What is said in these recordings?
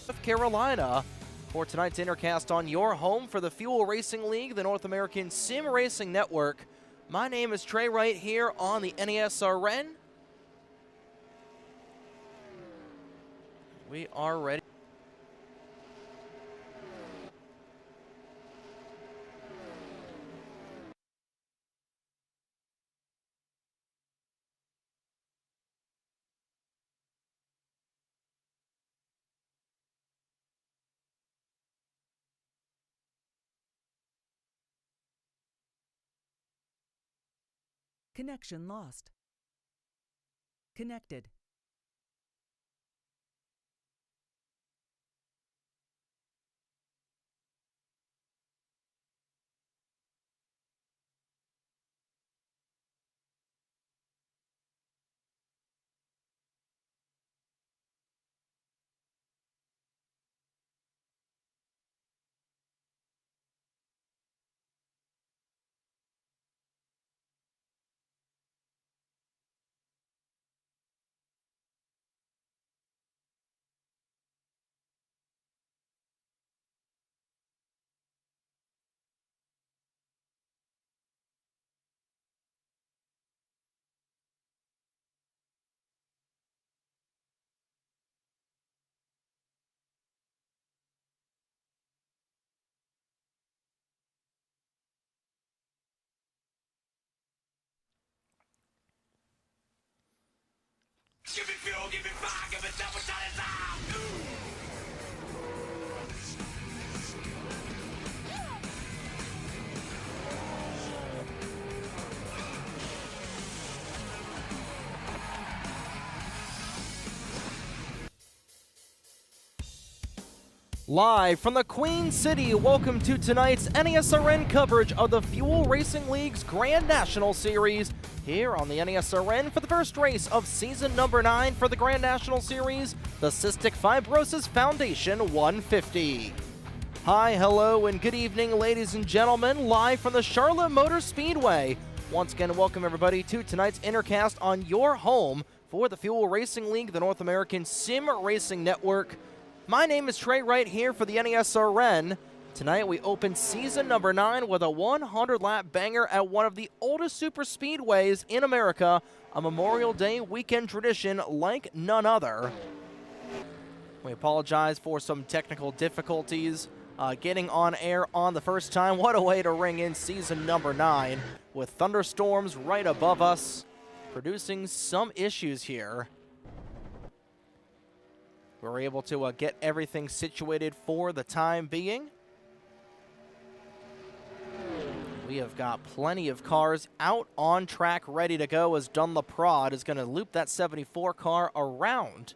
North Carolina for tonight's Intercast on your home for the Fuel Racing League, the North American Sim Racing Network. My name is Trey Wright here on the NESRN. We are ready. Connection lost. Connected. Give me fuel, give me fire, give me double shot inside. Live from the Queen City, welcome to tonight's NESRN coverage of the Fuel Racing League's Grand National Series here on the NESRN for the first race of season number 9 for the Grand National Series, the Cystic Fibrosis Foundation 150. Hi, hello, and good evening, ladies and gentlemen, live from the Charlotte Motor Speedway. Once again, welcome everybody to tonight's Intercast on your home for the Fuel Racing League, the North American Sim Racing Network. My name is Trey Wright here for the NESRN. Tonight we open season number 9 with a 100-lap banger at one of the oldest super speedways in America, a Memorial Day weekend tradition like none other. We apologize for some technical difficulties getting on air on the first time. What a way to ring in season number 9 with thunderstorms right above us, producing some issues here. We were able to get everything situated for the time being. We have got plenty of cars out on track ready to go as Dunlop is going to loop that 74 car around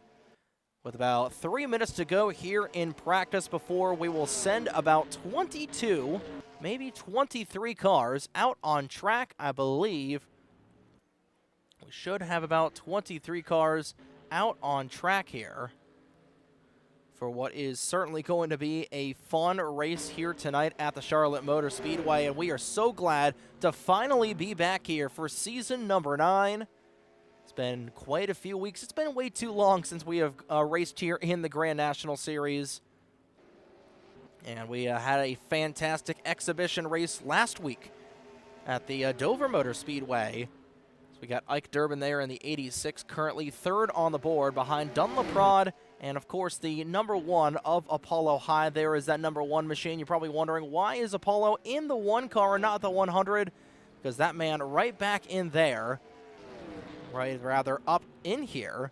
with about 3 minutes to go here in practice before we will send about 22, maybe 23 cars out on track, I believe. We should have about 23 cars out on track here for what is certainly going to be a fun race here tonight at the Charlotte Motor Speedway, and we are so glad to finally be back here for season number 9. It's been quite a few weeks. It's been way too long since we have raced here in the Grand National Series, and we had a fantastic exhibition race last week at the Dover Motor Speedway. So we got Ike Durbin there in the 86, currently third on the board behind Dunlop and, of course, the number 1 of Apollo High. There is that number 1 machine. You're probably wondering, why is Apollo in the 1 car and not the 100? Because that man right back in there, rather up in here,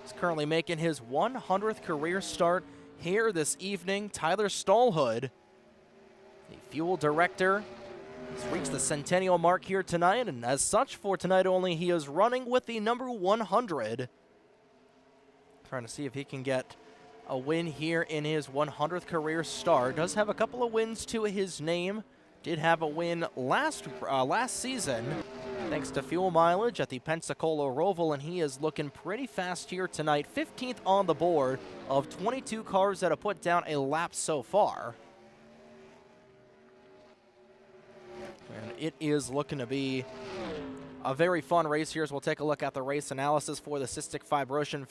is currently making his 100th career start here this evening. Tyler Stallhood, the fuel director, has reached the centennial mark here tonight, and as such, for tonight only, he is running with the number 100. Trying to see if he can get a win here in his 100th career start. Does have a couple of wins to his name. Did have a win last season thanks to fuel mileage at the Pensacola Roval, and he is looking pretty fast here tonight. 15th on the board of 22 cars that have put down a lap so far. And it is looking to be a very fun race here, as we'll take a look at the race analysis for the Cystic Fibrosis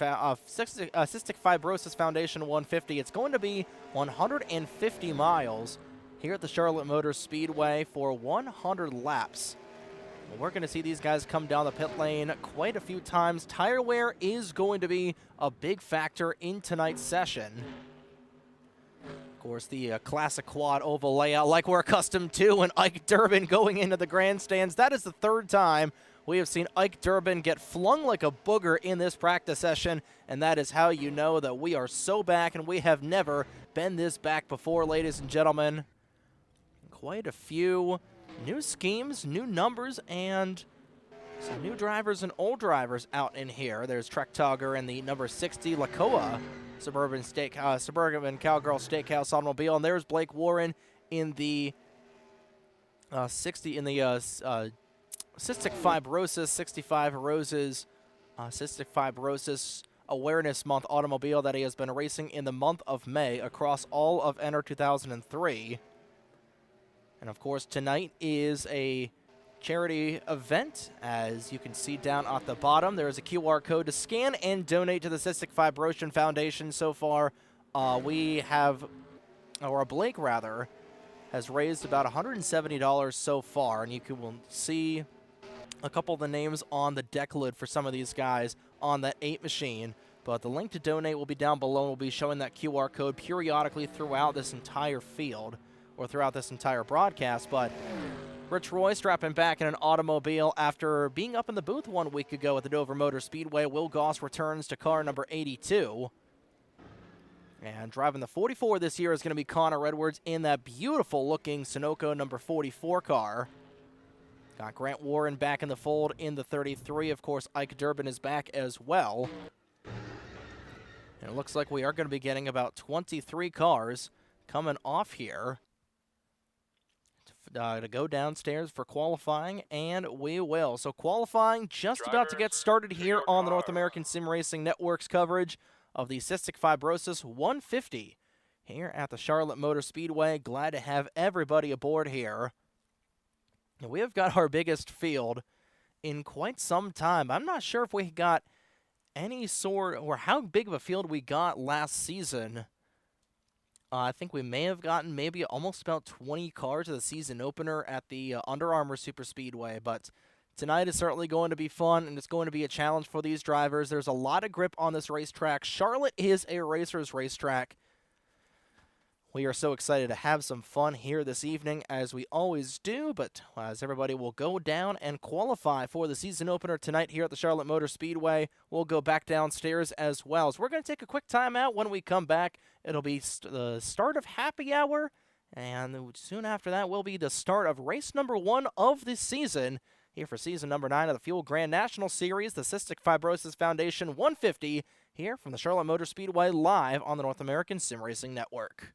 Foundation 150. It's going to be 150 miles here at the Charlotte Motor Speedway for 100 laps. We're going to see these guys come down the pit lane quite a few times. Tire wear is going to be a big factor in tonight's session. Of course, the classic quad oval layout like we're accustomed to, and Ike Durbin going into the grandstands. That is the third time we have seen Ike Durbin get flung like a booger in this practice session, and that is how you know that we are so back, and we have never been this back before, ladies and gentlemen. Quite a few new schemes, new numbers, and some new drivers and old drivers out in here. There's Trek Tugger in the number 60 Lakoa Suburban Cowgirl Steakhouse automobile, and there's Blake Warren in the 60 in the Cystic Fibrosis 65 Roses Cystic Fibrosis Awareness Month automobile that he has been racing in the month of May across all of NR2003. And of course, tonight is a charity event. As you can see down at the bottom, there is a QR code to scan and donate to the Cystic Fibrosis Foundation. So far, Blake rather, has raised about $170 so far, and you will see a couple of the names on the deck lid for some of these guys on that 8 machine. But the link to donate will be down below, and we'll be showing that QR code periodically throughout this entire field, or throughout this entire broadcast. But Rich Roy strapping back in an automobile after being up in the booth 1 week ago at the Dover Motor Speedway. Will Goss returns to car number 82. And driving the 44 this year is going to be Connor Edwards in that beautiful-looking Sunoco number 44 car. Got Grant Warren back in the fold in the 33. Of course, Ike Durbin is back as well. And it looks like we are going to be getting about 23 cars coming off here to go downstairs for qualifying, and we will. So qualifying just about to get started here on the North American Sim Racing Network's coverage of the Cystic Fibrosis 150 here at the Charlotte Motor Speedway. Glad to have everybody aboard here. And we have got our biggest field in quite some time. I'm not sure if we got any sort, or how big of a field we got last season. I think we may have gotten maybe almost about 20 cars of the season opener at the Under Armour Super Speedway, but tonight is certainly going to be fun, and it's going to be a challenge for these drivers. There's a lot of grip on this racetrack. Charlotte is a racer's racetrack. We are so excited to have some fun here this evening, as we always do, but as everybody will go down and qualify for the season opener tonight here at the Charlotte Motor Speedway, we'll go back downstairs as well. So we're going to take a quick timeout. When we come back, it'll be the start of happy hour, and soon after that will be the start of race number 1 of this season, here for season number 9 of the Fuel Grand National Series, the Cystic Fibrosis Foundation 150, here from the Charlotte Motor Speedway, live on the North American Sim Racing Network.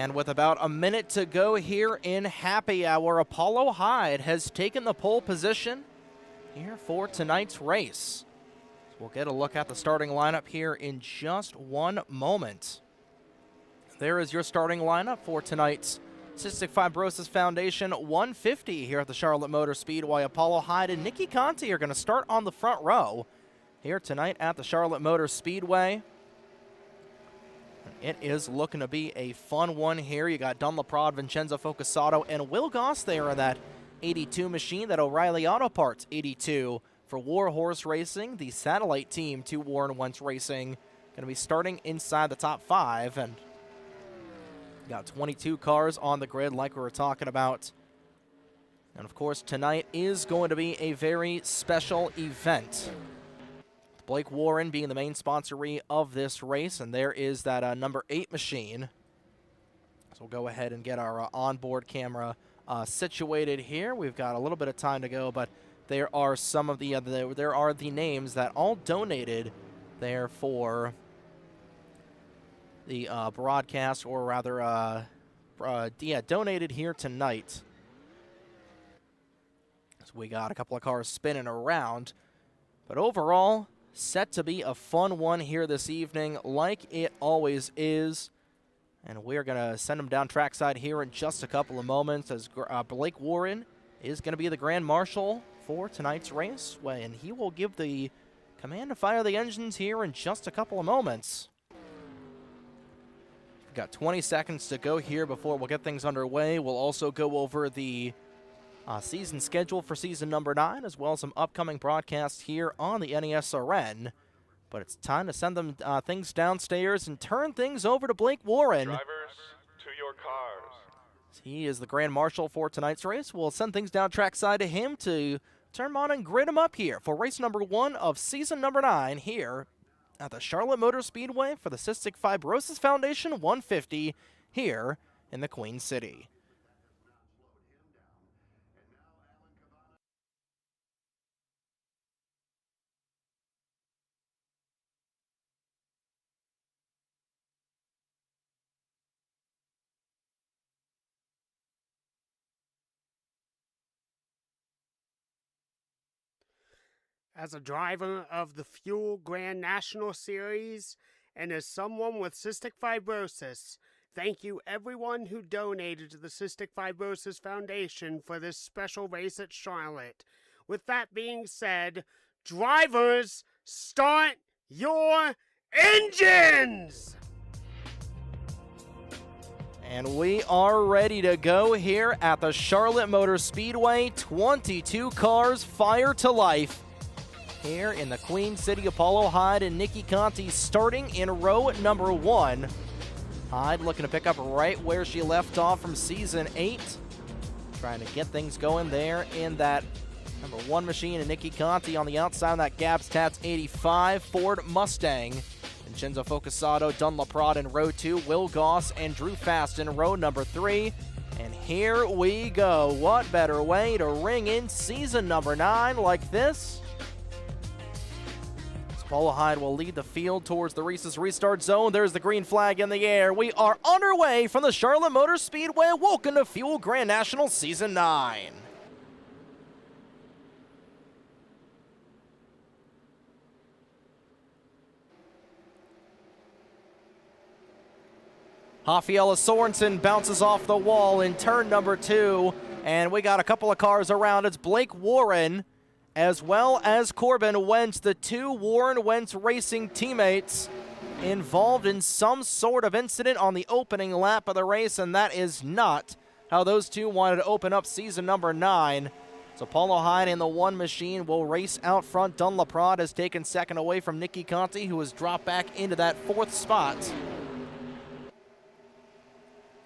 And with about a minute to go here in happy hour, Apollo Hyde has taken the pole position here for tonight's race. So we'll get a look at the starting lineup here in just one moment. There is your starting lineup for tonight's Cystic Fibrosis Foundation 150 here at the Charlotte Motor Speedway. Apollo Hyde and Nikki Conti are going to start on the front row here tonight at the Charlotte Motor Speedway. It is looking to be a fun one here. You got Don LaPrade, Vincenzo Focusato, and Will Goss there in that 82 machine, that O'Reilly Auto Parts 82 for Warhorse Racing, the satellite team to Warren Wentz Racing. Going to be starting inside the top 5, and got 22 cars on the grid like we were talking about. And of course, tonight is going to be a very special event. Blake Warren being the main sponsoree of this race, and there is that number 8 machine. So we'll go ahead and get our onboard camera situated here. We've got a little bit of time to go, but there are some of the there are the names that all donated there for the broadcast, or rather, donated here tonight. So we got a couple of cars spinning around, but overall, set to be a fun one here this evening, like it always is. And we're going to send them down trackside here in just a couple of moments, as Blake Warren is going to be the Grand Marshal for tonight's race, and he will give the command to fire the engines here in just a couple of moments. We've got 20 seconds to go here before we'll get things underway. We'll also go over the season schedule for season number 9, as well as some upcoming broadcasts here on the NESRN. But it's time to send them things downstairs and turn things over to Blake Warren. Drivers, to your cars. He is the Grand Marshal for tonight's race. We'll send things down trackside to him to turn them on and grid them up here for race number 1 of season number 9 here at the Charlotte Motor Speedway for the Cystic Fibrosis Foundation 150 here in the Queen City. As a driver of the Fuel Grand National Series, and as someone with cystic fibrosis, thank you everyone who donated to the Cystic Fibrosis Foundation for this special race at Charlotte. With that being said, drivers, start your engines! And we are ready to go here at the Charlotte Motor Speedway. 22 cars fire to life here in the Queen City. Apollo Hyde and Nikki Conti starting in row number 1. Hyde looking to pick up right where she left off from season 8. Trying to get things going there in that number 1 machine, and Nikki Conti on the outside of that Gabs Tats 85 Ford Mustang. Vincenzo Focusato, Don LaPrade in row 2, Will Goss and Drew Fast in row number 3. And here we go. What better way to ring in season number 9 like this? Apollo Hyde will lead the field towards the Reese's restart zone. There's the green flag in the air. We are underway from the Charlotte Motor Speedway. Welcome to Fuel Grand National Season 9. Rafaela Sorensen bounces off the wall in turn number 2. And we got a couple of cars around. It's Blake Warren, as well as Corbin Wentz, the 2 Warren Wentz Racing teammates, involved in some sort of incident on the opening lap of the race, and that is not how those 2 wanted to open up season number 9. So Apollo Hyde in the 1 machine will race out front. Don LaPrade has taken second away from Nikki Conti, who has dropped back into that 4th spot.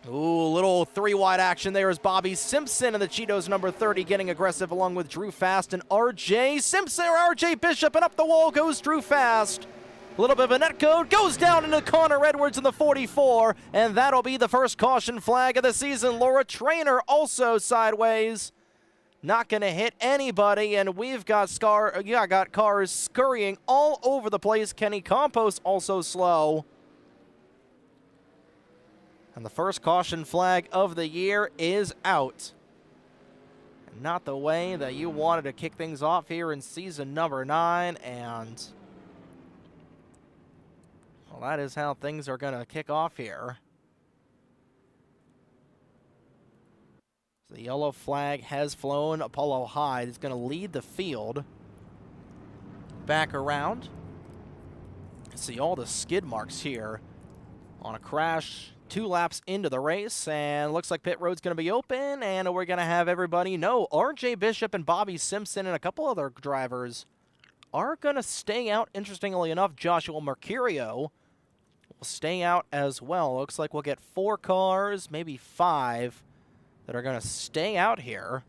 Ooh, little 3-wide action there is Bobby Simpson in the Cheetos number 30 getting aggressive, along with Drew Fast and RJ Simpson, or RJ Bishop, and up the wall goes Drew Fast. A little bit of a net code, goes down into Connor Edwards in the 44, and that'll be the first caution flag of the season. Laura Trainer also sideways. Not going to hit anybody, and we've got cars scurrying all over the place. Kenny Compost also slow. And the first caution flag of the year is out. And not the way that you wanted to kick things off here in season number 9. And, well, that is how things are going to kick off here. The yellow flag has flown. Apollo Hyde is going to lead the field back around. See all the skid marks here on a crash 2 laps into the race, and looks like pit road's going to be open, and we're going to have everybody know RJ Bishop and Bobby Simpson and a couple other drivers are going to stay out. Interestingly enough, Joshua Mercurio will stay out as well. Looks like we'll get 4 cars, maybe 5, that are going to stay out here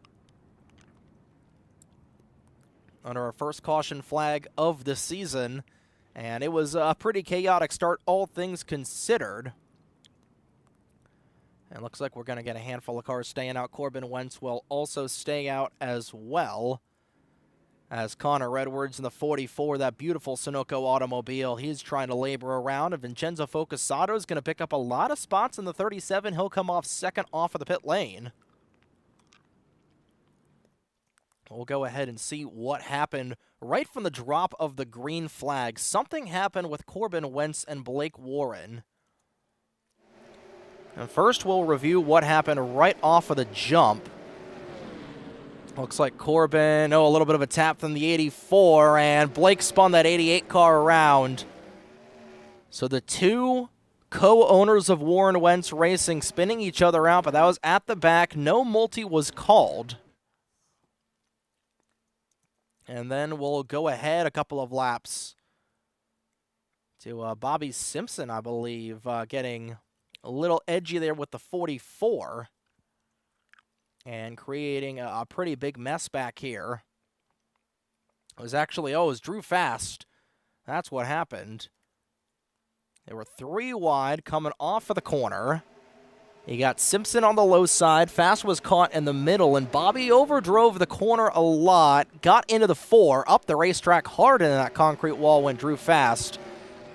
under our first caution flag of the season. And it was a pretty chaotic start, all things considered. And looks like we're going to get a handful of cars staying out. Corbin Wentz will also stay out as well. As Connor Edwards in the 44, that beautiful Sunoco automobile, he's trying to labor around. And Vincenzo Focusato is going to pick up a lot of spots in the 37. He'll come off second off of the pit lane. We'll go ahead and see what happened right from the drop of the green flag. Something happened with Corbin Wentz and Blake Warren. And first we'll review what happened right off of the jump. Looks like Corbin, a little bit of a tap from the 84, and Blake spun that 88 car around. So the 2 co-owners of Warren Wentz Racing spinning each other out, but that was at the back. No multi was called. And then we'll go ahead a couple of laps to Bobby Simpson, I believe, getting a little edgy there with the 44. And creating a pretty big mess back here. It was actually, it was Drew Fast. That's what happened. They were 3 wide coming off of the corner. You got Simpson on the low side. Fast was caught in the middle, and Bobby overdrove the corner a lot. Got into the 4, up the racetrack hard into that concrete wall when Drew Fast.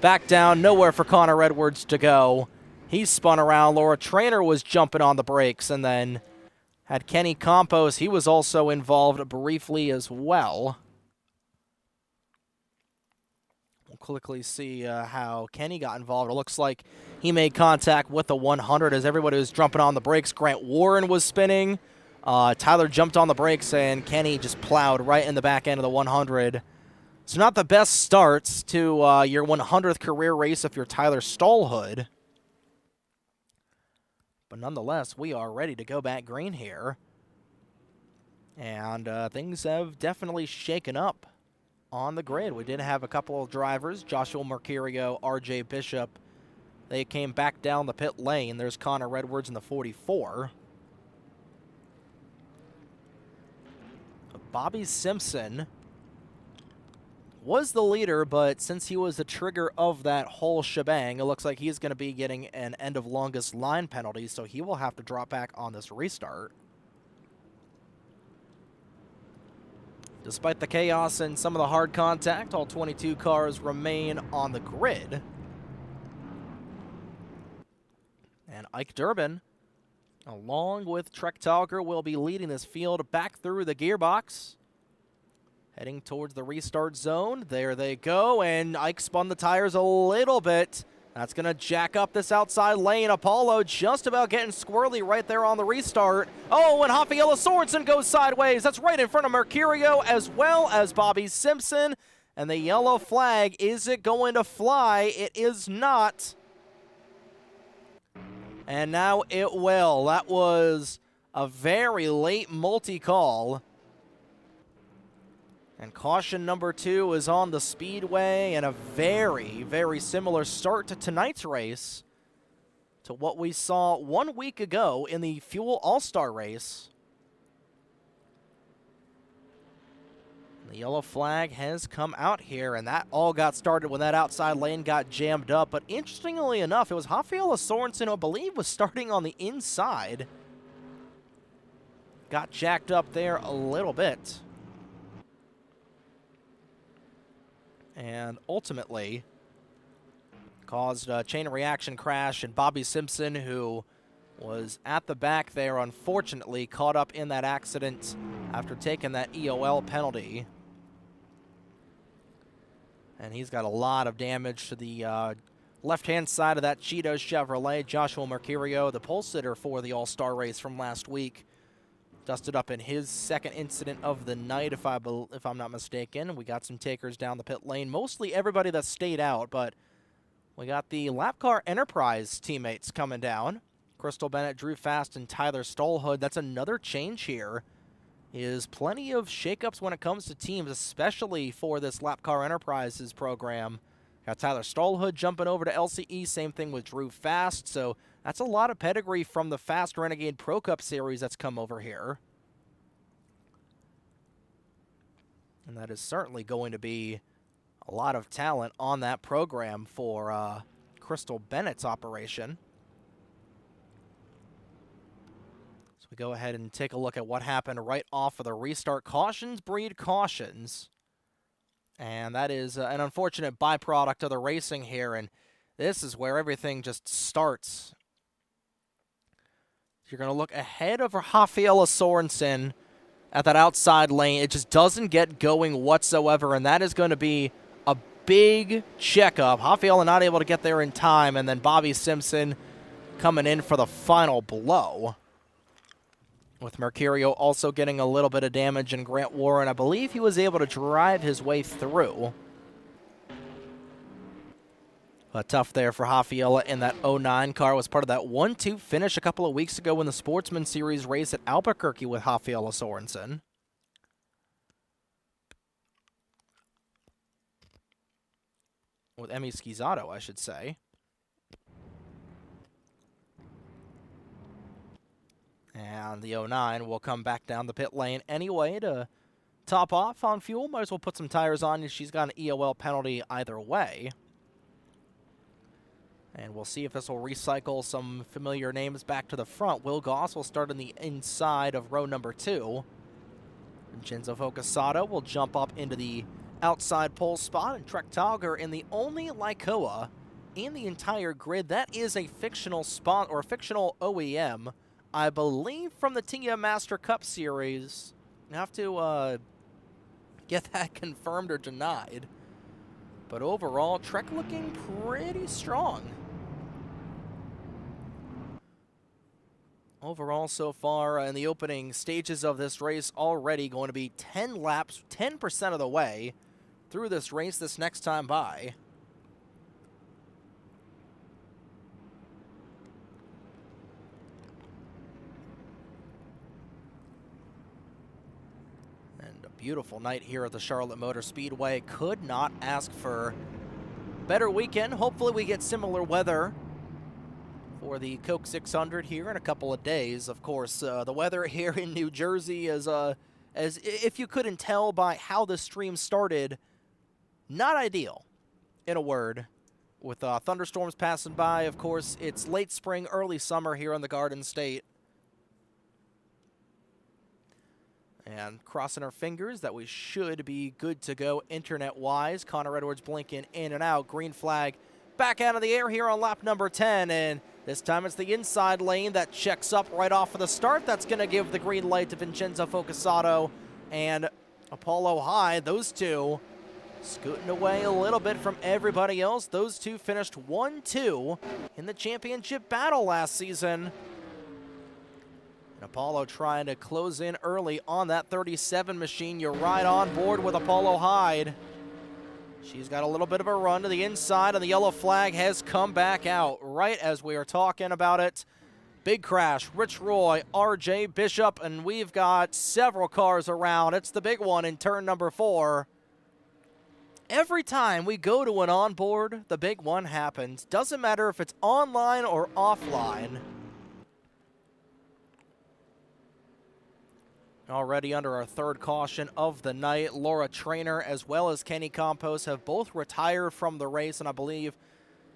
Back down, nowhere for Connor Edwards to go. He spun around. Laura Traynor was jumping on the brakes, and then had Kenny Campos. He was also involved briefly as well. We'll quickly see how Kenny got involved. It looks like he made contact with the 100 as everybody was jumping on the brakes. Grant Warren was spinning. Tyler jumped on the brakes, and Kenny just plowed right in the back end of the 100. So not the best starts to your 100th career race if you're Tyler Stallhood. But nonetheless, we are ready to go back green here. And things have definitely shaken up on the grid. We did have a couple of drivers, Joshua Mercurio, RJ Bishop. They came back down the pit lane. There's Connor Edwards in the 44. Bobby Simpson was the leader, but since he was the trigger of that whole shebang, it looks like he's going to be getting an end of longest line penalty, so he will have to drop back on this restart. Despite the chaos and some of the hard contact, all 22 cars remain on the grid. And Ike Durbin, along with Trek Talker, will be leading this field back through the gearbox. Heading towards the restart zone. There they go, and Ike spun the tires a little bit. That's going to jack up this outside lane. Apollo just about getting squirrely right there on the restart. Oh, and Rafaela Sorensen goes sideways. That's right in front of Mercurio as well as Bobby Simpson. And the yellow flag, is it going to fly? It is not. And now it will. That was a very late multi-call. And caution number 2 is on the speedway, and a very, very similar start to tonight's race to what we saw 1 week ago in the Fuel All-Star race. The yellow flag has come out here, and that all got started when that outside lane got jammed up. But interestingly enough, it was Rafaela Sorensen, I believe, was starting on the inside. Got jacked up there a little bit. And ultimately, caused a chain reaction crash, and Bobby Simpson, who was at the back there, unfortunately caught up in that accident after taking that EOL penalty. And he's got a lot of damage to the left-hand side of that Cheetos Chevrolet. Joshua Mercurio, the pole sitter for the All-Star race from last week, dusted up in his second incident of the night, if I'm not mistaken. We got some takers down the pit lane, mostly everybody that stayed out, but we got the Lap Car Enterprise teammates coming down. Crystal Bennett, Drew Fast, and Tyler Stolhood. That's another change here. Is plenty of shakeups when it comes to teams, especially for this Lap Car Enterprises program. Got Tyler Stolhood jumping over to LCE, same thing with Drew Fast, so that's a lot of pedigree from the Fast Renegade Pro Cup series that's come over here. And that is certainly going to be a lot of talent on that program for Crystal Bennett's operation. So we go ahead and take a look at what happened right off of the restart. Cautions breed cautions. And that is an unfortunate byproduct of the racing here, and this is where everything just starts. You're going to look ahead of Rafaela Sorensen at that outside lane. It just doesn't get going whatsoever, and that is going to be a big checkup. Rafaela not able to get there in time, and then Bobby Simpson coming in for the final blow. With Mercurio also getting a little bit of damage, and Grant Warren, I believe he was able to drive his way through. But tough there for Rafaela in that 09 car. Was part of that 1-2 finish a couple of weeks ago in the Sportsman Series race at Albuquerque with Rafaela Sorensen. With Emmy Schizzato, I should say. And the 09 will come back down the pit lane anyway to top off on fuel. Might as well put some tires on. She's got an EOL penalty either way. And we'll see if this will recycle some familiar names back to the front. Will Goss will start on the inside of row number 2. Vincenzo Focasato will jump up into the outside pole spot. And Trek Talger in the only Lycoa in the entire grid. That is a fictional spot or a fictional OEM. I believe from the TIA Master Cup Series. I have to get that confirmed or denied. But overall, Trek looking pretty strong. Overall, so far in the opening stages of this race, already going to be 10 laps, 10% of the way through this race this next time by. Beautiful night here at the Charlotte Motor Speedway. Could not ask for a better weekend. Hopefully we get similar weather for the Coke 600 here in a couple of days. Of course, the weather here in New Jersey is, as if you couldn't tell by how the stream started, not ideal, in a word. With thunderstorms passing by, of course, it's late spring, early summer here in the Garden State. And crossing our fingers that we should be good to go internet-wise. Connor Edwards blinking in and out. Green flag back out of the air here on lap number 10. And this time it's the inside lane that checks up right off of the start. That's going to give the green light to Vincenzo Focasato and Apollo High. Those two scooting away a little bit from everybody else. Those two finished 1-2 in the championship battle last season. Apollo trying to close in early on that 37 machine. You're right on board with Apollo Hyde. She's got a little bit of a run to the inside, and the yellow flag has come back out right as we are talking about it. Big crash, Rich Roy, RJ Bishop, and we've got several cars around. It's the big one in turn number 4. Every time we go to an onboard, the big one happens. Doesn't matter if it's online or offline. Already under our third caution of the night, Laura Traynor as well as Kenny Campos have both retired from the race, and I believe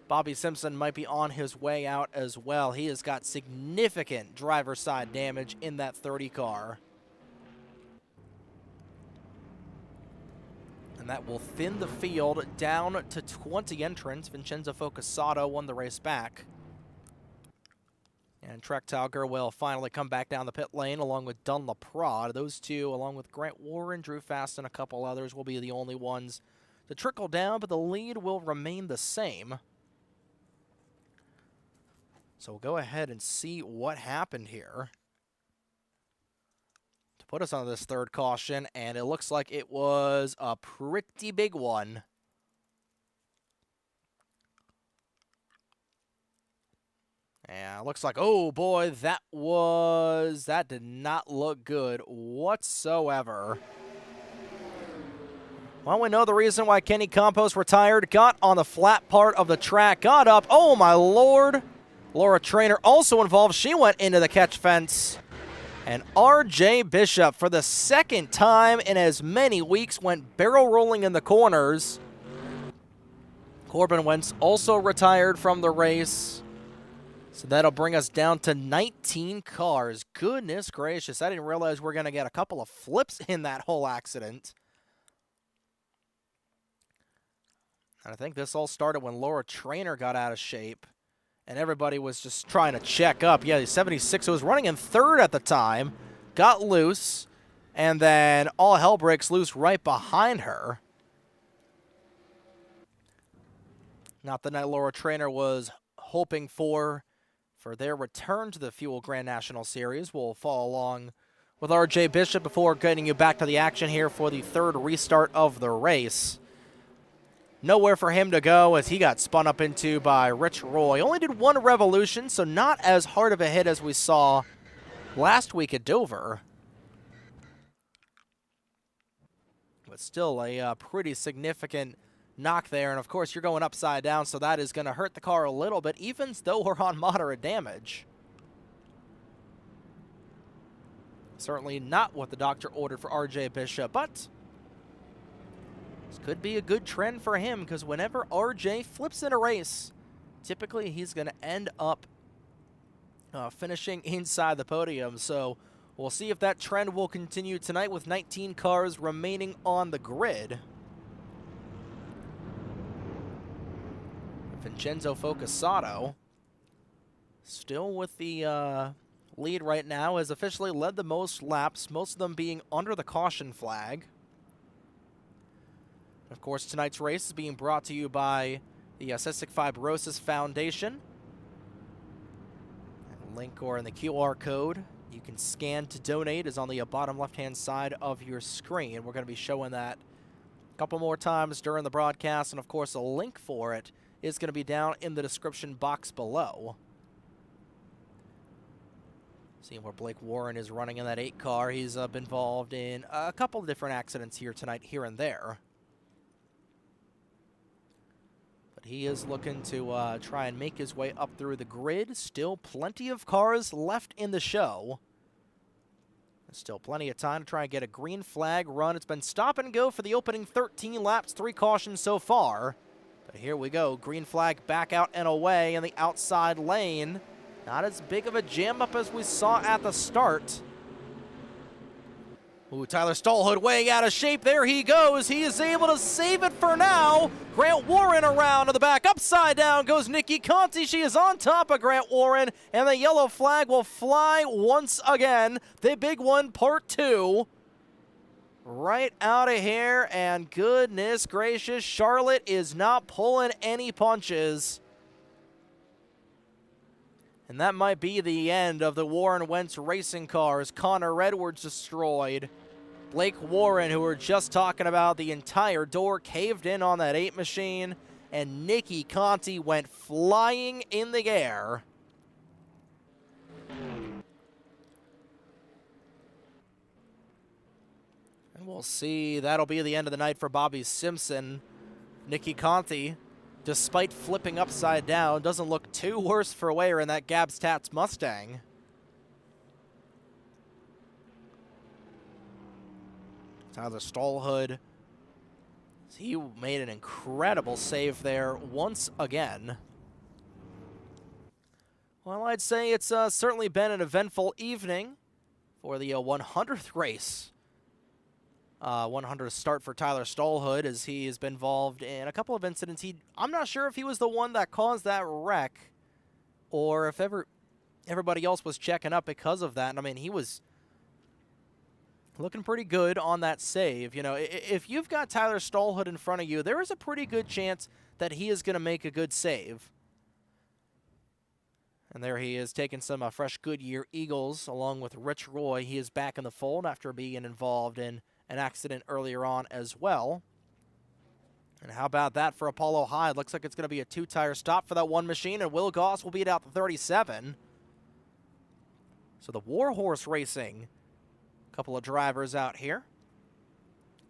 Bobby Simpson might be on his way out as well. He has got significant driver's side damage in that 30 car. And And that will thin the field down to 20 entrants. Vincenzo Focusato won the race back. And Trek Tauger will finally come back down the pit lane along with Dunlop Prod. Those two, along with Grant Warren, Drew Fast, and a couple others, will be the only ones to trickle down, but the lead will remain the same. So we'll go ahead and see what happened here to put us on this third caution, and it looks like it was a pretty big one. Yeah, it looks like, oh boy, that did not look good whatsoever. Well, we know the reason why Kenny Campos retired. Got on the flat part of the track, got up, oh my lord. Laura Trainer also involved. She went into the catch fence. And RJ Bishop, for the second time in as many weeks, went barrel rolling in the corners. Corbin Wentz also retired from the race. So that'll bring us down to 19 cars. Goodness gracious, I didn't realize we're going to get a couple of flips in that whole accident. And I think this all started when Laura Trainer got out of shape. And everybody was just trying to check up. Yeah, the 76 was running in third at the time. Got loose. And then all hell breaks loose right behind her. Not the night Laura Trainer was hoping for their return to the Fuel Grand National Series. We'll follow along with RJ Bishop before getting you back to the action here for the third restart of the race. Nowhere for him to go as he got spun up into by Rich Roy. Only did one revolution, so not as hard of a hit as we saw last week at Dover. But still a pretty significant knock there. And of course, you're going upside down, so that is going to hurt the car a little bit, even though we're on moderate damage. Certainly not what the doctor ordered for RJ Bishop, but this could be a good trend for him, because whenever RJ flips in a race, typically he's going to end up finishing inside the podium. So we'll see if that trend will continue tonight with 19 cars remaining on the grid. Vincenzo Focusato still with the lead right now, has officially led the most laps, most of them being under the caution flag. Of course, tonight's race is being brought to you by the Cystic Fibrosis Foundation. And link or in the QR code you can scan to donate is on the bottom left-hand side of your screen. We're going to be showing that a couple more times during the broadcast, and of course, a link for it is going to be down in the description box below. Seeing where Blake Warren is running in that 8 car. He's been involved in a couple of different accidents here tonight, here and there. But he is looking to try and make his way up through the grid. Still plenty of cars left in the show. There's still plenty of time to try and get a green flag run. It's been stop and go for the opening 13 laps, 3 cautions so far. But here we go, green flag back out and away in the outside lane. Not as big of a jam up as we saw at the start. Ooh, Tyler Stallhood way out of shape. There he goes. He is able to save it for now. Grant Warren around to the back. Upside down goes Nikki Conti. She is on top of Grant Warren, and the yellow flag will fly once again. The big one, part 2. Right out of here, and goodness gracious, Charlotte is not pulling any punches. And that might be the end of the Warren Wentz racing cars. Connor Edwards destroyed. Blake Warren, who we were just talking about, the entire door caved in on that 8 machine. And Nikki Conti went flying in the air. And we'll see. That'll be the end of the night for Bobby Simpson. Nikki Conti, despite flipping upside down, doesn't look too worse for wear in that Gabs Tats Mustang. Tyler Stallhood, he made an incredible save there once again. Well, I'd say it's certainly been an eventful evening for the 100th race 100 start for Tyler Stallhood, as he has been involved in a couple of incidents. I'm not sure if he was the one that caused that wreck or if everybody else was checking up because of that. And I mean, he was looking pretty good on that save. You know, if you've got Tyler Stallhood in front of you, there is a pretty good chance that he is going to make a good save. And there he is, taking some fresh Goodyear Eagles along with Rich Roy. He is back in the fold after being involved in an accident earlier on as well. And how about that for Apollo Hyde? Looks like it's going to be a 2-tire stop for that one machine, and Will Goss will beat out the 37. So the Warhorse Racing, a couple of drivers out here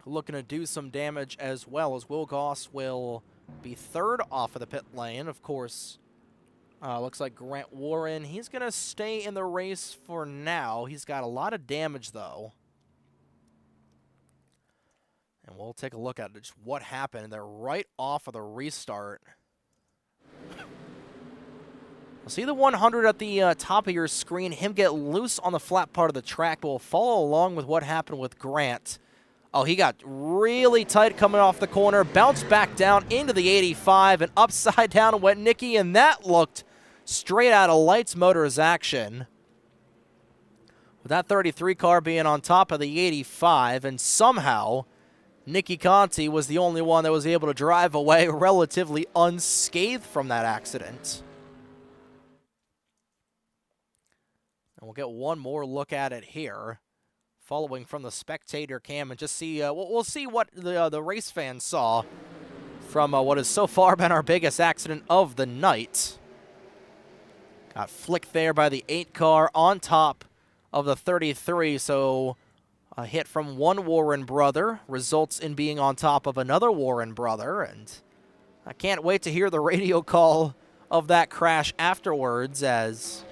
looking to do some damage as well, as Will Goss will be third off of the pit lane. Of course, looks like Grant Warren, he's going to stay in the race for now. He's got a lot of damage, though. And we'll take a look at just what happened. They're right off of the restart. We'll see the 100 at the top of your screen. Him get loose on the flat part of the track. We'll follow along with what happened with Grant. Oh, he got really tight coming off the corner. Bounced back down into the 85 and upside down went Nicky. And that looked straight out of Lights Motors action. With that 33 car being on top of the 85, and somehow Nicky Conti was the only one that was able to drive away relatively unscathed from that accident. And we'll get one more look at it here, following from the spectator cam, and just see, we'll see what the race fans saw from what has so far been our biggest accident of the night. Got flicked there by the 8 car on top of the 33, so a hit from one Warren brother results in being on top of another Warren brother, and I can't wait to hear the radio call of that crash afterwards, as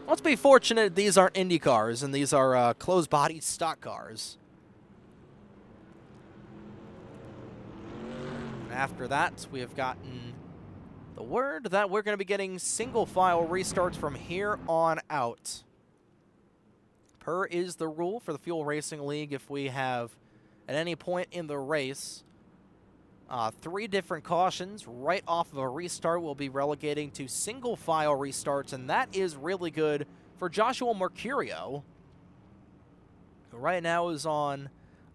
let's be fortunate these aren't Indy cars and these are closed-bodied stock cars. And after that, we have gotten the word that we're going to be getting single-file restarts from here on out. Per is the rule for the Fuel Racing League. If we have, at any point in the race, 3 different cautions right off of a restart, we'll be relegating to single-file restarts, and that is really good for Joshua Mercurio, who right now is on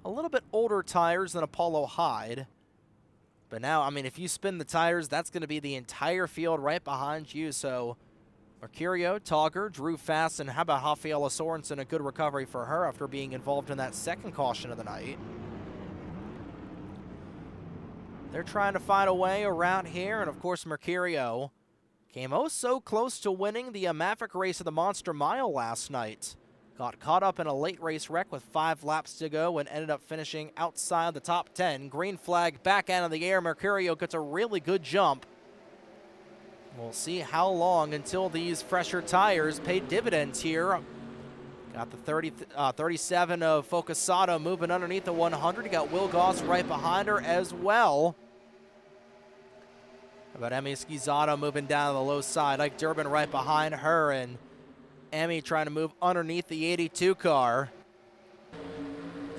a little bit older tires than Apollo Hyde. But now, I mean, if you spin the tires, that's going to be the entire field right behind you, so Mercurio, Togger, Drew Fast, and how about Rafaela Sorensen? A good recovery for her after being involved in that second caution of the night. They're trying to find a way around here, and of course Mercurio came oh so close to winning the Maverick race of the Monster Mile last night. Got caught up in a late race wreck with 5 laps to go and ended up finishing outside the top 10. Green flag back out of the air. Mercurio gets a really good jump. We'll see how long until these fresher tires pay dividends here. Got the 37 of Focusato moving underneath the 100. You got Will Goss right behind her as well. How about Emmy Schizzato moving down the low side. Ike Durbin right behind her, and Emmy trying to move underneath the 82 car.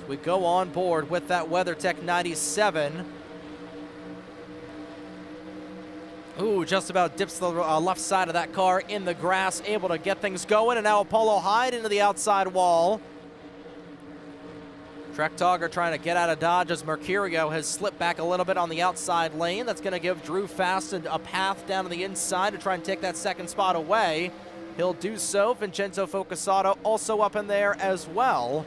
As we go on board with that WeatherTech 97. Ooh, just about dips the left side of that car in the grass, able to get things going, and now Apollo Hyde into the outside wall. Trek Togger trying to get out of dodge as Mercurio has slipped back a little bit on the outside lane. That's going to give Drew Fast a path down to the inside to try and take that second spot away. He'll do so. Vincenzo Focusato also up in there as well.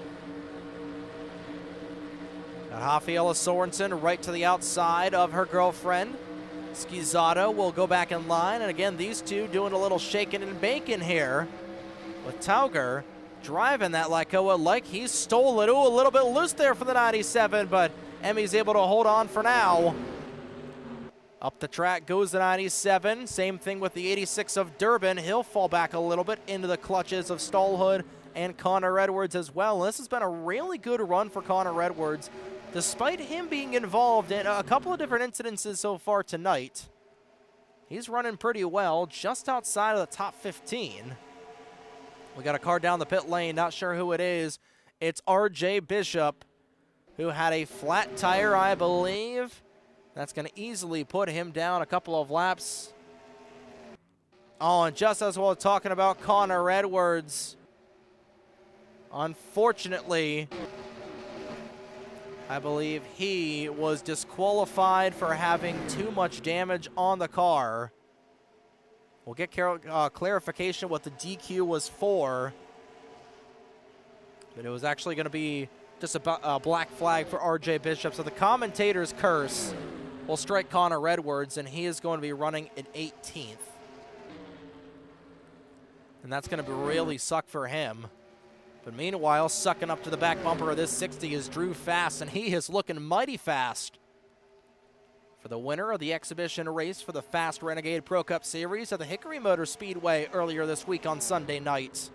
Got Rafaela Sorensen right to the outside of her girlfriend. Schizzato will go back in line, and again, these two doing a little shaking and baking here, with Tauger driving that Lycoa like he stole it. Ooh, a little bit loose there for the 97, but Emmy's able to hold on for now. Up the track goes the 97. Same thing with the 86 of Durbin. He'll fall back a little bit into the clutches of Stallhood and Connor Edwards as well. This has been a really good run for Connor Edwards, despite him being involved in a couple of different incidences so far tonight. He's running pretty well, just outside of the top 15. We got a car down the pit lane, not sure who it is. It's RJ Bishop, who had a flat tire, I believe. That's going to easily put him down a couple of laps. Oh, and just as well talking about Connor Edwards, unfortunately, I believe he was disqualified for having too much damage on the car. We'll get clarification what the DQ was for. But it was actually going to be just a black flag for RJ Bishop. So the commentator's curse will strike Connor Edwards, and he is going to be running in 18th. And that's going to really suck for him. But meanwhile, sucking up to the back bumper of this 60 is Drew Fast, and he is looking mighty fast. For the winner of the exhibition race for the Fast Renegade Pro Cup Series at the Hickory Motor Speedway earlier this week on Sunday night.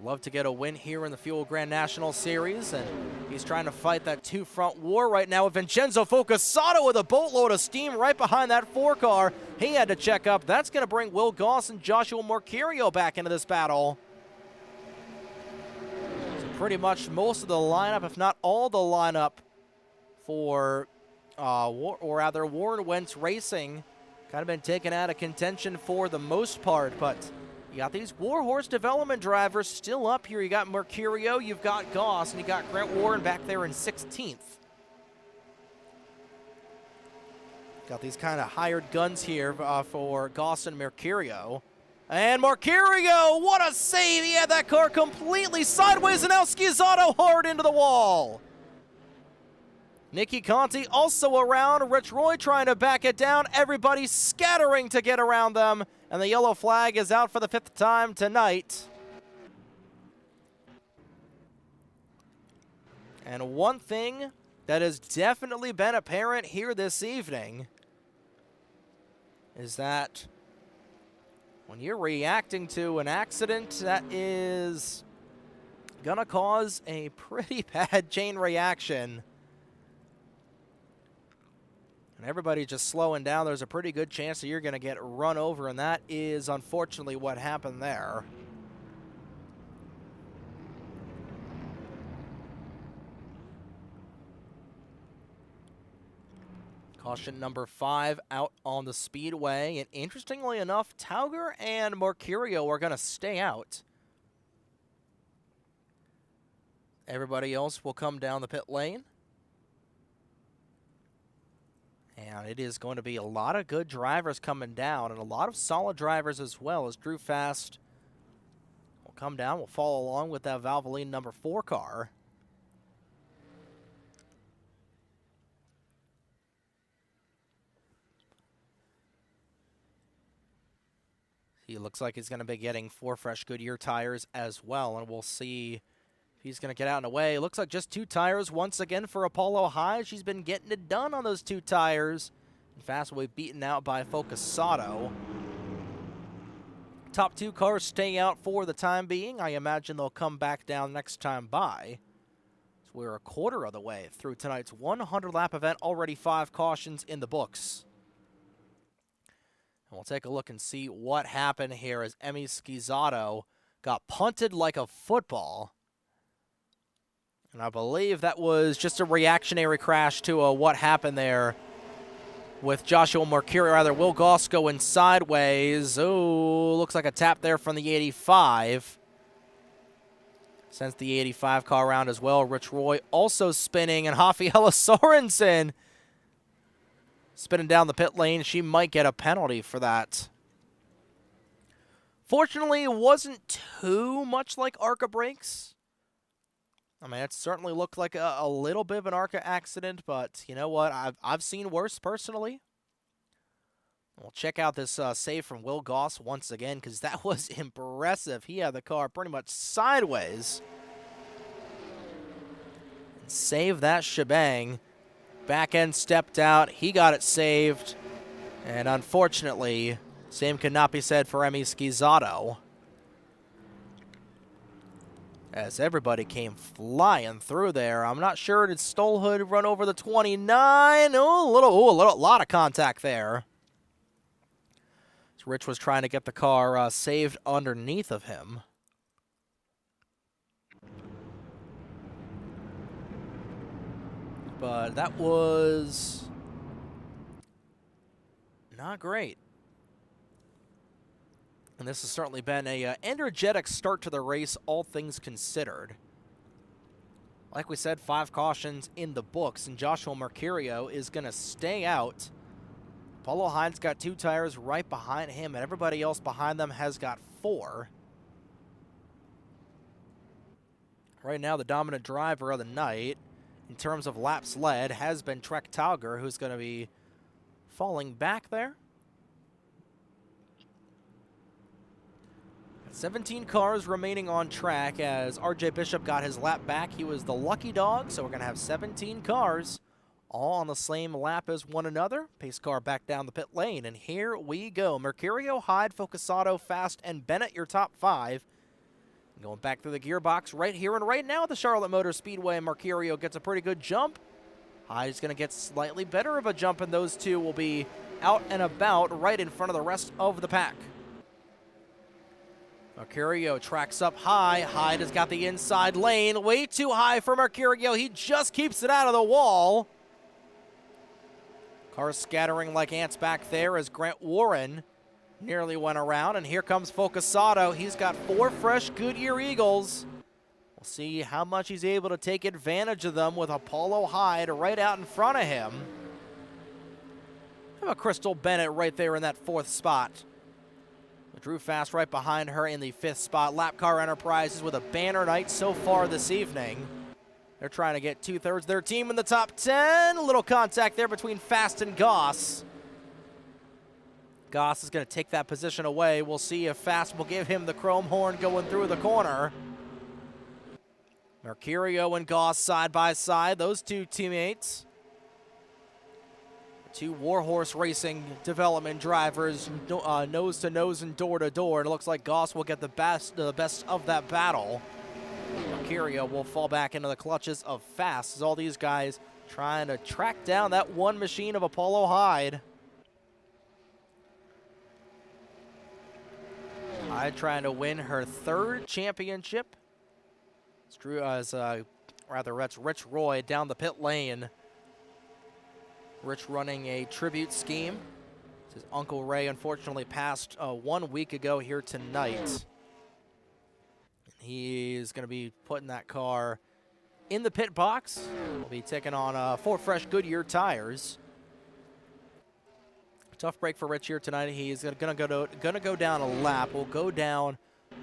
Love to get a win here in the Fuel Grand National Series, and he's trying to fight that two-front war right now with Vincenzo Focasato with a boatload of steam right behind that 4 car. He had to check up. That's going to bring Will Goss and Joshua Mercurio back into this battle. So pretty much most of the lineup, if not all the lineup, for Warren Wentz Racing kind of been taken out of contention for the most part, but you got these Warhorse development drivers still up here. You got Mercurio, you've got Goss, and you got Grant Warren back there in 16th. Got these kind of hired guns here for Goss and Mercurio. And Mercurio, what a save! He had that car completely sideways, and now Schizzato hard into the wall. Nicky Conti also around. Rich Roy trying to back it down. Everybody scattering to get around them. And the yellow flag is out for the 5th time tonight. And one thing that has definitely been apparent here this evening is that when you're reacting to an accident that is gonna cause a pretty bad chain reaction, and everybody just slowing down, there's a pretty good chance that you're going to get run over, and that is unfortunately what happened there. Caution number 5 out on the speedway, and interestingly enough, Tauger and Mercurio are going to stay out. Everybody else will come down the pit lane. And it is going to be a lot of good drivers coming down, and a lot of solid drivers as well, as Drew Fast will come down, will follow along with that Valvoline number 4 car. He looks like he's going to be getting 4 fresh Goodyear tires as well, and we'll see if he's going to get out and away. It looks like just 2 tires once again for Apollo High. She's been getting it done on those 2 tires. And Fast will be beaten out by Focasato. Top 2 cars stay out for the time being. I imagine they'll come back down next time by. So we're a quarter of the way through tonight's 100-lap event. Already 5 cautions in the books. And we'll take a look and see what happened here as Emmy Schizzato got punted like a football. And I believe that was just a reactionary crash to what happened there with Joshua Mercurio. Rather, Will Goss going sideways. Oh, looks like a tap there from the 85. Sends the 85 car around as well. Rich Roy also spinning, and Rafaela Sorensen spinning down the pit lane. She might get a penalty for that. Fortunately, it wasn't too much like ARCA brakes. I mean, it certainly looked like a little bit of an ARCA accident, but you know what? I've seen worse personally. We'll check out this save from Will Goss once again, because that was impressive. He had the car pretty much sideways and saved that shebang. Back end stepped out. He got it saved. And unfortunately, same could not be said for Emmy Schizzato, as everybody came flying through there. I'm not sure, did Stolhood run over the 29? Oh, a lot of contact there. So Rich was trying to get the car saved underneath of him. but that was not great. And this has certainly been a energetic start to the race, all things considered. Like we said, 5 cautions in the books, and Joshua Mercurio is going to stay out. Apollo Hyde's got 2 tires right behind him, and everybody else behind them has got 4. Right now, the dominant driver of the night, in terms of laps led, has been Trek Tauger, who's going to be falling back there. 17 cars remaining on track as RJ Bishop got his lap back. He was the lucky dog, so we're going to have 17 cars all on the same lap as one another. Pace car back down the pit lane, and here we go. Mercurio, Hyde, Focusato, Fast, and Bennett, your top 5. Going back through the gearbox right here and right now at the Charlotte Motor Speedway. Mercurio gets a pretty good jump. Hyde's going to get slightly better of a jump, and those two will be out and about right in front of the rest of the pack. Mercurio tracks up high. Hyde has got the inside lane. Way too high for Mercurio. He just keeps it out of the wall. Cars scattering like ants back there as Grant Warren nearly went around. And here comes Focusato. He's got 4 fresh Goodyear Eagles. We'll see how much he's able to take advantage of them with Apollo Hyde right out in front of him. Have a Crystal Bennett right there in that 4th spot. Drew Fast right behind her in the 5th spot. Lap Car Enterprises with a banner night so far this evening. They're trying to get 2/3 of their team in the top 10. A little contact there between Fast and Goss. Goss is going to take that position away. We'll see if Fast will give him the chrome horn going through the corner. Mercurio and Goss side by side. Those 2 teammates. 2 Warhorse Racing development drivers, nose to nose and door to door. And it looks like Goss will get the best of that battle. Mercurio will fall back into the clutches of Fast as all these guys trying to track down that one machine of Apollo Hyde. Hyde trying to win her 3rd championship. That's Rich Roy down the pit lane. Rich running a tribute scheme. His Uncle Ray unfortunately passed 1 week ago here tonight. He's going to be putting that car in the pit box. We'll be taking on 4 fresh Goodyear tires. Tough break for Rich here tonight. He's going to go down a lap. Will go down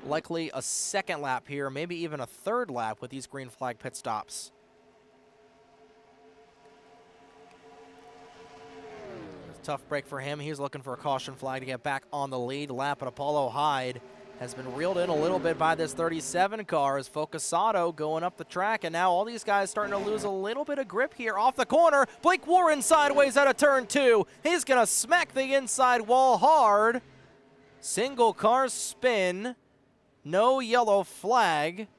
likely a 2nd lap here, maybe even a 3rd lap with these green flag pit stops. Tough break for him. He's looking for a caution flag to get back on the lead lap, and Apollo Hyde has been reeled in a little bit by this 37 car as Focusato going up the track, and now all these guys starting to lose a little bit of grip here off the corner. Blake Warren sideways out of turn 2. He's going to smack the inside wall hard. Single car spin. No yellow flag.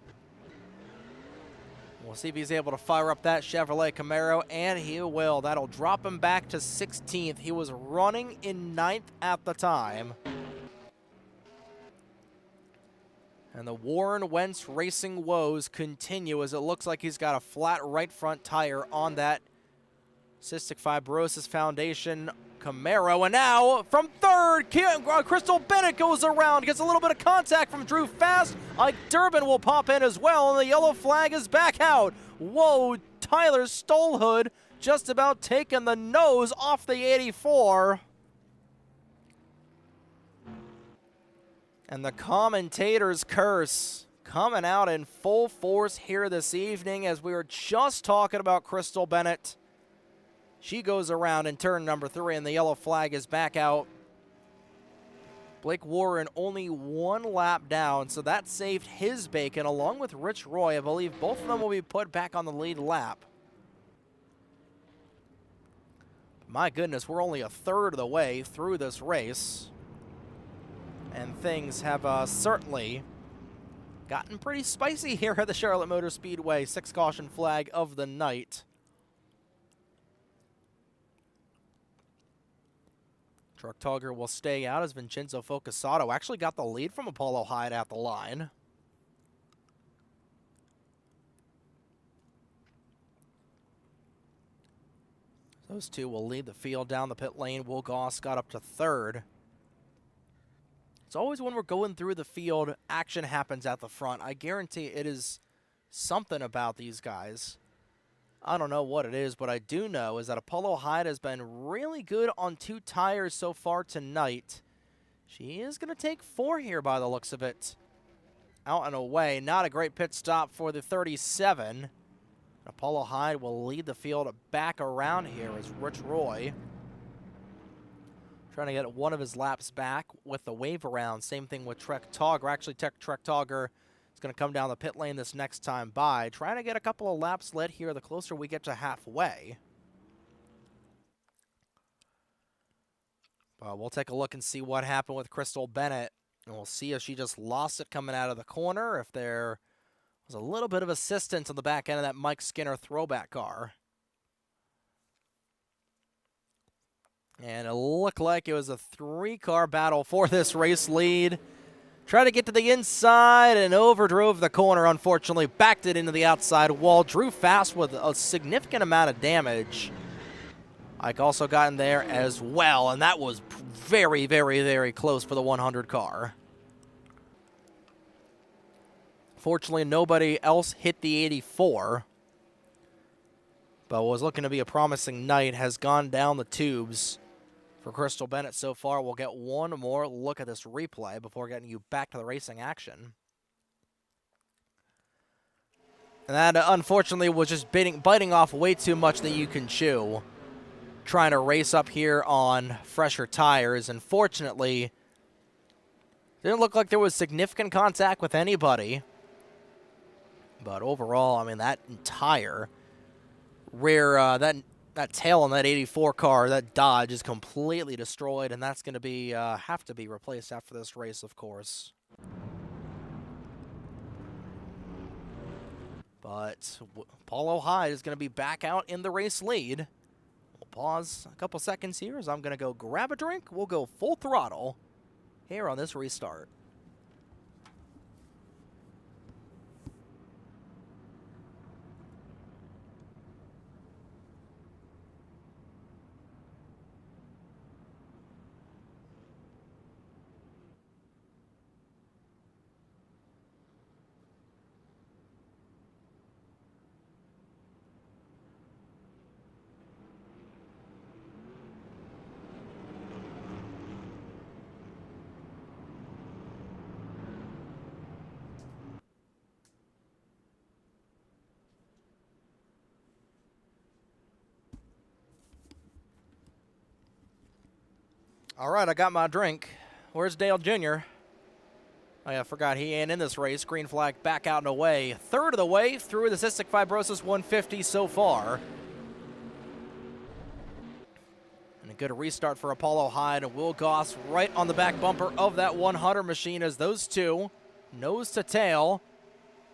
We'll see if he's able to fire up that Chevrolet Camaro, and he will. That'll drop him back to 16th. He was running in 9th at the time. And the Warren Wentz racing woes continue as it looks like he's got a flat right front tire on that Cystic Fibrosis Foundation Camaro. And now from 3rd, Crystal Bennett goes around, gets a little bit of contact from Drew Fast. Ike Durbin will pop in as well, and the yellow flag is back out. Whoa, Tyler Stolhood just about taking the nose off the 84. And the commentator's curse coming out in full force here this evening as we were just talking about Crystal Bennett. She goes around in turn number 3, and the yellow flag is back out. Blake Warren only 1 lap down, so that saved his bacon along with Rich Roy. I believe both of them will be put back on the lead lap. My goodness, we're only a 1/3 of the way through this race. And things have certainly gotten pretty spicy here at the Charlotte Motor Speedway. 6th caution flag of the night. Truck Tugger will stay out as Vincenzo Focusato actually got the lead from Apollo Hyde at the line. Those two will lead the field down the pit lane. Will Goss got up to third. It's always when we're going through the field, action happens at the front. I guarantee it is something about these guys. I don't know what it is, but I do know is that Apollo Hyde has been really good on 2 tires so far tonight. She is going to take 4 here by the looks of it. Out and away. Not a great pit stop for the 37. Apollo Hyde will lead the field back around here as Rich Roy trying to get one of his laps back with the wave around. Same thing with Trek Togger. Actually, Trek Togger is going to come down the pit lane this next time by. Trying to get a couple of laps led here the closer we get to halfway. But we'll take a look and see what happened with Crystal Bennett. And we'll see if she just lost it coming out of the corner, if there was a little bit of assistance on the back end of that Mike Skinner throwback car. And it looked like it was a 3-car battle for this race lead. Tried to get to the inside and overdrove the corner, unfortunately. Backed it into the outside wall. Drew fast with a significant amount of damage. Ike also got in there as well, and that was very, very, very close for the 100 car. Fortunately, nobody else hit the 84. But what was looking to be a promising night has gone down the tubes for Crystal Bennett so far. We'll get one more look at this replay before getting you back to the racing action. And that, unfortunately, was just biting off way too much that you can chew, trying to race up here on fresher tires. And fortunately, it didn't look like there was significant contact with anybody. But overall, I mean, that entire rear, that tail on that 84 car, that Dodge, is completely destroyed, and that's going to be have to be replaced after this race, of course. But Apollo Hyde is going to be back out in the race lead. We'll pause a couple seconds here as I'm going to go grab a drink. We'll go full throttle here on this restart. All right, I got my drink. Where's Dale Jr.? Oh, yeah, I forgot he ain't in this race. Green flag back out and away. Third of the way through the Cystic Fibrosis 150 so far. And a good restart for Apollo Hyde and Will Goss right on the back bumper of that 100 machine as those two, nose to tail.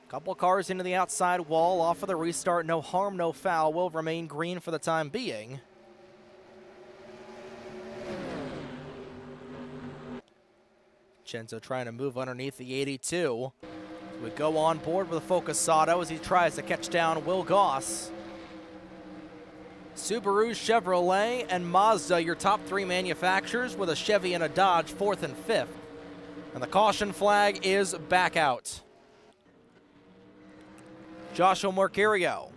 Couple cars into the outside wall off of the restart. No harm, no foul. Will remain green for the time being. Chenzo trying to move underneath the 82. We go on board with a Focusado as he tries to catch down Will Goss. Subaru, Chevrolet, and Mazda, your top 3 manufacturers, with a Chevy and a Dodge 4th and 5th. And the caution flag is back out. Joshua Mercurio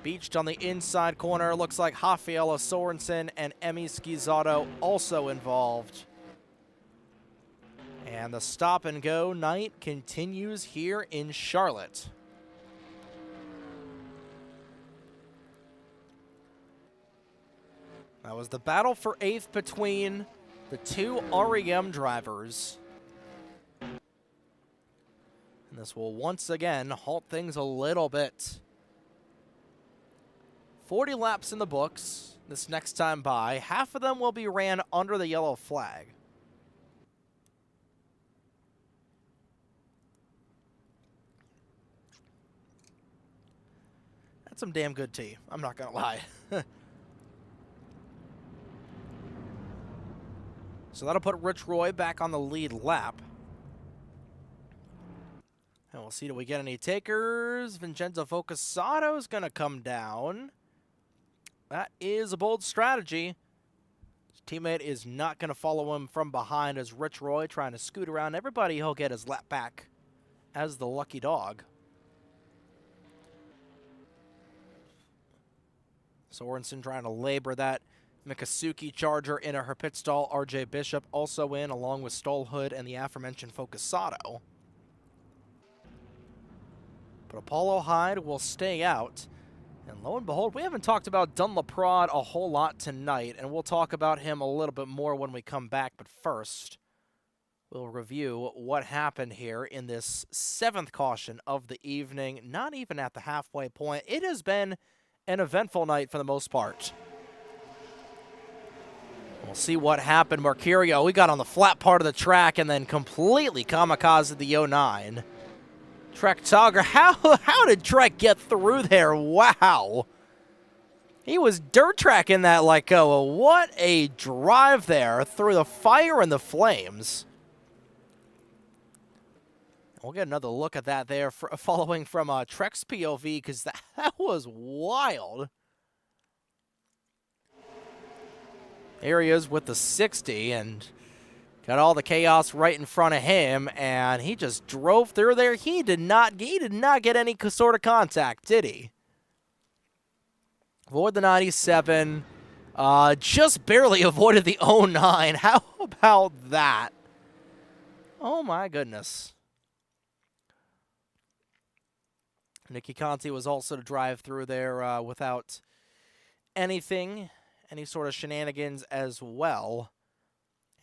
beached on the inside corner. Looks like Rafaela Sorensen and Emmy Schizotto also involved. And the stop-and-go night continues here in Charlotte. That was the battle for 8th between the 2 REM drivers. And this will once again halt things a little bit. 40 laps in the books this next time by. Half of them will be ran under the yellow flag. Some damn good tea, I'm not gonna lie. So that'll put Rich Roy back on the lead lap. And we'll see, do we get any takers? Vincenzo Focusado is gonna come down. That is a bold strategy. His teammate is not going to follow him from behind as Rich Roy trying to scoot around everybody. He'll get his lap back as the lucky dog. Sorensen trying to labor that Mikasuki Charger into her pit stall. RJ Bishop also in, along with Stolhood and the aforementioned Focusato. But Apollo Hyde will stay out. And lo and behold, we haven't talked about Dunlaprod a whole lot tonight, and we'll talk about him a little bit more when we come back. But first, we'll review what happened here in this 7th caution of the evening, not even at the halfway point. It has been an eventful night for the most part. We'll see what happened. Mercurio, we got on the flat part of the track and then completely kamikaze the 09. Trek Togger, how did Trek get through there? Wow. He was dirt tracking that like what a drive there through the fire and the flames. We'll get another look at that there following from Trek's POV because that was wild. Here he is with the 60 and got all the chaos right in front of him, and he just drove through there. He did not get any sort of contact, did he? Avoid the 97. Just barely avoided the 09. How about that? Oh, my goodness. Nicky Conti was also to drive through there without any sort of shenanigans as well.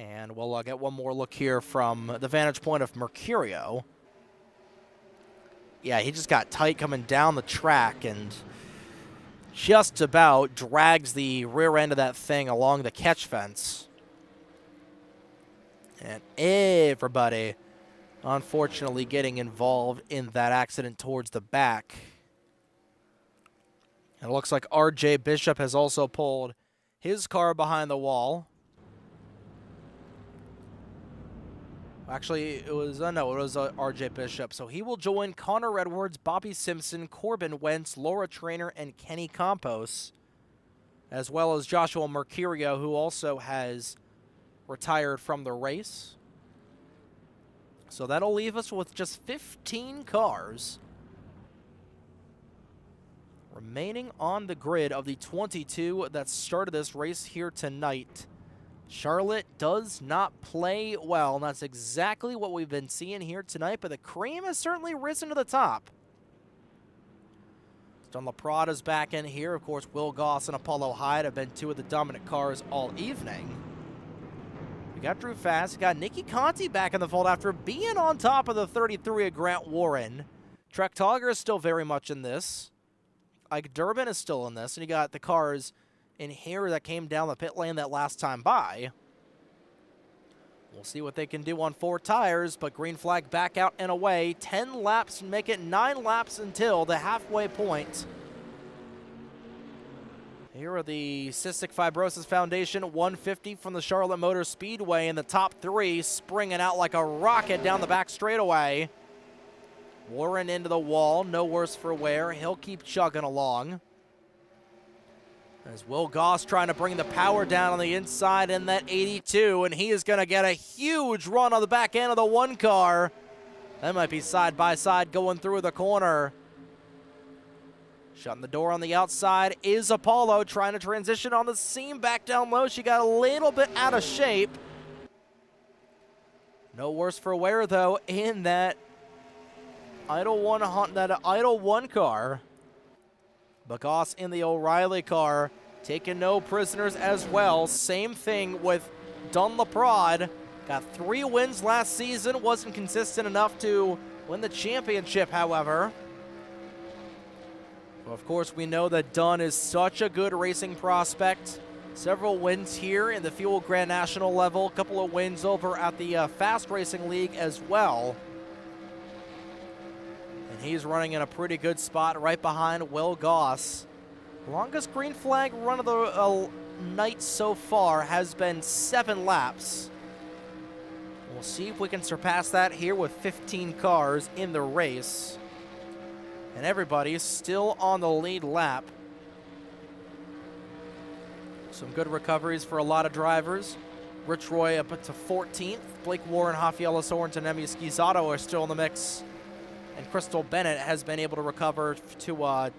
And we'll get one more look here from the vantage point of Mercurio. Yeah, he just got tight coming down the track and just about drags the rear end of that thing along the catch fence. And everybody, unfortunately, getting involved in that accident towards the back. And it looks like RJ Bishop has also pulled his car behind the wall. Actually, it was RJ Bishop. So he will join Connor Edwards, Bobby Simpson, Corbin Wentz, Laura Trainer, and Kenny Campos, as well as Joshua Mercurio, who also has retired from the race. So that'll leave us with just 15 cars remaining on the grid of the 22 that started this race here tonight. Charlotte does not play well, and that's exactly what we've been seeing here tonight, but the cream has certainly risen to the top. Dunlaprod is back in here. Of course, Will Goss and Apollo Hyde have been two of the dominant cars all evening. We got Drew Fast. We got Nicky Conti back in the fold after being on top of the 33 of Grant Warren. Trek Togger is still very much in this. Ike Durbin is still in this, and you got the cars in here that came down the pit lane that last time by. We'll see what they can do on 4 tires, but green flag back out and away. 10 laps, make it 9 laps until the halfway point. Here are the Cystic Fibrosis Foundation 150 from the Charlotte Motor Speedway in the top 3, springing out like a rocket down the back straightaway. Warren into the wall, no worse for wear. He'll keep chugging along. As Will Goss trying to bring the power down on the inside in that 82, and he is going to get a huge run on the back end of the 1 car. That might be side by side going through the corner. Shutting the door on the outside is Apollo trying to transition on the seam back down low. She got a little bit out of shape. No worse for wear, though, in that idle one car. But Goss in the O'Reilly car, taking no prisoners as well. Same thing with Dunlaprod. Got 3 wins last season. Wasn't consistent enough to win the championship, however. Well, of course, we know that Dunn is such a good racing prospect. Several wins here in the Fuel Grand National level. A couple of wins over at the Fast Racing League as well. He's running in a pretty good spot right behind Will Goss. Longest green flag run of the night so far has been 7 laps. We'll see if we can surpass that here with 15 cars in the race. And everybody's still on the lead lap. Some good recoveries for a lot of drivers. Rich Roy up to 14th. Blake Warren, Rafaela Sorensen, Emi Esquizato are still in the mix. And Crystal Bennett has been able to recover to a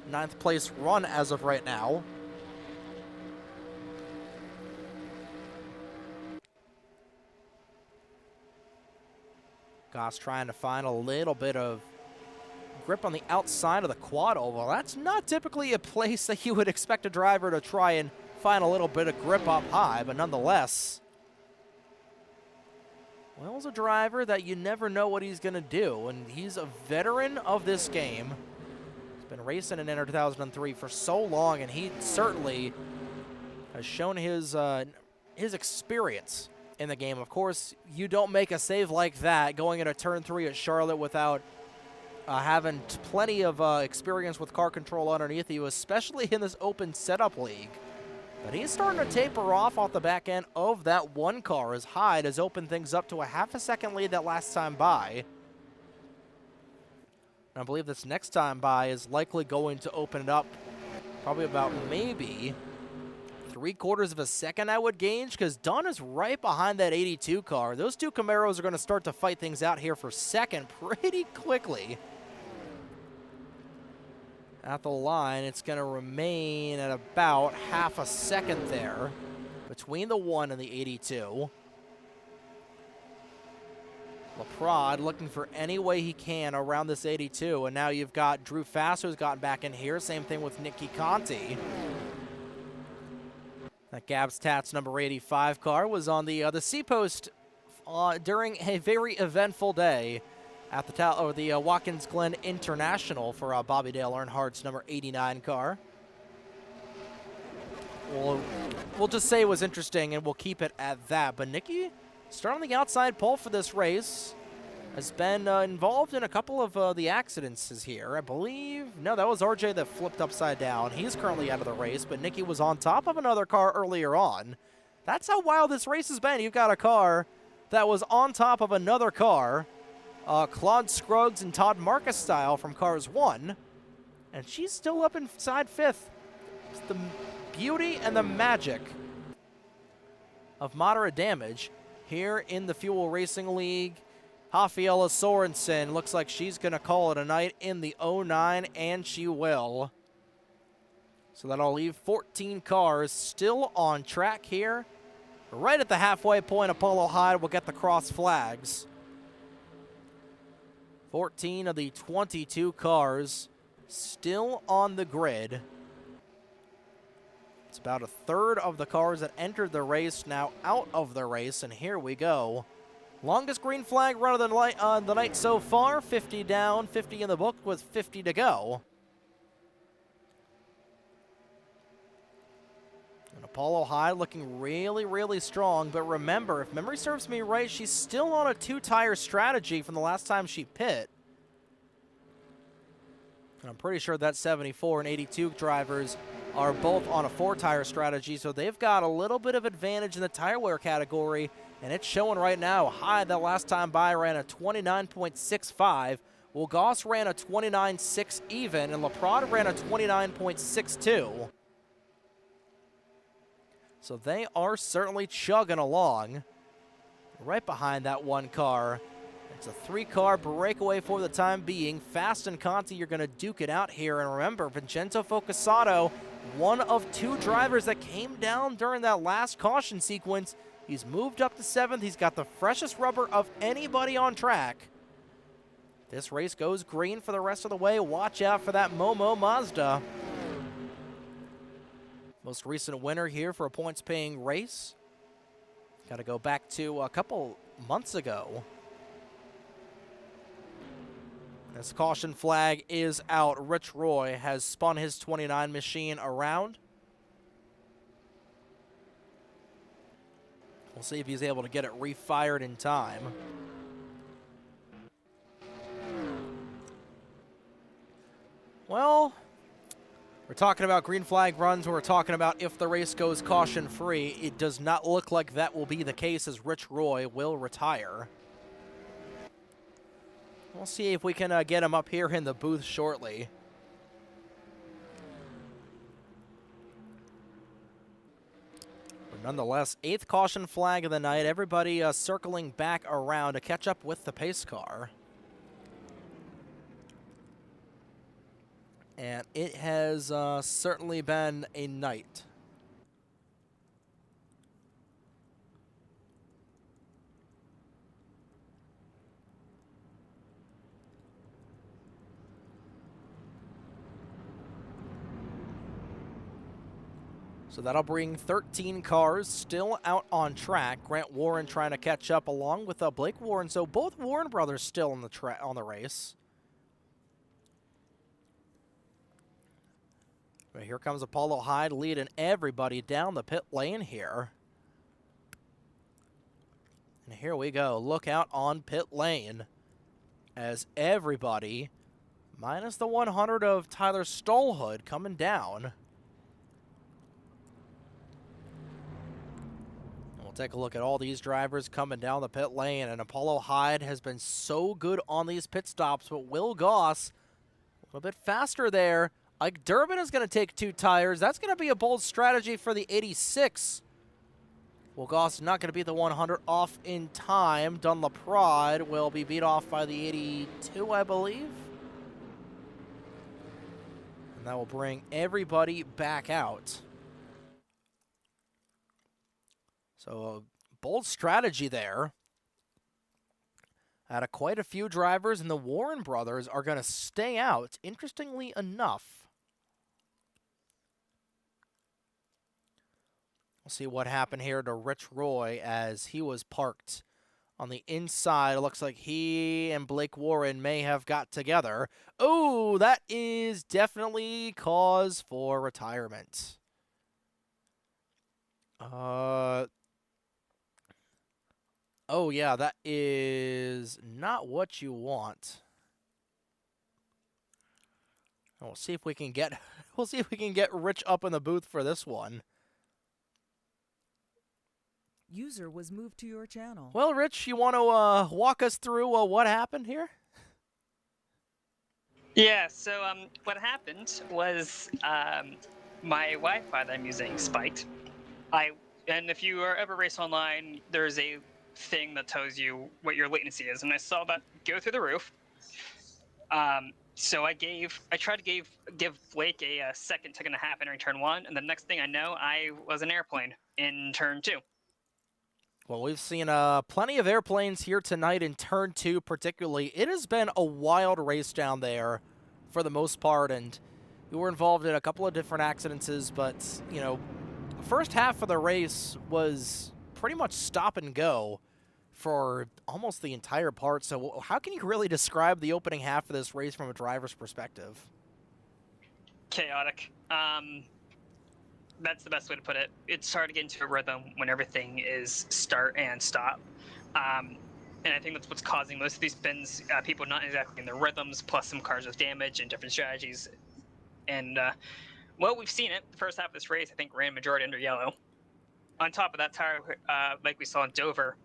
9th place run as of right now. Goss trying to find a little bit of grip on the outside of the quad oval. That's not typically a place that you would expect a driver to try and find a little bit of grip up high, but nonetheless, Will's a driver that you never know what he's going to do, and he's a veteran of this game. He's been racing in NR2003 for so long, and he certainly has shown his experience in the game. Of course, you don't make a save like that going into turn 3 at Charlotte without having plenty of experience with car control underneath you, especially in this open setup league. But he's starting to taper off the back end of that one car as Hyde has opened things up to a half a second lead that last time by. And I believe this next time by is likely going to open it up probably about maybe 3/4 of a second, I would gauge, because Dunn is right behind that 82 car. Those two Camaros are going to start to fight things out here for second pretty quickly. At the line, it's going to remain at about half a second there between the 1 and the 82. LaPrade looking for any way he can around this 82, and now you've got Drew Faster who's gotten back in here. Same thing with Nicky Conti. That Gabs Tats number 85 car was on the C-post during a very eventful day at the Watkins Glen International for Bobby Dale Earnhardt's number 89 car. We'll just say it was interesting, and we'll keep it at that. But Nicky, starting on the outside pole for this race, has been involved in a couple of the accidents here. I believe, no, that was RJ that flipped upside down. He's currently out of the race, but Nicky was on top of another car earlier on. That's how wild this race has been. You've got a car that was on top of another car, Claude Scruggs and Todd Marcus style from Cars 1, and she's still up inside 5th. It's the beauty and the magic of moderate damage here in the Fuel Racing League. Rafaela Sorensen looks like she's going to call it a night in the 09, and she will. So that'll leave 14 cars still on track here. Right at the halfway point, Apollo Hyde will get the cross flags. 14 of the 22 cars still on the grid. It's about a third of the cars that entered the race now out of the race, and here we go. Longest green flag run of the night so far, 50 down, 50 in the book with 50 to go. And Apollo Hyde looking really, really strong, but remember, if memory serves me right, she's still on a 2-tire strategy from the last time she pit. And I'm pretty sure that 74 and 82 drivers are both on a 4-tire strategy, so they've got a little bit of advantage in the tire wear category, and it's showing right now. Hyde, that last time by, ran a 29.65. Well, Goss ran a 29.6 even, and LaPrade ran a 29.62. So they are certainly chugging along right behind that one car. It's a 3-car breakaway for the time being. Fast and Conti, you're going to duke it out here. And remember, Vincenzo Focusato, one of 2 drivers that came down during that last caution sequence. He's moved up to 7th. He's got the freshest rubber of anybody on track. This race goes green for the rest of the way. Watch out for that Momo Mazda. Most recent winner here for a points-paying race. Got to go back to a couple months ago. This caution flag is out. Rich Roy has spun his 29 machine around. We'll see if he's able to get it refired in time. Well, we're talking about green flag runs. We're talking about if the race goes caution-free. It does not look like that will be the case, as Rich Roy will retire. We'll see if we can get him up here in the booth shortly. Nonetheless, 8th caution flag of the night. Everybody circling back around to catch up with the pace car. And it has certainly been a night. So that'll bring 13 cars still out on track. Grant Warren trying to catch up along with Blake Warren. So both Warren brothers still on the race. But here comes Apollo Hyde leading everybody down the pit lane here. And here we go. Look out on pit lane as everybody, minus the 100 of Tyler Stolhood, coming down. Take a look at all these drivers coming down the pit lane, and Apollo Hyde has been so good on these pit stops, but Will Goss a little bit faster there. Ike Durbin is going to take 2 tires. That's going to be a bold strategy for the 86. Will Goss is not going to be the 100 off in time. Dunlop Prod will be beat off by the 82, I believe. And that will bring everybody back out. So a bold strategy there. Out of quite a few drivers, and the Warren brothers are going to stay out, interestingly enough. We'll see what happened here to Rich Roy as he was parked on the inside. It looks like he and Blake Warren may have got together. Oh, that is definitely cause for retirement. Oh yeah, that is not what you want. We'll see if we can get Rich up in the booth for this one. User was moved to your channel. Well, Rich, you want to walk us through what happened here? Yeah, so what happened was my Wi-Fi that I'm using spiked. And if you ever race online, there's a thing that tells you what your latency is, and I saw that go through the roof. So I tried to give Blake a second and a half entering turn 1, and the next thing I know, I was an airplane in turn 2. Well, we've seen plenty of airplanes here tonight in turn 2 particularly. It has been a wild race down there for the most part, and we were involved in a couple of different accidents, but, you know, first half of the race was pretty much stop and go for almost the entire part. So how can you really describe the opening half of this race from a driver's perspective? Chaotic. That's the best way to put it. It's hard to get into a rhythm when everything is start and stop. And I think that's what's causing most of these spins, people not exactly in their rhythms, plus some cars with damage and different strategies. And, well, we've seen it. The first half of this race, I think, ran majority under yellow. On top of that, tire, like we saw in Dover,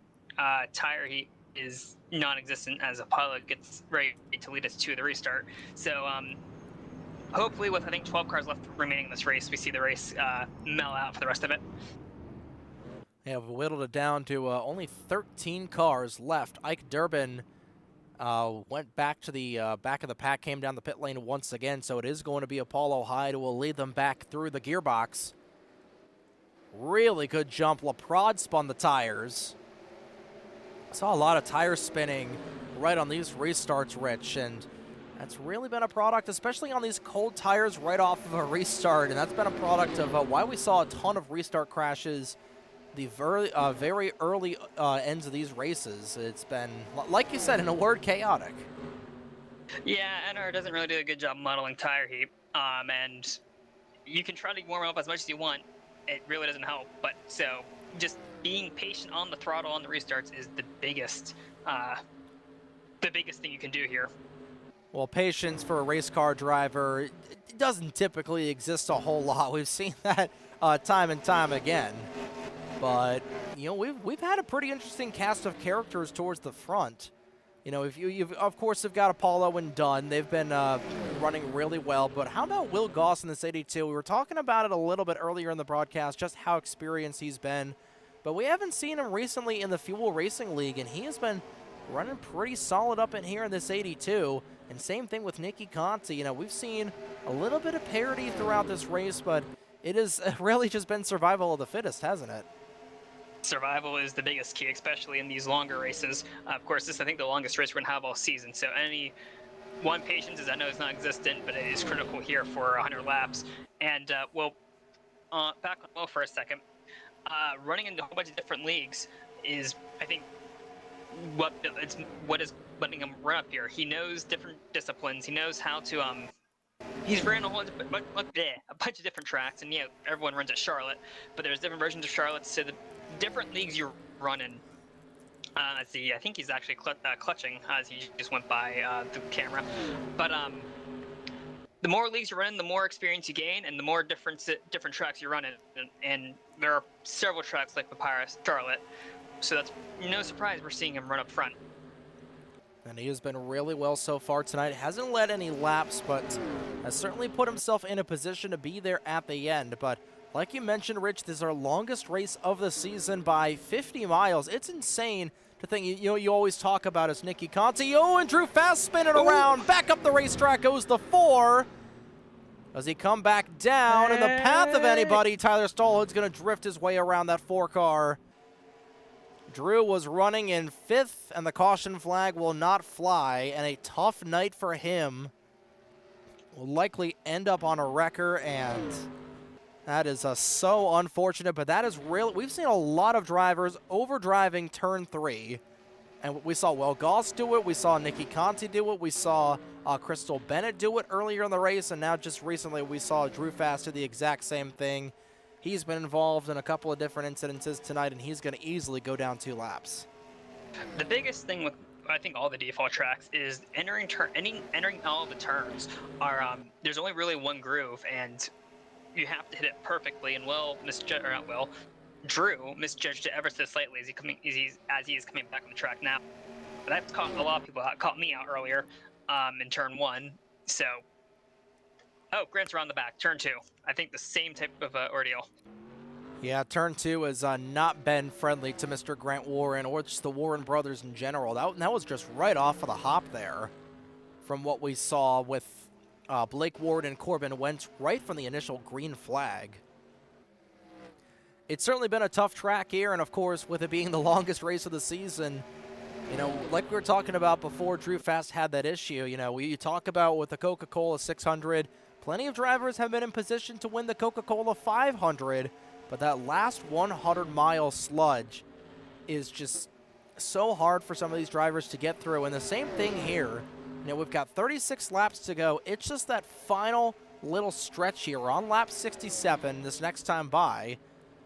tire heat is non-existent as Apollo gets ready to lead us to the restart. So hopefully with, I think, 12 cars left remaining in this race, we see the race mellow out for the rest of it. Yeah, we whittled it down to only 13 cars left. Ike Durbin went back to the back of the pack, came down the pit lane once again, so it is going to be Apollo Hyde who will lead them back through the gearbox. Really good jump. LaPrade spun the tires. Saw a lot of tire spinning right on these restarts, Rich, and that's really been a product, especially on these cold tires right off of a restart, and that's been a product of why we saw a ton of restart crashes the very early ends of these races. It's been, like you said, in a word, chaotic. Yeah, NR doesn't really do a good job modeling tire heat, and you can try to warm up as much as you want. It really doesn't help, but so just being patient on the throttle on the restarts is the biggest thing you can do here. Well, patience for a race car driver, it doesn't typically exist a whole lot. We've seen that time and time again. But, you know, we've had a pretty interesting cast of characters towards the front. You know, if you've of course have got Apollo and Dunn. They've been running really well. But how about Will Goss in this 82? We were talking about it a little bit earlier in the broadcast, just how experienced he's been. But we haven't seen him recently in the Fuel Racing League, and he has been running pretty solid up in here in this 82. And same thing with Nicky Conti. You know, we've seen a little bit of parity throughout this race, but it has really just been survival of the fittest, hasn't it? Survival is the biggest key, especially in these longer races. Of course, this is, I think, the longest race we're going to have all season. So any one patience is, I know it's not existent, but it is critical here for 100 laps. And, well, back on Will for a second. Running into a whole bunch of different leagues is, I think, what is letting him run up here. He knows different disciplines. He knows how to he's ran a bunch of different tracks, and yeah, everyone runs at Charlotte, but there's different versions of Charlotte. So the different leagues you run in. Let's see. I think he's actually clutching as he just went by the camera. But the more leagues you run in, the more experience you gain, and the more different tracks you run in. And there are several tracks like Papyrus, Charlotte. So that's no surprise we're seeing him run up front. And he has been really well so far tonight. Hasn't led any laps, but has certainly put himself in a position to be there at the end. But like you mentioned, Rich, this is our longest race of the season by 50 miles. It's insane to think, you always talk about is Nicky Conti. Oh, and Drew Fast spinning around. Back up the racetrack goes the 4. Does he come back down in the path of anybody? Tyler Stallhood's going to drift his way around that 4 car. Drew was running in 5th, and the caution flag will not fly, and a tough night for him. Will likely end up on a wrecker, and that is so unfortunate, but that is real. We've seen a lot of drivers overdriving turn 3, and we saw Will Goss do it, we saw Nicky Conti do it, we saw Crystal Bennett do it earlier in the race, and now just recently we saw Drew Fast do the exact same thing. He's been involved in a couple of different incidences tonight, and he's going to easily go down 2 laps. The biggest thing with, I think, all the default tracks is entering all the turns are there's only really one groove, and you have to hit it perfectly. And Drew misjudged it ever so slightly as he is coming back on the track now. But that's caught a lot of people. Caught me out earlier in turn 1. So. Oh, Grant's around the back. Turn 2. I think the same type of ordeal. Yeah, turn 2 has not been friendly to Mr. Grant Warren or just the Warren brothers in general. That was just right off of the hop there from what we saw with Blake Ward and Corbin Wentz right from the initial green flag. It's certainly been a tough track here, and of course, with it being the longest race of the season, like we were talking about before Drew Fast had that issue, you talk about with the Coca-Cola 600, plenty of drivers have been in position to win the Coca-Cola 500, but that last 100-mile sludge is just so hard for some of these drivers to get through. And the same thing here. We've got 36 laps to go. It's just that final little stretch here. We're on lap 67 this next time by,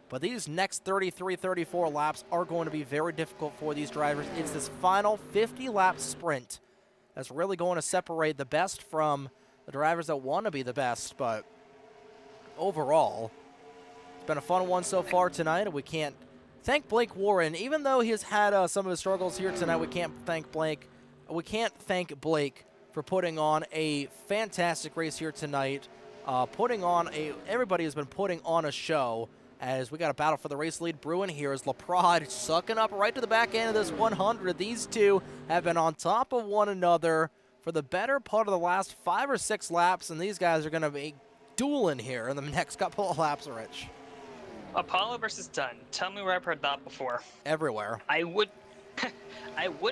but these next 33, 34 laps are going to be very difficult for these drivers. It's this final 50-lap sprint that's really going to separate the best from the drivers that want to be the best, but overall, it's been a fun one so far tonight. We can't thank Blake Warren, even though he has had some of his struggles here tonight. We can't thank Blake for putting on a fantastic race here tonight. Everybody has been putting on a show, as we got a battle for the race lead brewing here as LaPrade sucking up right to the back end of this 100. These two have been on top of one another for the better part of the last 5 or 6 laps, and these guys are going to be dueling here in the next couple of laps, Rich. Apollo versus Dunn. Tell me where I've heard that before. Everywhere. I would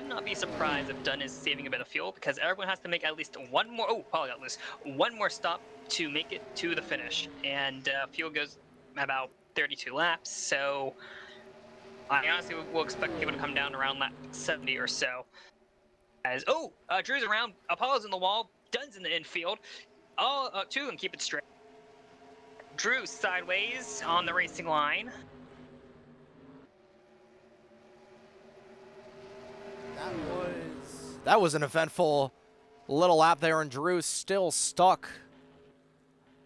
not be surprised if Dunn is saving a bit of fuel, because everyone has to make at least one more stop to make it to the finish, and fuel goes about 32 laps, so I honestly will expect people to come down around lap 70 or so. Drew's around, Apollo's in the wall, Dunn's in the infield. Two of them keep it straight. Drew sideways on the racing line. That was an eventful little lap there, and Drew still stuck.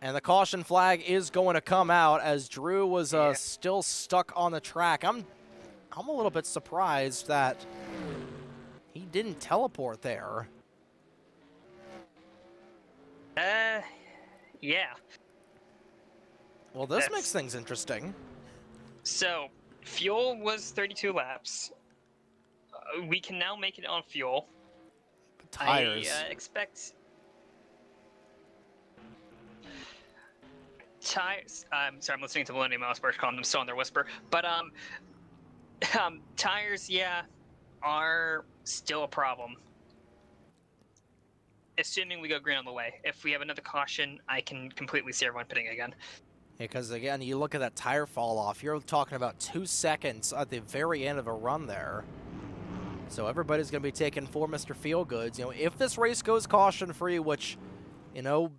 And the caution flag is going to come out as Drew was still stuck on the track. I'm a little bit surprised that He didn't teleport there. Yeah. Well, this That's- makes things interesting. So, fuel was 32 laps. We can now make it on fuel. Tires. I expect tires. I'm sorry, I'm listening to Millennium Mouse Burst calling them still on their whisper. But tires, yeah, are still a problem. Assuming we go green on the way. If we have another caution, I can completely see everyone pitting again. Because, again, you look at that tire fall off, you're talking about 2 seconds at the very end of a run there. So everybody's going to be taking for Mr. Feelgoods. You know, if this race goes caution-free, which, you know,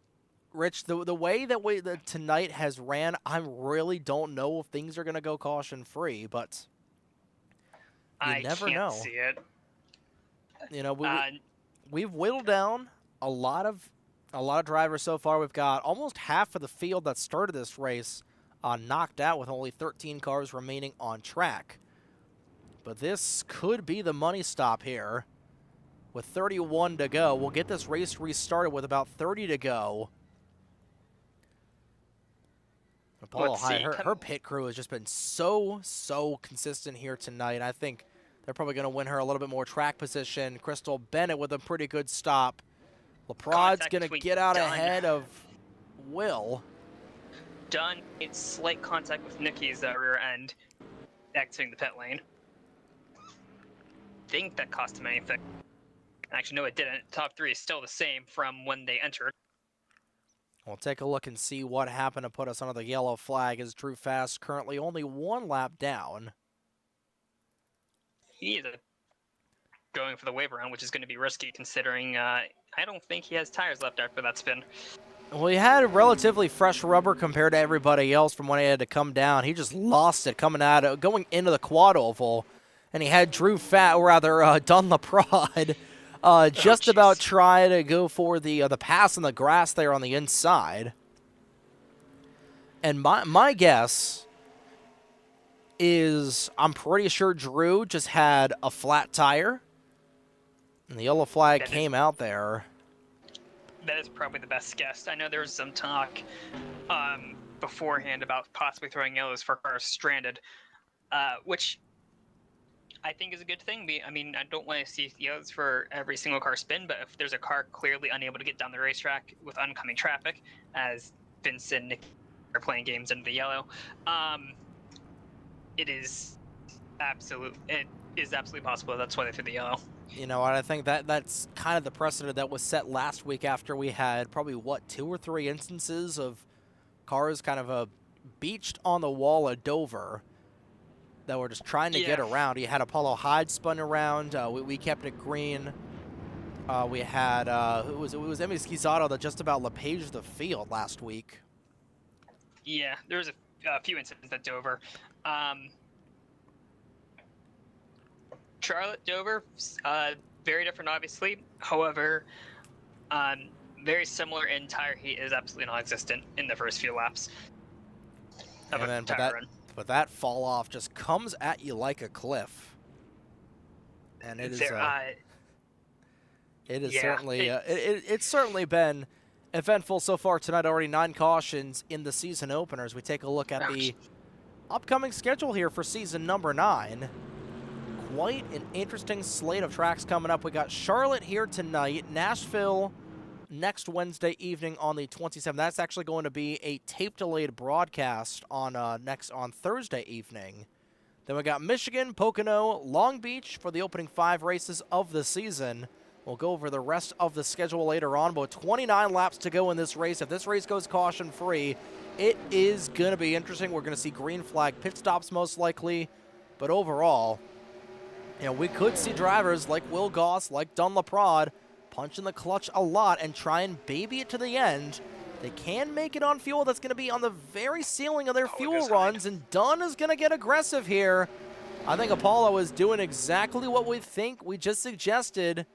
Rich, the way that tonight has ran, I really don't know if things are going to go caution-free, but you never know. I can't see it. You know, we've whittled down a lot of drivers so far. We've got almost half of the field that started this race knocked out with only 13 cars remaining on track. But this could be the money stop here. With 31 to go, we'll get this race restarted with about 30 to go. Apollo High, her pit crew has just been so consistent here tonight. I think they're probably going to win her a little bit more track position. Crystal Bennett with a pretty good stop. LaProd's going to get out ahead of Will. Dunn made slight contact with Nikki's rear end, exiting the pit lane. Think that cost him anything. Actually, no, it didn't. Top 3 is still the same from when they entered. We'll take a look and see what happened to put us under the yellow flag as Drew Fast currently only 1 lap down. He is going for the wave around, which is going to be risky considering I don't think he has tires left after that spin. Well, he had relatively fresh rubber compared to everybody else from when he had to come down. He just lost it going into the quad oval, and he had Dunn LaProd just about try to go for the pass in the grass there on the inside. And my guess is I'm pretty sure Drew just had a flat tire, and the yellow flag came out there. That is probably the best guess. I know there was some talk beforehand about possibly throwing yellows for cars stranded, which I think is a good thing. I mean, I don't want to see yellows for every single car spin, but if there's a car clearly unable to get down the racetrack with oncoming traffic, as Vincent and Nick are playing games under the yellow, it is absolutely possible. That's why they threw the yellow. You know, and I think that's kind of the precedent that was set last week after we had probably, 2 or 3 instances of cars kind of beached on the wall at Dover that were just trying to get around. You had Apollo Hyde spun around. We kept it green. We had, it was Emmy Schizzato that just about LePaged the field last week. Yeah, there was a few incidents at Dover. Charlotte, Dover, very different, obviously. However, very similar in tire heat is absolutely non-existent in the first few laps of a tire run. But that fall off just comes at you like a cliff, and it is certainly it's certainly been eventful so far tonight. Already 9 cautions in the season openers. We take a look at the upcoming schedule here for season number 9. Quite an interesting slate of tracks coming up. We got Charlotte here tonight, Nashville next Wednesday evening on the 27th. That's actually going to be a tape-delayed broadcast on Thursday evening. Then we got Michigan, Pocono, Long Beach for the opening 5 races of the season. We'll go over the rest of the schedule later on, but 29 laps to go in this race. If this race goes caution-free, it is going to be interesting. We're going to see green flag pit stops most likely, but overall, you know, we could see drivers like Will Goss, like Dunn LaProd, punch in the clutch a lot and try and baby it to the end. They can make it on fuel that's going to be on the very ceiling of their fuel runs, and Dunn is going to get aggressive here. I think Apollo is doing exactly what we just suggested.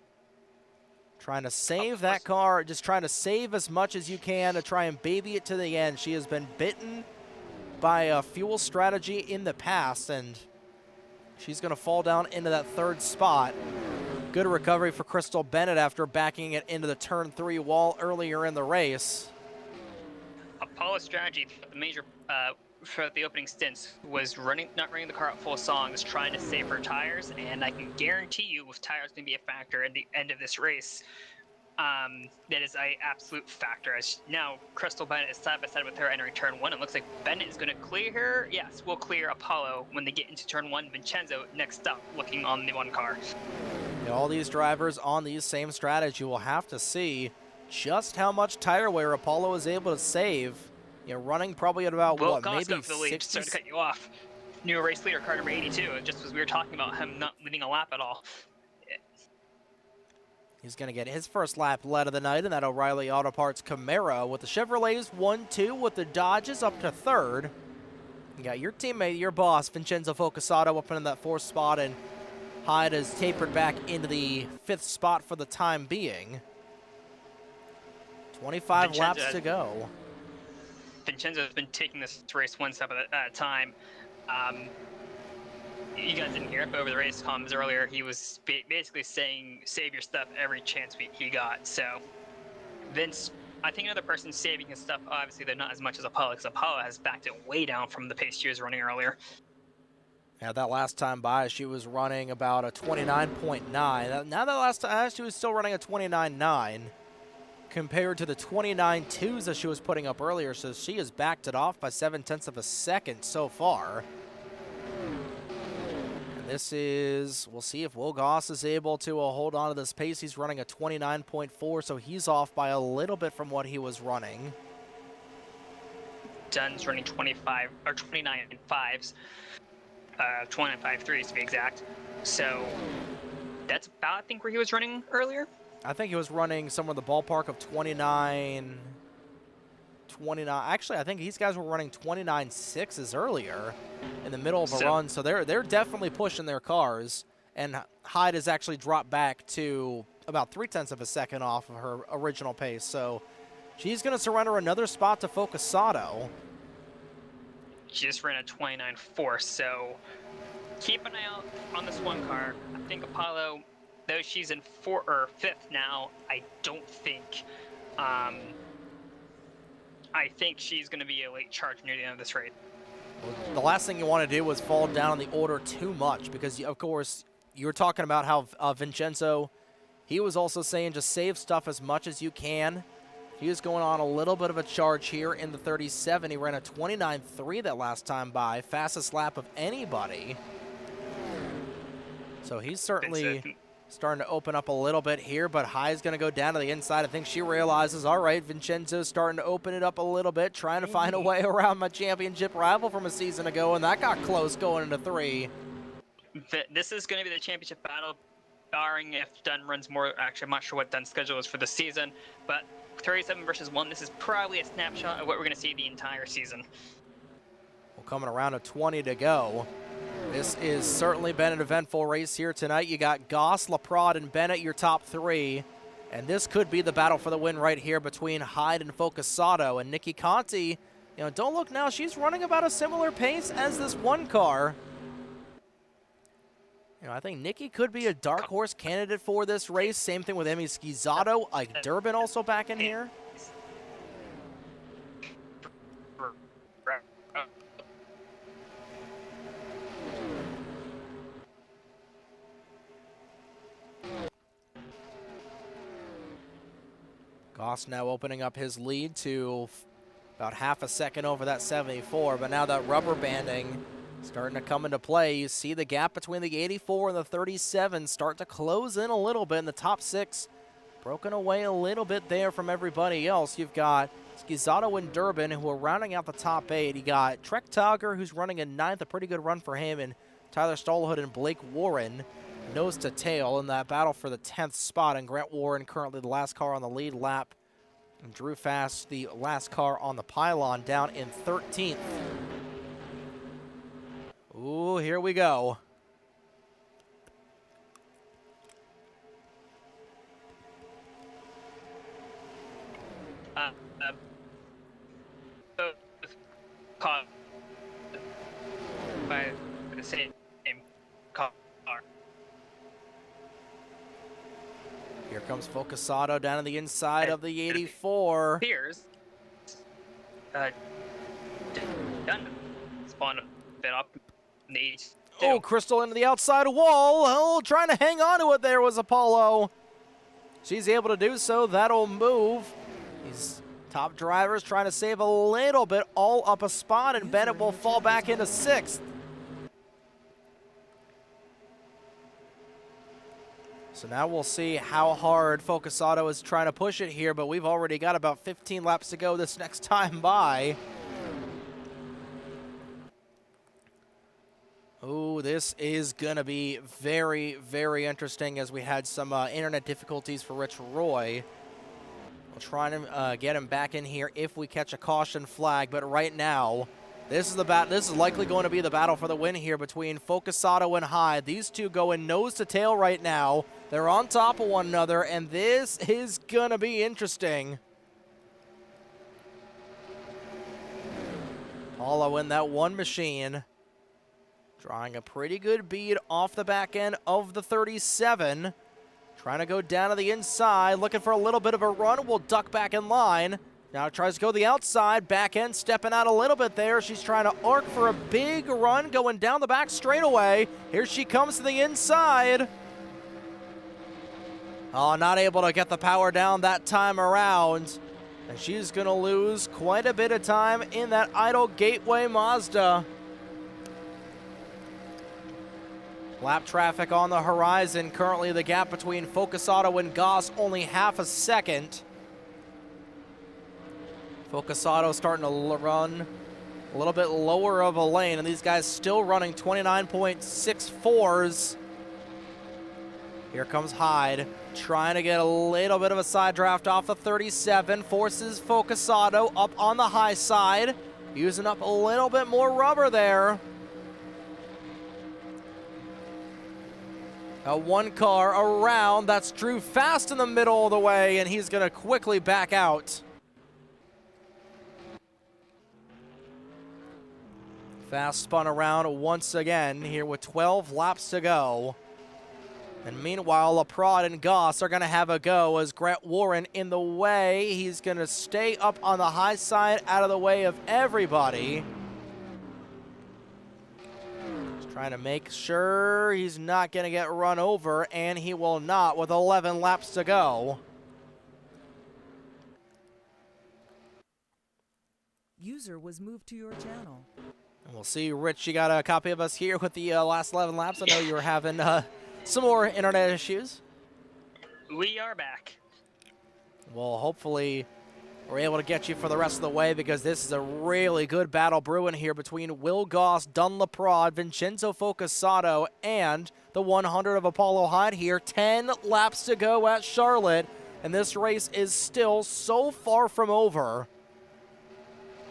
Trying to save that car, just trying to save as much as you can to try and baby it to the end. She has been bitten by a fuel strategy in the past, and she's going to fall down into that 3rd spot. Good recovery for Crystal Bennett after backing it into the turn 3 wall earlier in the race. Apollo's strategy for the opening stints was not running the car at full songs, trying to save her tires, and I can guarantee you, with tires going to be a factor at the end of this race, that is an absolute factor. As now Crystal Bennett is side by side with her entering turn 1. It looks like Bennett is going to clear her. Yes, we'll clear Apollo when they get into turn 1. Vincenzo next up, looking on the 1 car. Yeah, all these drivers on these same strategy will have to see just how much tire wear Apollo is able to save. You know, running probably at about Well, what, Goss maybe got for the lead. 60. Sorry to cut you off. New race leader, car number 82. Just as we were talking about him not leading a lap at all. He's going to get his first lap led of the night in that O'Reilly Auto Parts Camaro with the Chevrolets 1-2 with the Dodges up to 3rd. You got your teammate, your boss, Vincenzo Focasato up in that 4th spot, and Hyde has tapered back into the 5th spot for the time being. 25 laps to go. Vincenzo's been taking this race one step at a time. You guys didn't hear it, but over the race comms earlier, he was basically saying, save your stuff every chance he got. So Vince, I think another person saving his stuff, obviously they're not as much as Apollo, because Apollo has backed it way down from the pace she was running earlier. Yeah, that last time by, she was running about a 29.9. Now that last time, she was still running a 29.9 compared to the 29.2s that she was putting up earlier, so she has backed it off by 0.7 of a second so far. And this is, we'll see if Will Goss is able to hold on to this pace. He's running a 29.4, so he's off by a little bit from what he was running. Dunn's running 25 or 29.5s. 29.53s to be exact. So that's about, I think, where he was running earlier. I think he was running somewhere in the ballpark of 29. Actually, I think these guys were running 29.6s earlier in the middle of a run. So they're definitely pushing their cars. And Hyde has actually dropped back to about 0.3 of a second off of her original pace. So she's going to surrender another spot to Focasato. She just ran a 29.4, so keep an eye out on this 1 car. I think Apollo, though she's in 4th or 5th now, I don't think, I think she's going to be a late charge near the end of this race. The last thing you want to do is fall down in the order too much because, of course, you were talking about how Vincenzo, he was also saying just save stuff as much as you can. He was going on a little bit of a charge here in the 37. He ran a 29.3 that last time by, fastest lap of anybody. So he's certainly starting to open up a little bit here, but Hyde's going to go down to the inside. I think she realizes, all right, Vincenzo's starting to open it up a little bit, trying to find a way around my championship rival from a season ago, and that got close going into 3. This is going to be the championship battle, barring if Dunn runs more. Actually, I'm not sure what Dunn's schedule is for the season, but 37 versus 1, this is probably a snapshot of what we're going to see the entire season. Well, coming around to 20 to go. This is certainly been an eventful race here tonight. You got Goss, Laprade, and Bennett, your top 3. And this could be the battle for the win right here between Hyde and Focasato. And Nikki Conti, don't look now, she's running about a similar pace as this 1 car. I think Nikki could be a dark horse candidate for this race. Same thing with Emmy Schizzato. Ike Durbin also back in here. Goss now opening up his lead to about half a second over that 74, but now that rubber banding starting to come into play. You see the gap between the 84 and the 37 start to close in a little bit, and the top 6 broken away a little bit there from everybody else. You've got Schizzato and Durbin, who are rounding out the top 8. You got Trek Togger, who's running a 9th, a pretty good run for him, and Tyler Stallhood and Blake Warren nose to tail in that battle for the 10th spot. And Grant Warren currently the last car on the lead lap, and Drew Fast the last car on the pylon down in 13th. Ooh, here we go. Caught by the same car. comes Focusado down on the inside of the 84. Appears. Done. Spawn a bit up in the 82. Oh, Crystal into the outside wall. Oh, trying to hang on to it there was Apollo. She's able to do so. That'll move. These top drivers trying to save a little bit, all up a spot, and Bennett will fall back into 6th. So now we'll see how hard Focusado is trying to push it here, but we've already got about 15 laps to go this next time by. Oh, this is going to be very, very interesting as we had some internet difficulties for Rich Roy. We'll try to get him back in here if we catch a caution flag, but right now, this is likely going to be the battle for the win here between Focusado and Hyde. These two going nose to tail right now. They're on top of one another, and this is going to be interesting. Paulo in that one machine, drawing a pretty good bead off the back end of the 37. Trying to go down to the inside, looking for a little bit of a run. Will duck back in line. Now tries to go the outside, back end stepping out a little bit there. She's trying to arc for a big run, going down the back straightaway. Here she comes to the inside. Oh, not able to get the power down that time around. And she's going to lose quite a bit of time in that idle Gateway Mazda. Lap traffic on the horizon. Currently the gap between Focusado and Goss only half a second. Focusado starting to run a little bit lower of a lane, and these guys still running 29.64s. Here comes Hyde, trying to get a little bit of a side draft off the 37, forces Focusado up on the high side, using up a little bit more rubber there. One car around, that's Drew fast in the middle of the way, and he's gonna quickly back out. Fast spun around once again here with 12 laps to go. And meanwhile, LaPrade and Goss are going to have a go as Grant Warren in the way. He's going to stay up on the high side out of the way of everybody. Just trying to make sure he's not going to get run over, and he will not with 11 laps to go. User was moved to your channel. And we'll see, Rich, you got a copy of us here with the last 11 laps. I know you were having some more internet issues. We are back. Well, hopefully we're able to get you for the rest of the way, because this is a really good battle brewing here between Will Goss, Dun LaPrade, Vincenzo Focusado, and the 100 of Apollo Hyde here. 10 laps to go at Charlotte, and this race is still so far from over.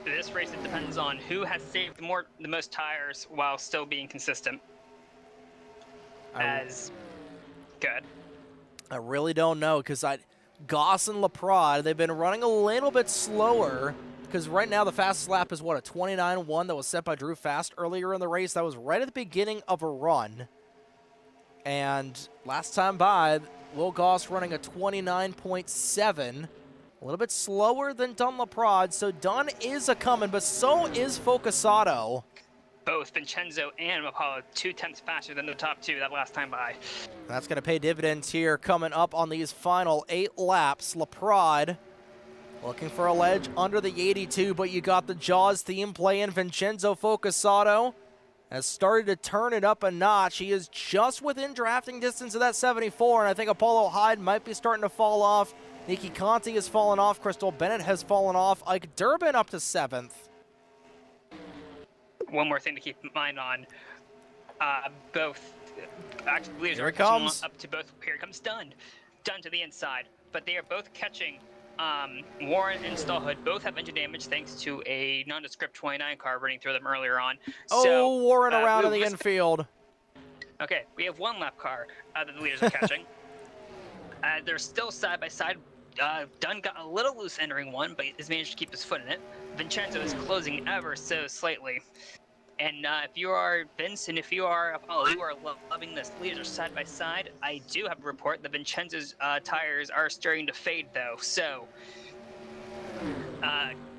This race, it depends on who has saved the most tires while still being consistent. Good. I really don't know, because Goss and LaPrade, they've been running a little bit slower, because right now the fastest lap is, what, a 29.1 that was set by Drew Fast earlier in the race. That was right at the beginning of a run. And last time by, Will Goss running a 29.7. A little bit slower than Dun LaPrade, so Dun is a coming, but so is Focusado. Both Vincenzo and Apollo 0.2 faster than the top two that last time by. That's going to pay dividends here coming up on these final 8 laps. LaPrade looking for a ledge under the 82, but you got the Jaws theme playing. Vincenzo Focusado has started to turn it up a notch. He is just within drafting distance of that 74, and I think Apollo Hyde might be starting to fall off. Nikki Conti has fallen off. Crystal Bennett has fallen off. Ike Durbin up to 7th. One more thing to keep in mind on both. Actually, leaders Here are it comes. catching up to both. Here comes Dunn. Dunn to the inside. But they are both catching Warren and Stallhood. Both have engine damage thanks to a nondescript 29 car running through them earlier on. Oh, Warren around in the infield. Okay, we have one lap car that the leaders are catching. They're still side by side. Dunn got a little loose entering one, but has managed to keep his foot in it. Vincenzo is closing ever so slightly. And if you are Vince, and if you are Apollo, you are loving this. Leaders are side by side. I do have a report that Vincenzo's tires are starting to fade, though. So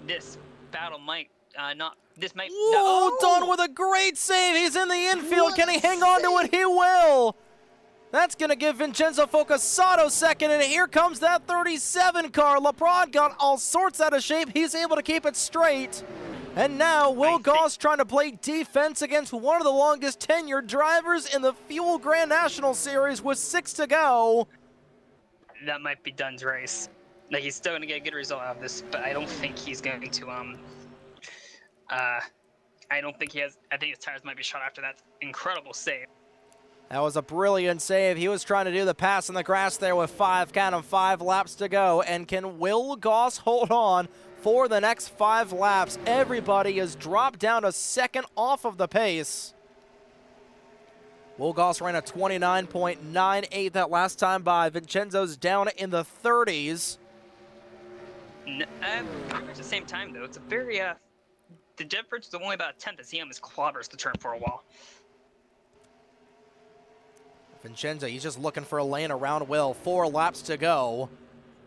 this battle might not. This might. Whoa, Oh! Don with a great save. He's in the infield. Can he hang on to it? He will. That's going to give Vincenzo Focasato second, and here comes that 37 car. LeBron got all sorts out of shape. He's able to keep it straight. And now Will Goss trying to play defense against one of the longest tenured drivers in the Fuel Grand National Series with 6 to go. That might be Dunn's race. Like, he's still going to get a good result out of this, but I don't think he's going to, I don't think he has, I think his tires might be shot after that incredible save. That was a brilliant save. He was trying to do the pass in the grass there with 5 laps to go. And can Will Goss hold on for the next 5 laps? Everybody has dropped down a second off of the pace. Will Goss ran a 29.98 that last time by. Vincenzo's down in the 30s. Pretty much the same time, though. It's a very, the difference is only about a tenth as he almost clobbers the turn for a while. Vincenzo, he's just looking for a lane around Will. 4 laps to go.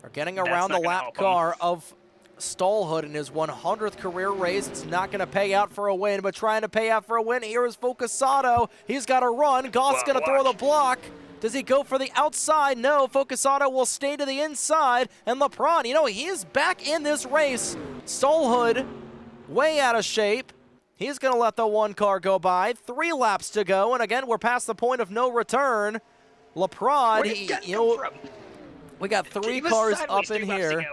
They're getting around the lap car of Stallhood in his 100th career race. It's not going to pay out for a win, but trying to pay out for a win here is Focasato. He's got to run. Goss going to throw the block. Does he go for the outside? No, Focasato will stay to the inside. And LeBron, you know, he is back in this race. Stallhood, way out of shape. He's going to let the 1 car go by. 3 laps to go, and again, we're past the point of no return. LeProd, we got 3 cars up in here.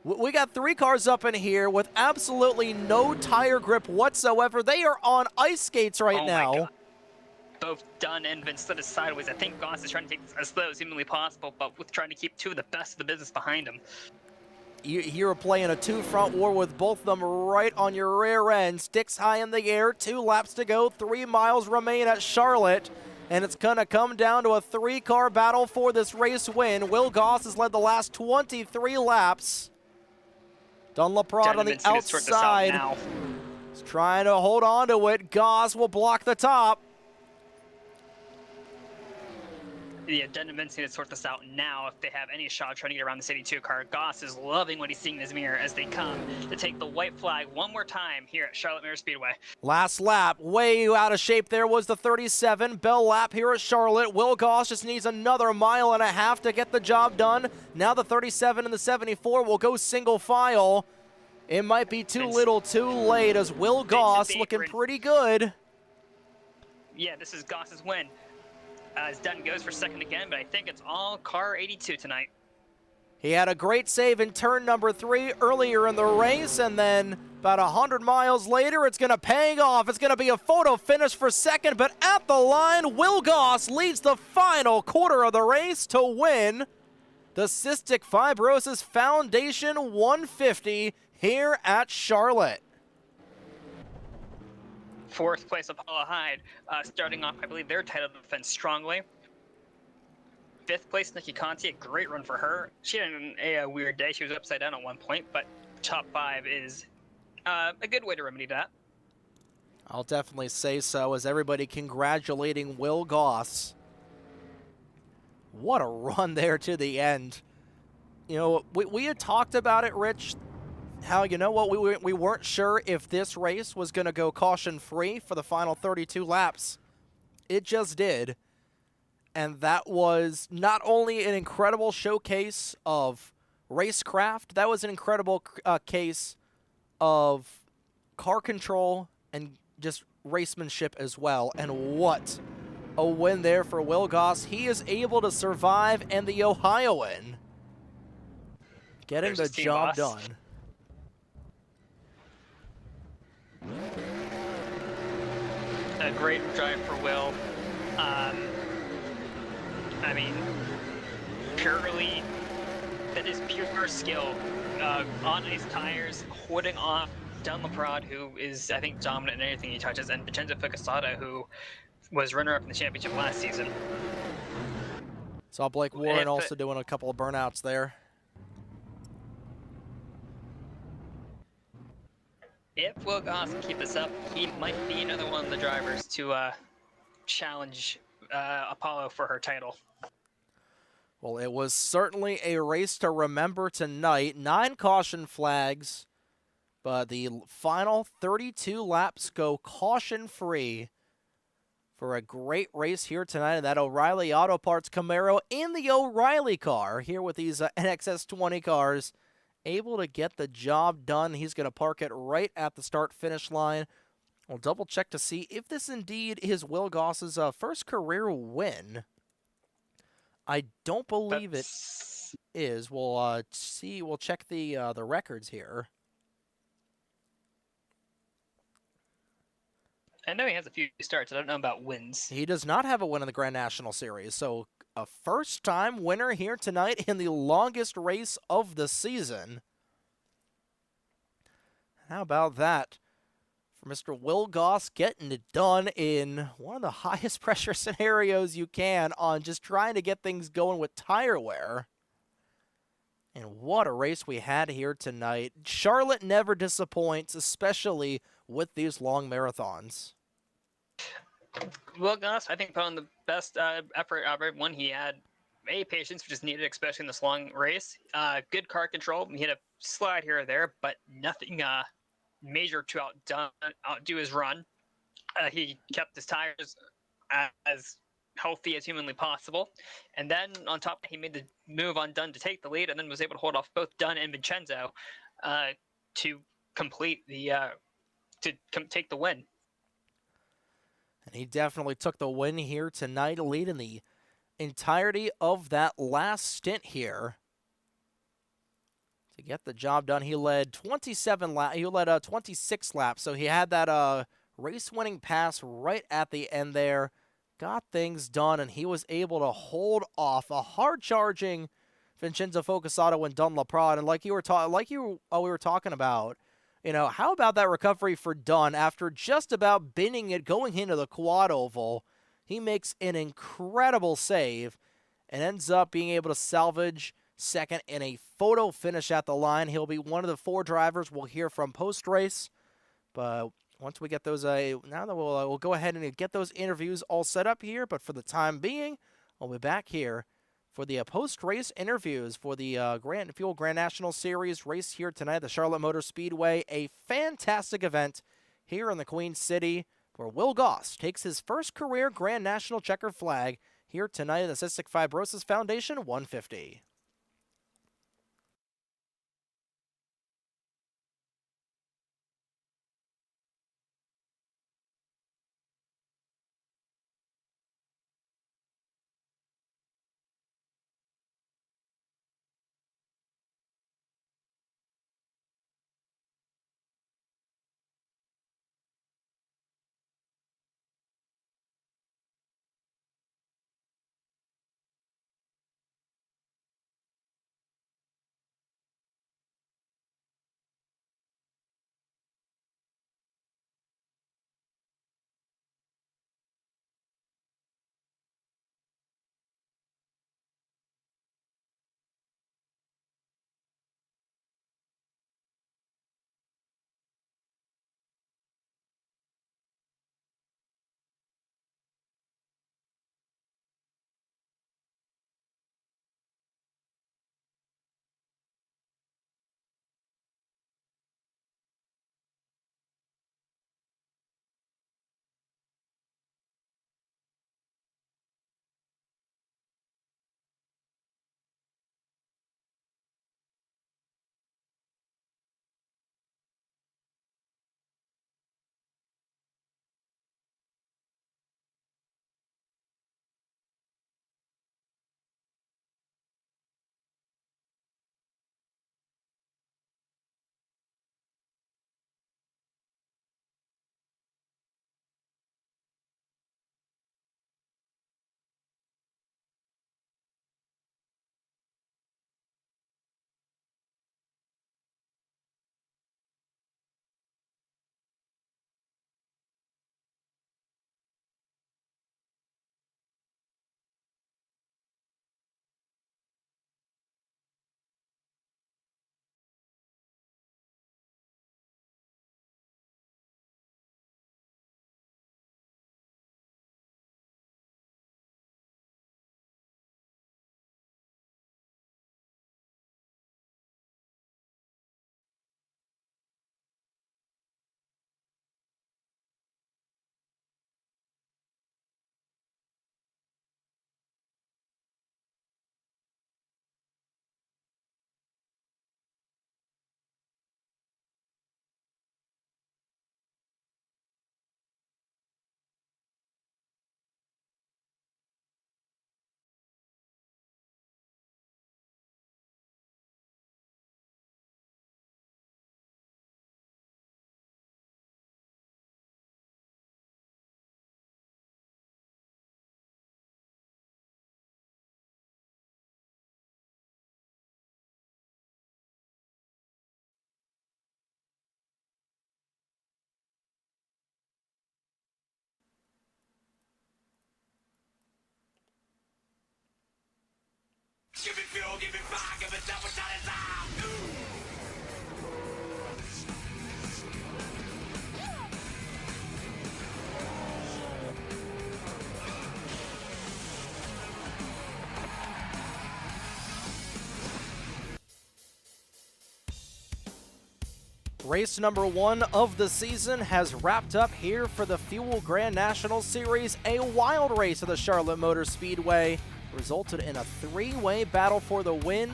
We got 3 cars up in here with absolutely no tire grip whatsoever. They are on ice skates right now. Both Dunn and Vince slid sideways. I think Goss is trying to take this as slow as humanly possible, but with trying to keep 2 of the best of the business behind him. You're playing a 2-front war with both of them right on your rear end. Sticks high in the air, 2 laps to go, 3 miles remain at Charlotte. And it's going to come down to a 3-car battle for this race win. Will Goss has led the last 23 laps. Don LeProd on the outside. He's trying to hold on to it. Goss will block the top. Yeah, Den and Vince need to sort this out now if they have any shot of trying to get around this 82 car. Goss is loving what he's seeing in his mirror as they come to take the white flag one more time here at Charlotte Mirror Speedway. Last lap, way out of shape there was the 37. Bell lap here at Charlotte. Will Goss just needs another 1.5 miles to get the job done. Now the 37 and the 74 will go single file. It might be too little too late as Will Goss looking pretty good. Yeah, this is Goss's win. As Dunn goes for second again, but I think it's all car 82 tonight. He had a great save in turn number 3 earlier in the race, and then about 100 miles later, it's going to pay off. It's going to be a photo finish for second, but at the line, Will Goss leads the final quarter of the race to win the Cystic Fibrosis Foundation 150 here at Charlotte. 4th place, Apollo Hyde, starting off, I believe, their title defense strongly. 5th place, Nikki Conti, a great run for her. She had a weird day. She was upside down at one point, but top 5 is a good way to remedy that. I'll definitely say so, as everybody congratulating Will Goss. What a run there to the end. You know, we had talked about it, Rich, how, you know what, we weren't sure if this race was going to go caution-free for the final 32 laps. It just did. And that was not only an incredible showcase of racecraft, that was an incredible case of car control and just racemanship as well. And what a win there for Will Goss. He is able to survive, and the Ohioan getting the job done. A great drive for Will. I mean, purely, that is pure skill. On ice tires, holding off Don LeProd, who is, I think, dominant in anything he touches, and Vincenzo Focasato, who was runner-up in the championship last season. Saw Blake Warren also doing a couple of burnouts there. If Will Goss can keep this up, he might be another one of the drivers to challenge Apollo for her title. Well, it was certainly a race to remember tonight. 9 caution flags, but the final 32 laps go caution-free for a great race here tonight in that O'Reilly Auto Parts Camaro in the O'Reilly car here with these NXS 20 cars. Able to get the job done. He's going to park it right at the start-finish line. We'll double-check to see if this indeed is Will Goss's first career win. I don't believe it is. We'll see. We'll check the records here. I know he has a few starts. I don't know about wins. He does not have a win in the Grand National Series, so a first-time winner here tonight in the longest race of the season. How about that for Mr. Will Goss getting it done in one of the highest pressure scenarios you can on just trying to get things going with tire wear. And what a race we had here tonight. Charlotte never disappoints, especially with these long marathons. Will Goss, I think, put on the best effort out of everyone. He had patience, which is needed, especially in this long race. Good car control. He had a slide here or there, but nothing major to outdo his run. He kept his tires as healthy as humanly possible. And then on top, he made the move on Dunn to take the lead, and then was able to hold off both Dunn and Vincenzo to complete the take the win. And he definitely took the win here tonight, leading the entirety of that last stint here. To get the job done, he led 27 laps. He led 26 laps, so he had that race-winning pass right at the end there. Got things done, and he was able to hold off a hard-charging Vincenzo Focusato and Dunn LaPrade. And like we were talking about, you know, how about that recovery for Dunn after just about binning it going into the quad oval? He makes an incredible save and ends up being able to salvage second in a photo finish at the line. He'll be one of the 4 drivers we'll hear from post-race. But once we get those, now that we'll go ahead and get those interviews all set up here. But for the time being, I'll be back here for the post-race interviews for the Grand National Series race here tonight, the Charlotte Motor Speedway. A fantastic event here in the Queen City where Will Goss takes his first career Grand National checkered flag here tonight in the Cystic Fibrosis Foundation 150. double shot is out! Race number 1 of the season has wrapped up here for the Fuel Grand National Series. A wild race at the Charlotte Motor Speedway resulted in a 3-way battle for the win.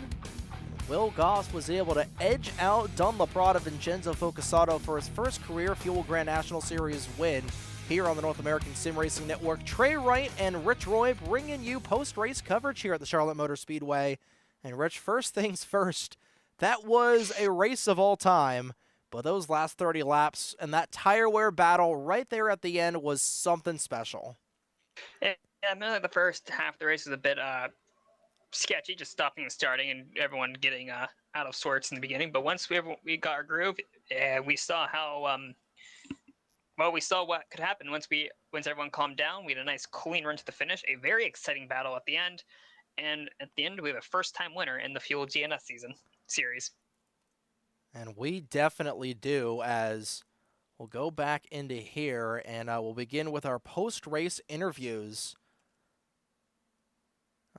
Will Goss was able to edge out Dun LaPrada of Vincenzo Focusato for his first career Fuel Grand National Series win here on the North American Sim Racing Network. Trey Wright and Rich Roy bringing you post-race coverage here at the Charlotte Motor Speedway. And Rich, first things first, that was a race of all time. But those last 30 laps and that tire wear battle right there at the end was something special. Yeah, admittedly, the first half of the race was a bit sketchy, just stopping and starting, and everyone getting out of sorts in the beginning. But once we got our groove, we saw how we saw what could happen once everyone calmed down. We had a nice clean run to the finish, a very exciting battle at the end, and at the end we have a first-time winner in the Fuel GNS series. And we definitely do, as we'll go back into here and we'll begin with our post-race interviews.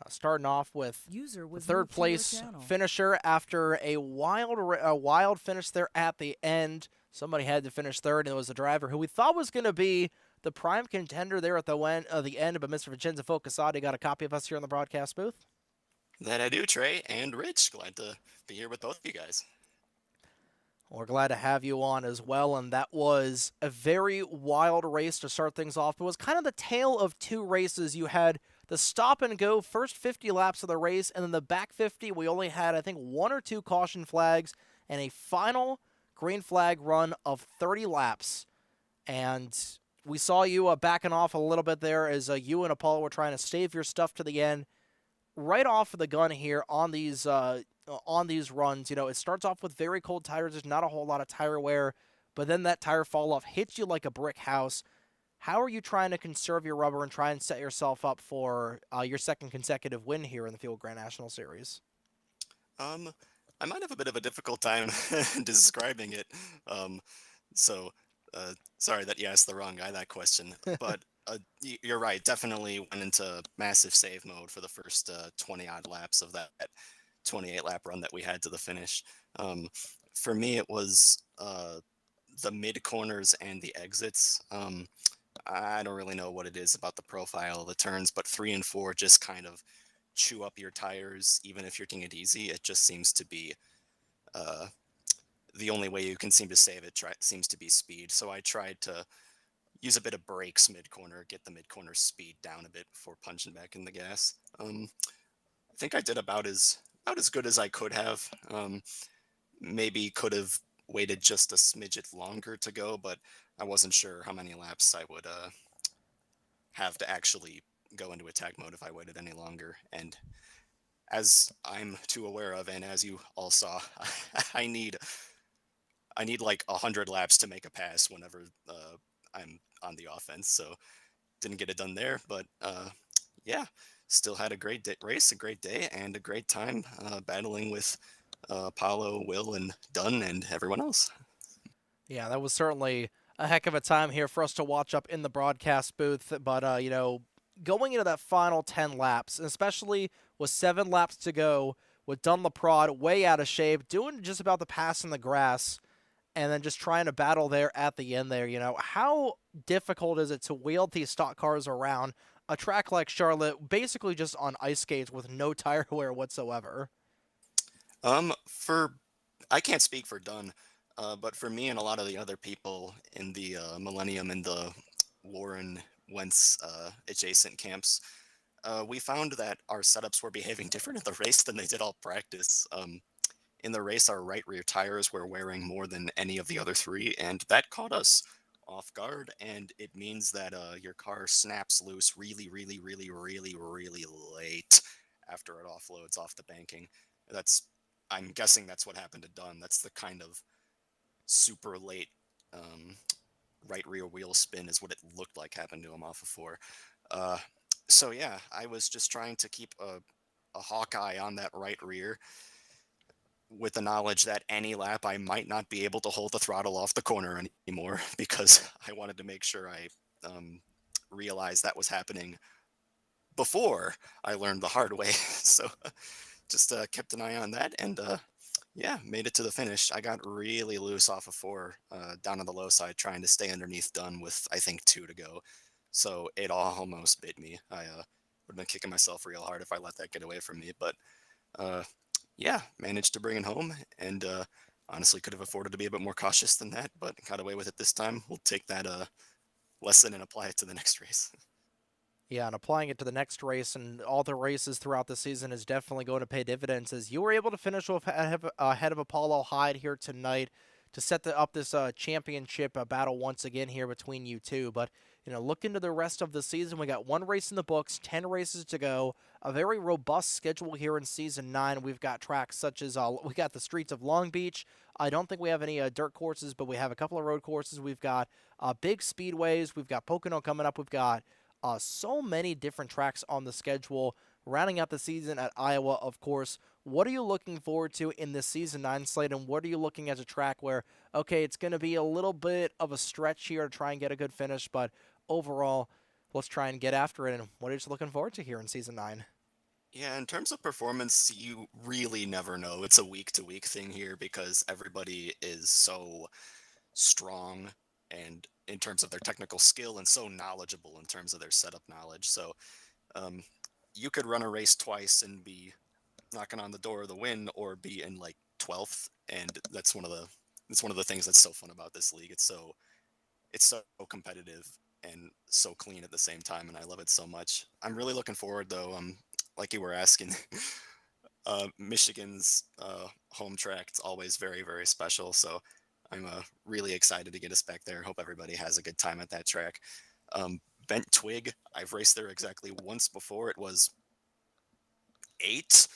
Starting off with the third place finisher after a wild finish there at the end. Somebody had to finish third, and it was the driver who we thought was going to be the prime contender there at the end, but Mr. Vincenzo Focusato got a copy of us here in the broadcast booth. That I do, Trey and Rich. Glad to be here with both of you guys. We're glad to have you on as well, and that was a very wild race to start things off. It was kind of the tale of two races. You had the stop-and-go first 50 laps of the race, and then the back 50, we only had, I think, 1 or 2 caution flags, and a final green flag run of 30 laps. And we saw you backing off a little bit there as you and Apollo were trying to stave your stuff to the end. Right off of the gun here on these runs, it starts off with very cold tires. There's not a whole lot of tire wear, but then that tire fall off hits you like a brick house. How are you trying to conserve your rubber and try and set yourself up for your second consecutive win here in the Fuel Grand National Series? I might have a bit of a difficult time describing it. Sorry that you asked the wrong guy that question, but you're right. Definitely went into massive save mode for the first 20-odd laps of that 28-lap run that we had to the finish. For me, it was the mid-corners and the exits. I don't really know what it is about the profile of the turns, but 3 and 4 just kind of chew up your tires, even if you're taking it easy. It just seems to be the only way you can seem to save it seems to be speed. So I tried to use a bit of brakes mid-corner, get the mid-corner speed down a bit before punching back in the gas. I think I did about as good as I could have. Maybe could have waited just a smidget longer to go, but I wasn't sure how many laps I would have to actually go into attack mode if I waited any longer. And as I'm too aware of, and as you all saw, I need like 100 laps to make a pass whenever I'm on the offense. So didn't get it done there, but yeah, still had a great race, a great day, and a great time battling with Apollo, Will, and Dunn, and everyone else. Yeah, that was certainly a heck of a time here for us to watch up in the broadcast booth. But, going into that final 10 laps, especially with 7 laps to go, with Dun LaPrada way out of shape, doing just about the pass in the grass, and then just trying to battle there at the end there, how difficult is it to wheel these stock cars around a track like Charlotte, basically just on ice skates with no tire wear whatsoever? I can't speak for Dunn, but for me and a lot of the other people in the Millennium and the Warren Wentz adjacent camps, we found that our setups were behaving different at the race than they did all practice. In the race, our right rear tires were wearing more than any of the other 3, and that caught us off guard, and it means that your car snaps loose really, really, really, really, really late after it offloads off the banking. I'm guessing that's what happened to Dunn. That's the kind of super late right rear wheel spin is what it looked like happened to him off of 4. So yeah, I was just trying to keep a hawk eye on that right rear with the knowledge that any lap I might not be able to hold the throttle off the corner anymore because I wanted to make sure I realized that was happening before I learned the hard way. So just kept an eye on that and yeah, made it to the finish. I got really loose off of 4 down on the low side trying to stay underneath done with I think 2 to go. So it almost bit me. I would have been kicking myself real hard if I let that get away from me. But uh, yeah, managed to bring it home and honestly could have afforded to be a bit more cautious than that, but got away with it this time. We'll take that lesson and apply it to the next race. Yeah, and applying it to the next race and all the races throughout the season is definitely going to pay dividends. As you were able to finish off ahead of Apollo Hyde here tonight to set up this championship battle once again here between you two. But look into the rest of the season. We got 1 race in the books, 10 races to go. A very robust schedule here in season 9. We've got tracks such as we got the streets of Long Beach. I don't think we have any dirt courses, but we have a couple of road courses. We've got big speedways. We've got Pocono coming up. We've got so many different tracks on the schedule. Rounding out the season at Iowa, of course. What are you looking forward to in this season 9 slate, and what are you looking at a track where, okay, it's going to be a little bit of a stretch here to try and get a good finish, but overall, let's try and get after it, and what are you looking forward to here in season 9? Yeah, in terms of performance, you really never know. It's a week to week thing here because everybody is so strong and in terms of their technical skill and so knowledgeable in terms of their setup knowledge. So um, you could run a race twice and be knocking on the door of the win or be in like 12th, and that's one of the things that's so fun about this league. It's so competitive and so clean at the same time, and I love it so much. I'm really looking forward though, like you were asking. Michigan's home track, it's always very, very special. So I'm really excited to get us back there. Hope everybody has a good time at that track. Bent Twig, I've raced there exactly once before. It was 8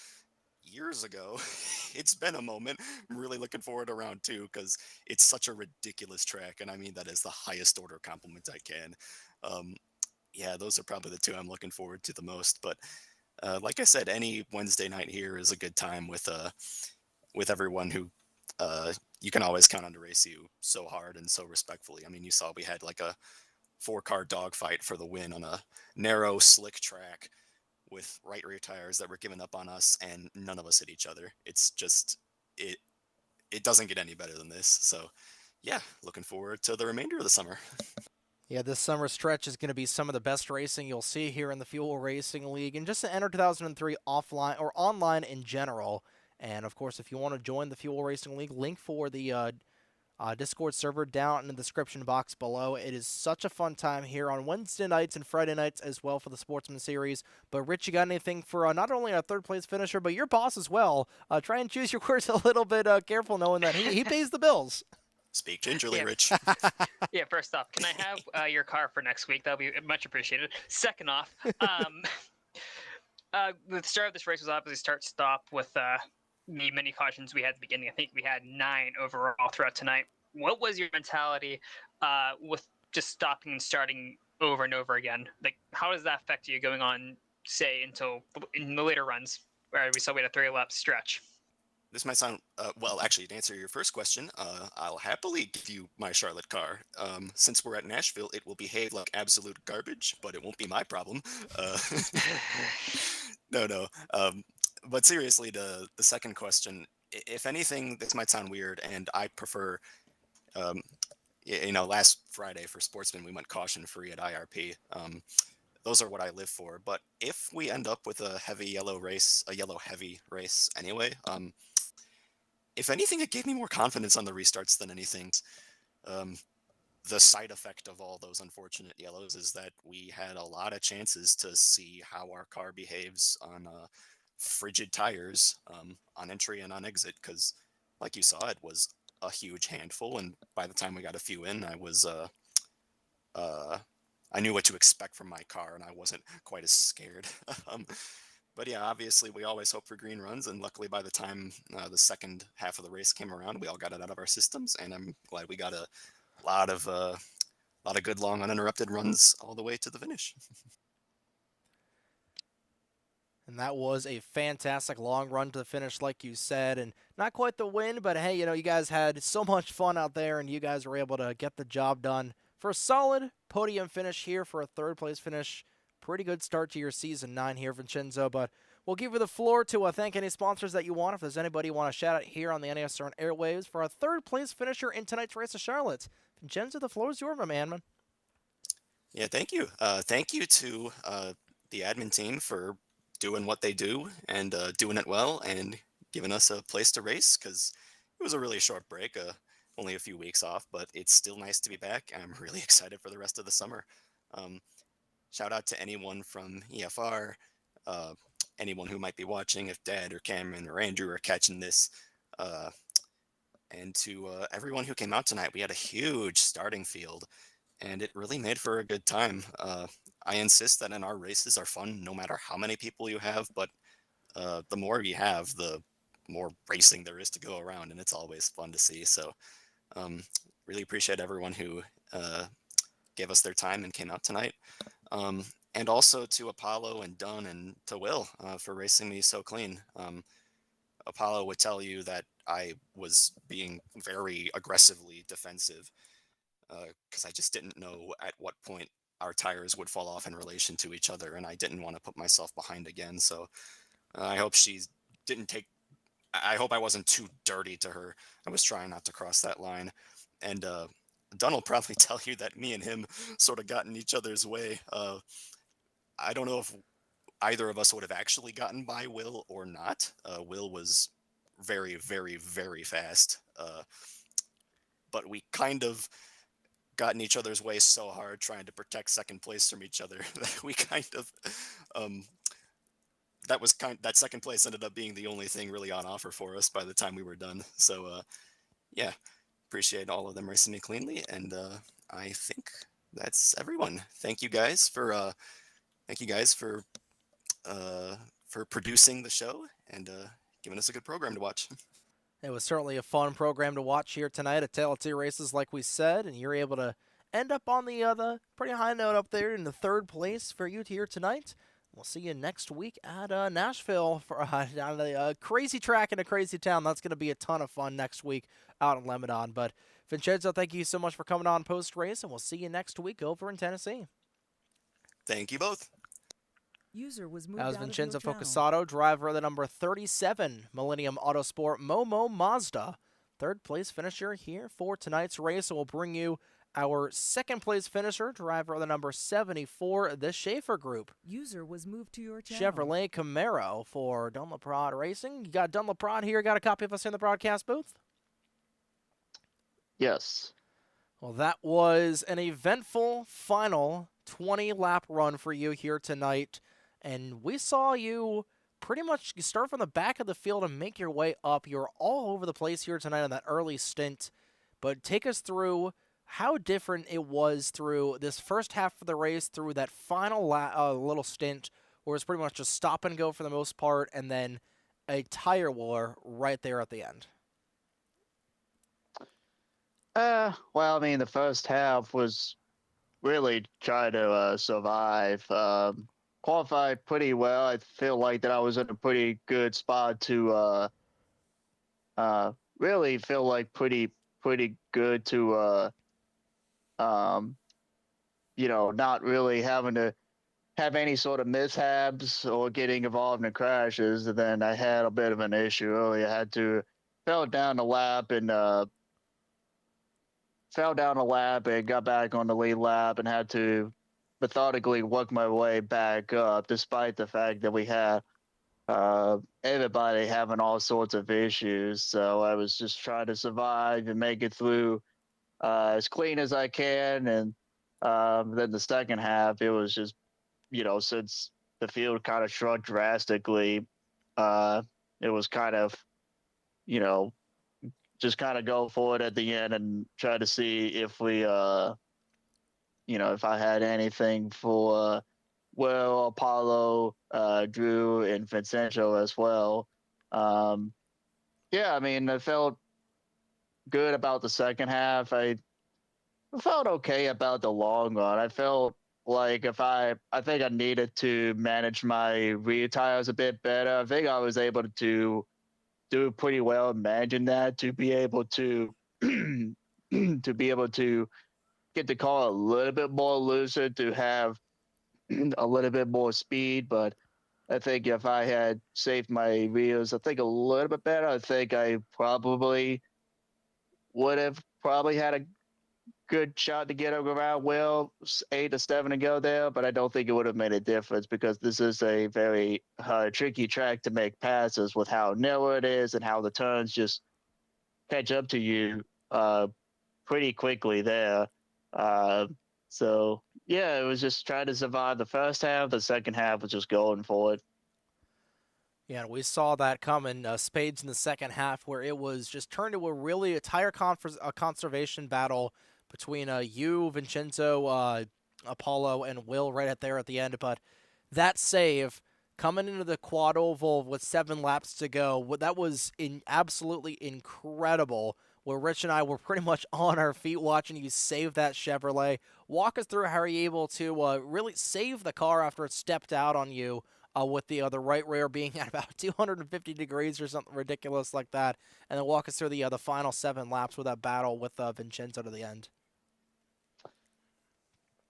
years ago. It's been a moment. I'm really looking forward to round 2 because it's such a ridiculous track. And I mean that as the highest order compliment I can. Um, yeah, those are probably the 2 I'm looking forward to the most. But like I said, any Wednesday night here is a good time with everyone who you can always count on to race you so hard and so respectfully. I mean, you saw we had like a 4-car dogfight for the win on a narrow, slick track with right rear tires that were giving up on us, and none of us hit each other. It's just it it doesn't get any better than this. So yeah, looking forward to the remainder of the summer. Yeah, this summer stretch is going to be some of the best racing you'll see here in the Fuel Racing League and just the NR2003 offline or online in general. And of course, if you want to join the Fuel Racing League, link for the Discord server down in the description box below. It is such a fun time here on Wednesday nights and Friday nights as well for the Sportsman Series. But Rich, you got anything for not only a third place finisher, but your boss as well? Try and choose your words a little bit careful, knowing that he pays the bills. Speak gingerly, Yeah. Rich. Yeah, first off, can I have your car for next week? That'll be much appreciated. Second off, the start of this race was obviously start-stop with the many cautions we had at the beginning. I think we had 9 overall throughout tonight. What was your mentality with just stopping and starting over and over again? Like, how does that affect you going on, say, until in the later runs, where we saw we had a 3-lap stretch? This might sound well. Actually, to answer your first question, I'll happily give you my Charlotte car. Since we're at Nashville, it will behave like absolute garbage, but it won't be my problem. Uh, no. But seriously, the second question, if anything, this might sound weird, and I prefer, um, last Friday for Sportsman, we went caution free at IRP. Those are what I live for. But if we end up with a yellow heavy race anyway, if anything, it gave me more confidence on the restarts than anything. Um, the side effect of all those unfortunate yellows is that we had a lot of chances to see how our car behaves on frigid tires on entry and on exit, because like you saw, it was a huge handful, and by the time we got a few in, I knew what to expect from my car, and I wasn't quite as scared. But yeah, obviously we always hope for green runs, and luckily by the time the second half of the race came around, we all got it out of our systems, and I'm glad we got a lot of good long uninterrupted runs all the way to the finish. And that was a fantastic long run to the finish, like you said, and not quite the win, but hey, you guys had so much fun out there, and you guys were able to get the job done for a solid podium finish here for a third-place finish. Pretty good start to your season 9 here, Vincenzo, but we'll give you the floor to thank any sponsors that you want. If there's anybody you want to shout out here on the NASR airwaves for a third-place finisher in tonight's race of Charlotte. Vincenzo, the floor is yours, my man. Yeah, thank you. Thank you to the admin team for doing what they do and doing it well and giving us a place to race, because it was a really short break, only a few weeks off, but it's still nice to be back. I'm really excited for the rest of the summer. Shout out to anyone from EFR, anyone who might be watching, if Dad or Cameron or Andrew are catching this, and to everyone who came out tonight. We had a huge starting field, and it really made for a good time. I insist that in our races are fun, no matter how many people you have, but the more you have, the more racing there is to go around, and it's always fun to see. So really appreciate everyone who gave us their time and came out tonight. And also to Apollo and Dunn and to Will for racing me so clean. Apollo would tell you that I was being very aggressively defensive because I just didn't know at what point our tires would fall off in relation to each other, and I didn't want to put myself behind again. So I hope she didn't take. I hope I wasn't too dirty to her. I was trying not to cross that line, and Dunn will probably tell you that me and him sort of got in each other's way. I don't know if either of us would have actually gotten by Will or not. Will was very, very, very fast, but we kind of got in each other's way so hard trying to protect second place from each other that we kind of that second place ended up being the only thing really on offer for us by the time we were done. So yeah, appreciate all of them racing me cleanly, and I think that's everyone. Thank you guys for producing the show and giving us a good program to watch. It was certainly a fun program to watch here tonight. A tale of two races, like we said, and you're able to end up on the pretty high note up there in the third place for you here tonight. We'll see you next week at Nashville for down the crazy track in a crazy town. That's going to be a ton of fun next week out in Lebanon. But Vincenzo, thank you so much for coming on post-race, and we'll see you next week over in Tennessee. Thank you both. User was moved That was out of Vincenzo your channel. Focusato, driver of the number 37 Millennium Autosport Momo Mazda. Third place finisher here for tonight's race. And we'll bring you our second place finisher, driver of the number 74, the Schaefer Group. User was moved to your channel. Chevrolet Camaro for Dunlop Racing. You got Dunlop here. Got a copy of us in the broadcast booth? Yes. Well, that was an eventful final 20-lap run for you here tonight. And we saw you pretty much start from the back of the field and make your way up. You're all over the place here tonight on that early stint. But take us through how different it was through this first half of the race, through that final little stint where it's pretty much just stop and go for the most part, and then a tire war right there at the end. Well, I mean, the first half was really trying to survive. Qualified pretty well. I feel like that I was in a pretty good spot to really feel like pretty good to not really having to have any sort of mishaps or getting involved in crashes. And then I had a bit of an issue early. I had to fell down the lap and got back on the lead lap and had to methodically work my way back up, despite the fact that we had everybody having all sorts of issues. So I was just trying to survive and make it through as clean as I can. And then the second half, it was just, since the field kind of shrunk drastically, it was kind of, just kind of go for it at the end and try to see if we, if I had anything for Will, Apollo, Drew, and Vincenzo as well. Yeah, I mean, I felt good about the second half. I felt okay about the long run. I felt like if I think I needed to manage my rear tires a bit better. I think I was able to do pretty well in managing that to be able to to be able to get the car a little bit more looser to have a little bit more speed. But I think if I had saved my wheels, I think a little bit better. I think I probably would have probably had a good shot to get around Will 8 to 7 to go there, but I don't think it would have made a difference because this is a very tricky track to make passes with how narrow it is and how the turns just catch up to you pretty quickly there. Uh, so yeah, it was just trying to survive the first half. The second half was just going for it. Yeah, we saw that come in spades in the second half, where it was just turned to a tire conservation battle between you, Vincenzo, Apollo, and Will right at there at the end. But that save coming into the quad oval with 7 laps to go, that was absolutely incredible. Where Rich and I were pretty much on our feet watching you save that Chevrolet. Walk us through how you're able to really save the car after it stepped out on you, with the right rear being at about 250 degrees or something ridiculous like that, and then walk us through the final 7 laps with that battle with Vincenzo to the end.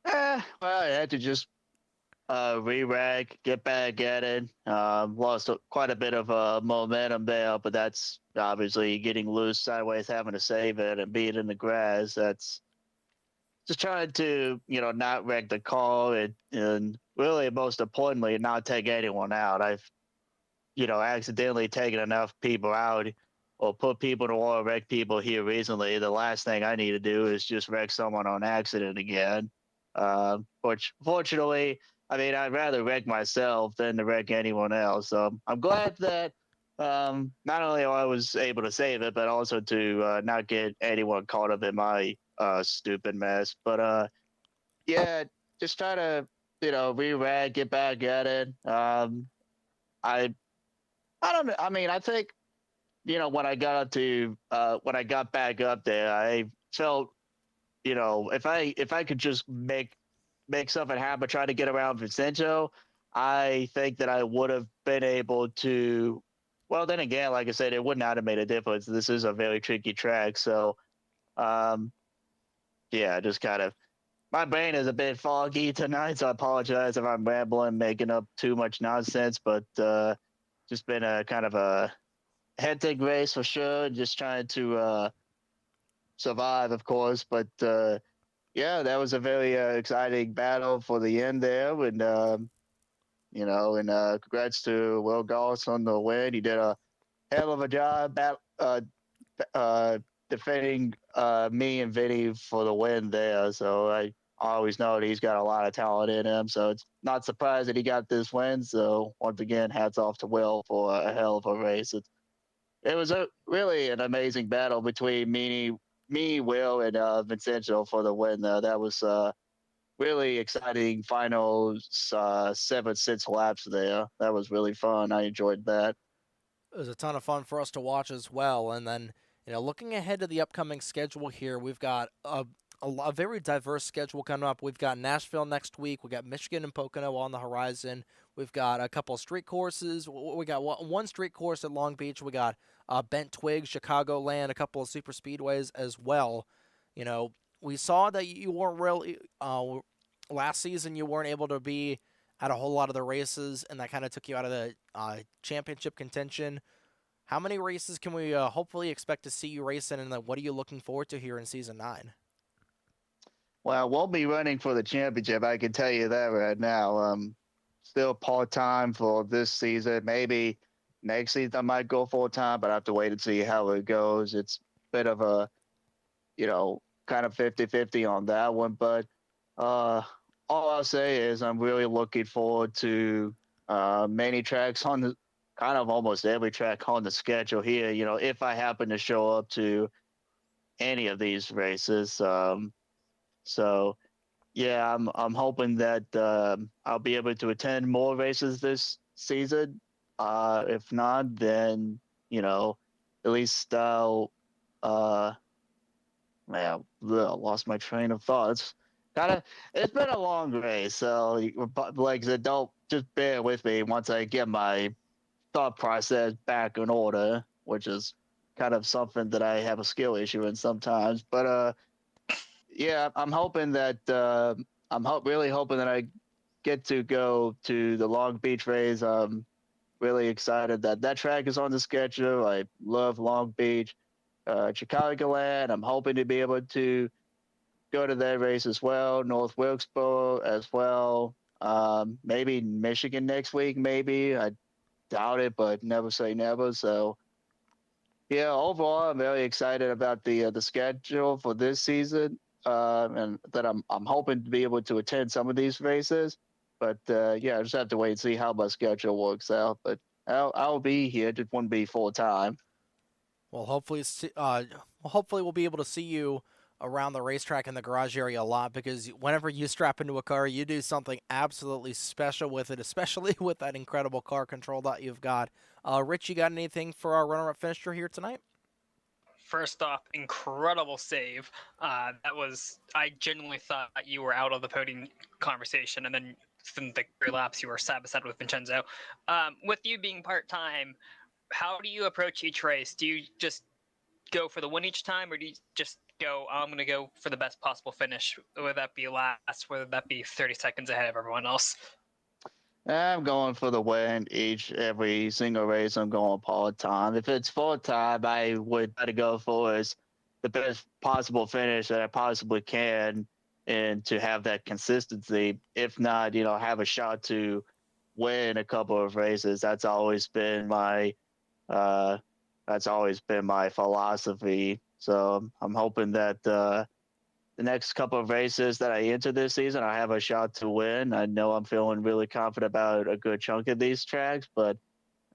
Well, I had to just re-rag, get back at it. Lost quite a bit of momentum there, but that's obviously getting loose sideways, having to save it and being in the grass. That's just trying to, not wreck the car and really most importantly, not take anyone out. I've, accidentally taken enough people out or put people to war, wreck people here recently. The last thing I need to do is just wreck someone on accident again. Fortunately, I mean, I'd rather wreck myself than to wreck anyone else. So I'm glad that not only I was able to save it, but also to not get anyone caught up in my stupid mess. But yeah, just try to re-rag, get back at it. I I don't know. I mean, I think when I got up to when I got back up there, I felt if I could just make something happen, try to get around Vincenzo, I think that I would have been able to. Well, then again, like I said, it would not have made a difference. This is a very tricky track, so um, yeah, just kind of my brain is a bit foggy tonight, so I apologize if I'm rambling, making up too much nonsense. But just been a kind of a hectic race for sure. Just trying to survive, of course. But yeah, that was a very exciting battle for the end there, and and congrats to Will Goss on the win. He did a hell of a job defending me and Vinny for the win there. So I always know that he's got a lot of talent in him. So it's not surprised that he got this win. So once again, hats off to Will for a hell of a race. It was a really an amazing battle between me, Will, and Vincenzo for the win. Though that was really exciting final 7 6 laps there. That was really fun. I enjoyed that. It was a ton of fun for us to watch as well. And then, looking ahead to the upcoming schedule here, we've got a very diverse schedule coming up. We've got Nashville next week. We got Michigan and Pocono on the horizon. We've got a couple of street courses. We got one street course at Long Beach. We got Bent Twig, Chicagoland, a couple of super speedways as well. We saw that you weren't really last season. You weren't able to be at a whole lot of the races, and that kind of took you out of the championship contention. How many races can we hopefully expect to see you racing, and what are you looking forward to here in Season 9? Well, I won't be running for the championship. I can tell you that right now. Still part-time for this season. Maybe next season I might go full-time, but I have to wait and see how it goes. It's a bit of a, kind of 50-50 on that one. But all I'll say is I'm really looking forward to many tracks on the kind of almost every track on the schedule here. If I happen to show up to any of these races. So yeah, I'm hoping that I'll be able to attend more races this season. If not, then at least I'll man, I lost my train of thoughts. kind of, it's been a long race, so like I said, don't just bear with me once I get my thought process back in order, which is kind of something that I have a skill issue in sometimes. But yeah, I'm hoping that really hoping that I get to go to the Long Beach race. Really excited that that track is on the schedule. I love Long Beach, Chicagoland. I'm hoping to be able to go to that race as well. North Wilkesboro as well. Maybe Michigan next week. Maybe I doubt it, but never say never. So yeah, overall, I'm very excited about the schedule for this season, and that I'm hoping to be able to attend some of these races. But yeah, I just have to wait and see how my schedule works out. But I'll be here. Just won't be full time. Well, hopefully we'll be able to see you around the racetrack in the garage area a lot, because whenever you strap into a car, you do something absolutely special with it, especially with that incredible car control that you've got. Rich, you got anything for our runner-up finisher here tonight? First off, incredible save. I genuinely thought you were out of the podium conversation, and then in the three laps you were side by side with Vincenzo. With you being part-time, how do you approach each race? Do you just go for the win each time, or do you just go, I'm going to go for the best possible finish, whether that be last, whether that be 30 seconds ahead of everyone else? I'm going for the win every single race. I'm going part time. If it's full time, I would try to go for is the best possible finish that I possibly can, and to have that consistency. If not, have a shot to win a couple of races. Uh, that's always been my philosophy. So I'm hoping that the next couple of races that I enter this season, I have a shot to win. I know I'm feeling really confident about a good chunk of these tracks, but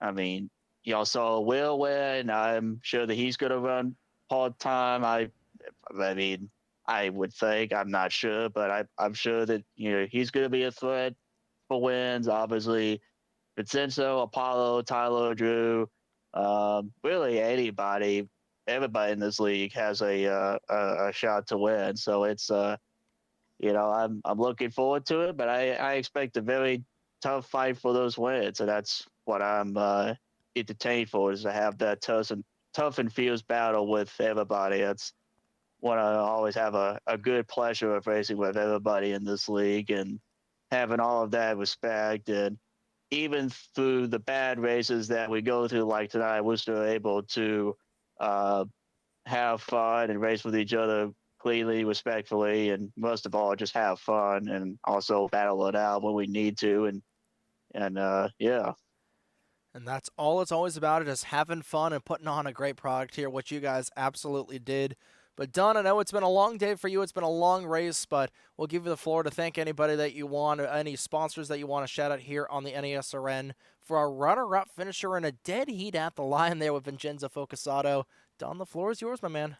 I mean, y'all saw Will win. I'm sure that he's going to run part time. I mean, I would think. I'm not sure, but I'm sure that he's going to be a threat for wins. Obviously, Vincenzo, Apollo, Tyler, Drew, really everybody in this league has a shot to win. So it's I'm looking forward to it, but I expect a very tough fight for those wins, and that's what I'm entertained for, is to have that tough and fierce battle with everybody. That's what I always have a good pleasure of racing with everybody in this league, and having all of that respect. And even through the bad races that we go through, like tonight, we're still able to uh, have fun and race with each other cleanly, respectfully, and most of all, just have fun and also battle it out when we need to. And yeah. And that's all it's always about, is having fun and putting on a great product here, which you guys absolutely did. But Don, I know it's been a long day for you. It's been a long race, but we'll give you the floor to thank anybody that you want, or any sponsors that you want to shout out here on the NASRN for our runner-up finisher in a dead heat at the line there with Vincenzo Focusato. Don, the floor is yours, my man.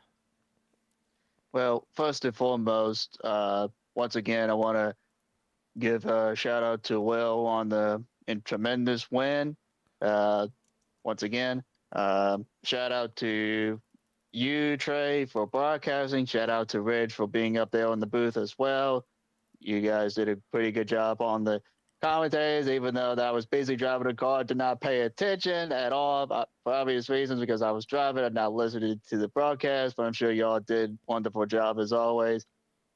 Well, first and foremost, once again, I want to give a shout out to Will on the tremendous win. Once again, shout out to you, Trey, for broadcasting. Shout out to Rich for being up there on the booth as well. You guys did a pretty good job on the commentaries, even though that I was busy driving a car, did not pay attention at all for obvious reasons, because I was driving and not listening to the broadcast. But I'm sure y'all did wonderful job as always.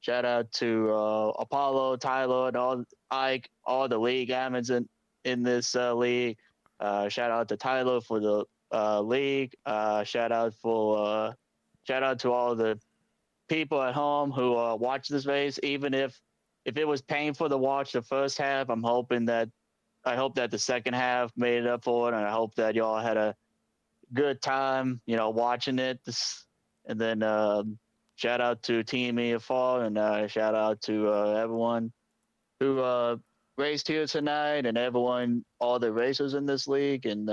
Shout out to Apollo, Tyler, and Ike, all the league admins in this league. Shout out to Tyler for the league. Shout out to all the people at home who watch this race. Even if it was painful to watch the first half, I hope that the second half made it up for it, and I hope that y'all had a good time, watching it. And then shout out to Team EFR, and shout out to everyone who raced here tonight, and all the racers in this league. And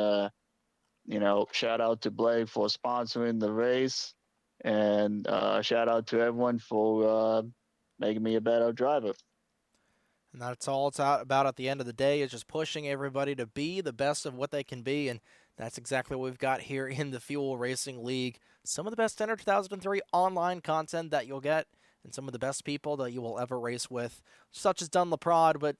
shout out to Blake for sponsoring the race, and shout out to everyone for making me a better driver. And that's all it's about at the end of the day, is just pushing everybody to be the best of what they can be. And that's exactly what we've got here in the Fuel Racing League. Some of the best NR2003 online content that you'll get. and some of the best people that you will ever race with, such as Dunn LaPrade, but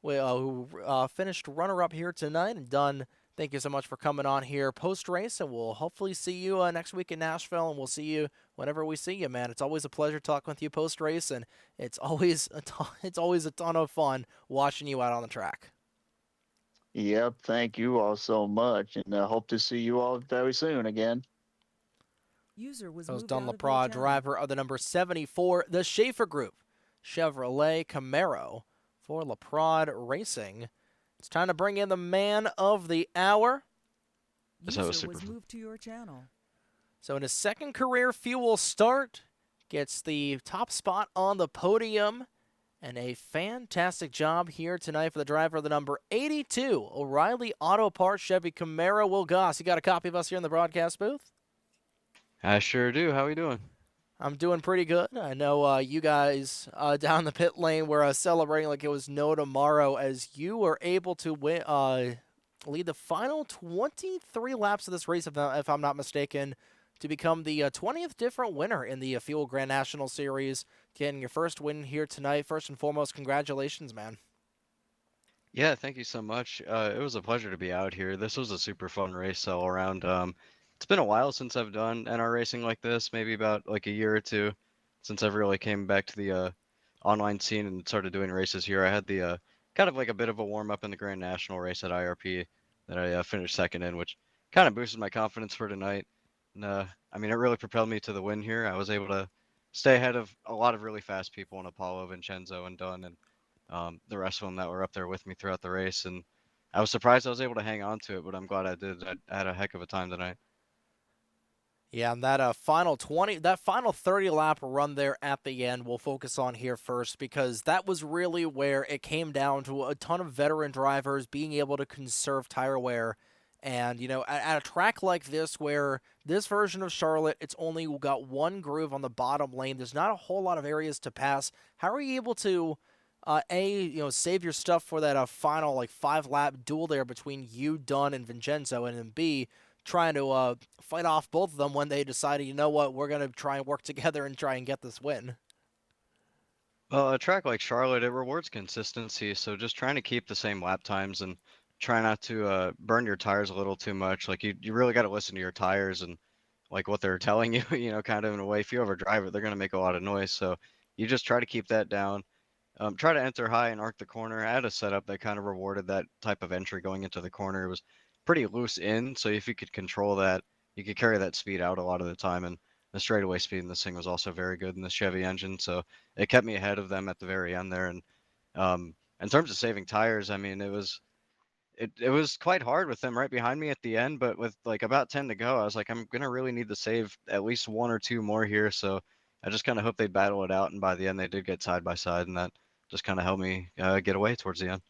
who finished runner-up here tonight. And Dunn, thank you so much for coming on here post-race, and we'll hopefully see you next week in Nashville, and we'll see you whenever we see you, man. It's always a pleasure talking with you post-race, and it's always a ton of fun watching you out on the track. Yep, thank you all so much, and I hope to see you all very soon again. User was That was moved Dunn out of your LaPrade, channel. driver of the number 74, the Schaefer Group Chevrolet Camaro for LaPrade Racing. It's time to bring in the man of the hour. User was moved to your channel. So in his second career fuel start, gets the top spot on the podium, and a fantastic job here tonight for the driver of the number 82, O'Reilly Auto Parts Chevy Camaro. Will Goss, you got a copy of us here in the broadcast booth? I sure do. How are you doing? I'm doing pretty good. I know you guys down the pit lane were celebrating like it was no tomorrow as you were able to win, lead the final 23 laps of this race, if I'm not mistaken, to become the 20th different winner in the Fuel Grand National Series. Getting your first win here tonight. First and foremost, congratulations, man. Yeah, thank you so much. It was a pleasure to be out here. This was a super fun race all around. It's been a while since I've done NR racing like this, maybe about like a year or two since I've really came back to the online scene and started doing races here. I had the kind of like a bit of a warm up in the Grand National race at IRP that I finished second in, which kind of boosted my confidence for tonight. And I mean, it really propelled me to the win here. I was able to stay ahead of a lot of really fast people in Apollo, Vincenzo, and Dunn, and the rest of them that were up there with me throughout the race. And I was surprised I was able to hang on to it, but I'm glad I did. I had a heck of a time tonight. Yeah, and that final 30 lap run there at the end we'll focus on here first, because that was really where it came down to a ton of veteran drivers being able to conserve tire wear. And, you know, at a track like this where this version of Charlotte, it's only got one groove on the bottom lane, there's not a whole lot of areas to pass. How are you able to, save your stuff for that final, like, 5-lap duel there between you, Dunn, and Vincenzo, and then B, trying to fight off both of them when they decided, you know what, we're going to try and work together and try and get this win? Well, a track like Charlotte, it rewards consistency, so just trying to keep the same lap times and try not to burn your tires a little too much. Like you really got to listen to your tires and like what they're telling you, you know, kind of in a way. If you overdrive it, they're going to make a lot of noise. So you just try to keep that down. Try to enter high and arc the corner. I had a setup that kind of rewarded that type of entry going into the corner. It was pretty loose in, so if you could control that, you could carry that speed out a lot of the time. And the straightaway speed in this thing was also very good in the Chevy engine, so it kept me ahead of them at the very end there. And in terms of saving tires, I mean, it was quite hard with them right behind me at the end, but with like about 10 to go, I was like, I'm gonna really need to save at least one or two more here. So I just kind of hope they battle it out, and by the end they did get side by side, and that just kind of helped me get away towards the end.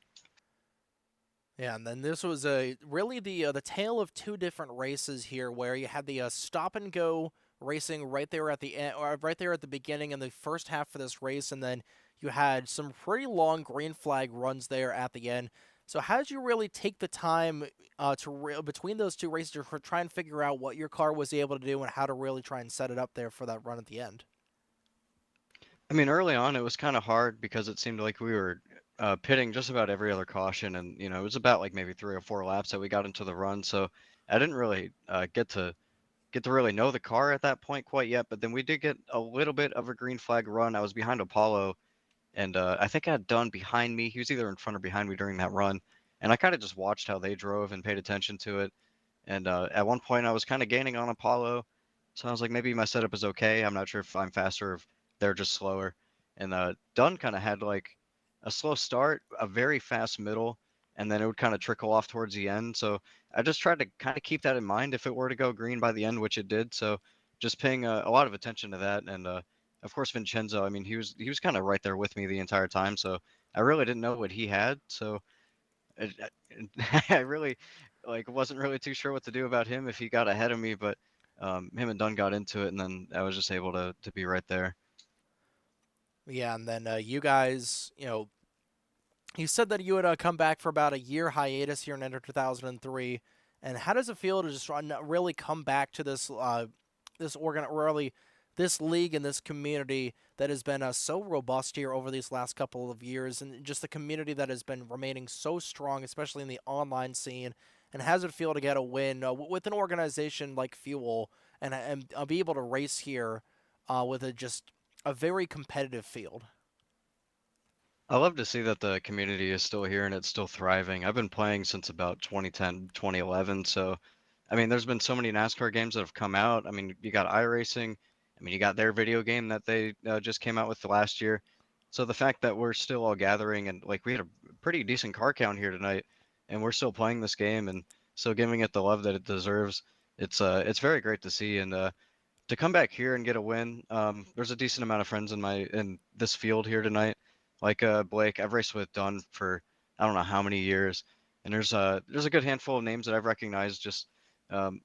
Yeah, and then this was really the tale of two different races here, where you had the stop and go racing right there at the end, or right there at the beginning in the first half of this race, and then you had some pretty long green flag runs there at the end. So how did you really take the time between those two races to try and figure out what your car was able to do and how to really try and set it up there for that run at the end? I mean, early on it was kind of hard because it seemed like we were pitting just about every other caution, and you know it was about like maybe 3 or 4 laps that we got into the run. So I didn't really get to really know the car at that point quite yet. But then we did get a little bit of a green flag run. I was behind Apollo, and I think I had Dunn behind me. He was either in front or behind me during that run, and I kind of just watched how they drove and paid attention to it. And at one point I was kind of gaining on Apollo, so I was like, maybe my setup is okay. I'm not sure if I'm faster or if they're just slower. And Dunn kind of had like a slow start, a very fast middle, and then it would kind of trickle off towards the end. So I just tried to kind of keep that in mind if it were to go green by the end, which it did. So just paying a lot of attention to that. And of course, Vincenzo, I mean, he was kind of right there with me the entire time. So I really didn't know what he had. So I really like wasn't really too sure what to do about him if he got ahead of me. But him and Dunn got into it, and then I was just able to be right there. Yeah, and then you guys, you said that you had come back for about a year hiatus here in Enter 2003. And how does it feel to just really come back to this, really this league and this community that has been so robust here over these last couple of years, and just the community that has been remaining so strong, especially in the online scene. And how does it feel to get a win with an organization like Fuel and be able to race here with just a very competitive field? I love to see that the community is still here and it's still thriving. I've been playing since about 2010, 2011. So, I mean, there's been so many NASCAR games that have come out. I mean, you got iRacing. I mean, you got their video game that they just came out with last year. So the fact that we're still all gathering and like we had a pretty decent car count here tonight, and we're still playing this game and still giving it the love that it deserves. It's very great to see. And to come back here and get a win. There's a decent amount of friends in this field here tonight. Like Blake, I've raced with Dunn for I don't know how many years, and there's a good handful of names that I've recognized just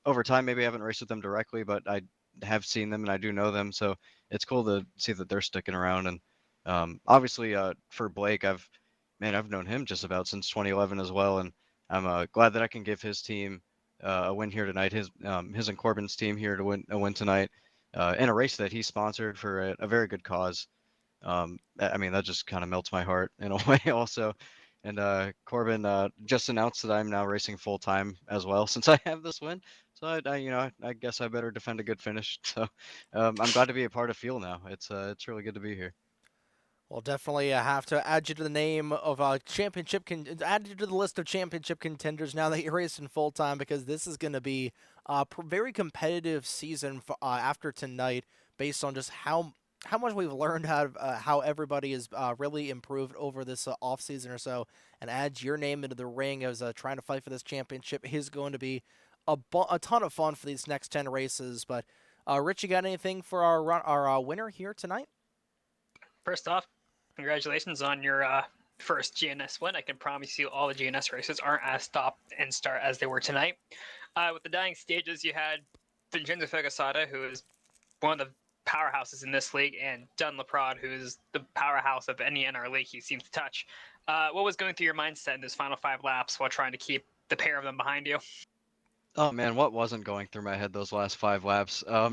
over time. Maybe I haven't raced with them directly, but I have seen them and I do know them. So it's cool to see that they're sticking around. And obviously for Blake, I've known him just about since 2011 as well, and I'm glad that I can give his team a win here tonight. His and Corbin's team here to win a win tonight in a race that he sponsored for a very good cause. I mean, that just kind of melts my heart in a way also. And Corbin just announced that I'm now racing full time as well since I have this win. So I guess I better defend a good finish. So I'm glad to be a part of Fuel now. It's really good to be here. We'll definitely have to add you to the name of add you to the list of championship contenders now that you're racing full time, because this is going to be a very competitive season after tonight, based on just how much we've learned how everybody has really improved over this off season or so, and adds your name into the ring as trying to fight for this championship is going to be a ton of fun for these next 10 races. But Rich, you got anything for our winner here tonight? First off, congratulations on your first GNS win. I can promise you all the GNS races aren't as stop and start as they were tonight. With the dying stages, you had Vincenzo Fergasata, who is one of the powerhouses in this league, and Dunn Laprade, who is the powerhouse of any NR league he seems to touch. What was going through your mindset in those final 5 laps while trying to keep the pair of them behind you? Oh man, what wasn't going through my head those last 5 laps? I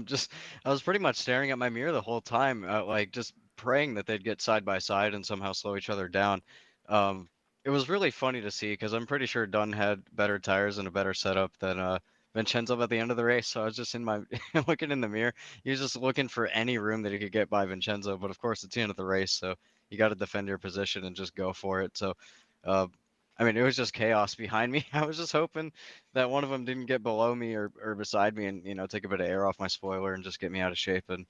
was pretty much staring at my mirror the whole time, like just praying that they'd get side by side and somehow slow each other down. It was really funny to see because I'm pretty sure Dunn had better tires and a better setup than Vincenzo at the end of the race. So I was just looking in the mirror. He was just looking for any room that he could get by Vincenzo. But of course, it's the end of the race, so you got to defend your position and just go for it. So, I mean, it was just chaos behind me. I was just hoping that one of them didn't get below me or beside me and, take a bit of air off my spoiler and just get me out of shape and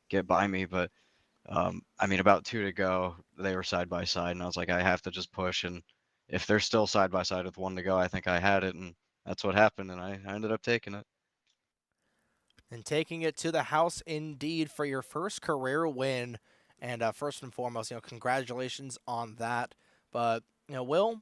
get by me. But, I mean, about 2 to go, they were side by side, and I was like, I have to just push. And if they're still side by side with 1 to go, I think I had it. And that's what happened, and I ended up taking it. And taking it to the house indeed for your first career win. And first and foremost, congratulations on that. But, Will,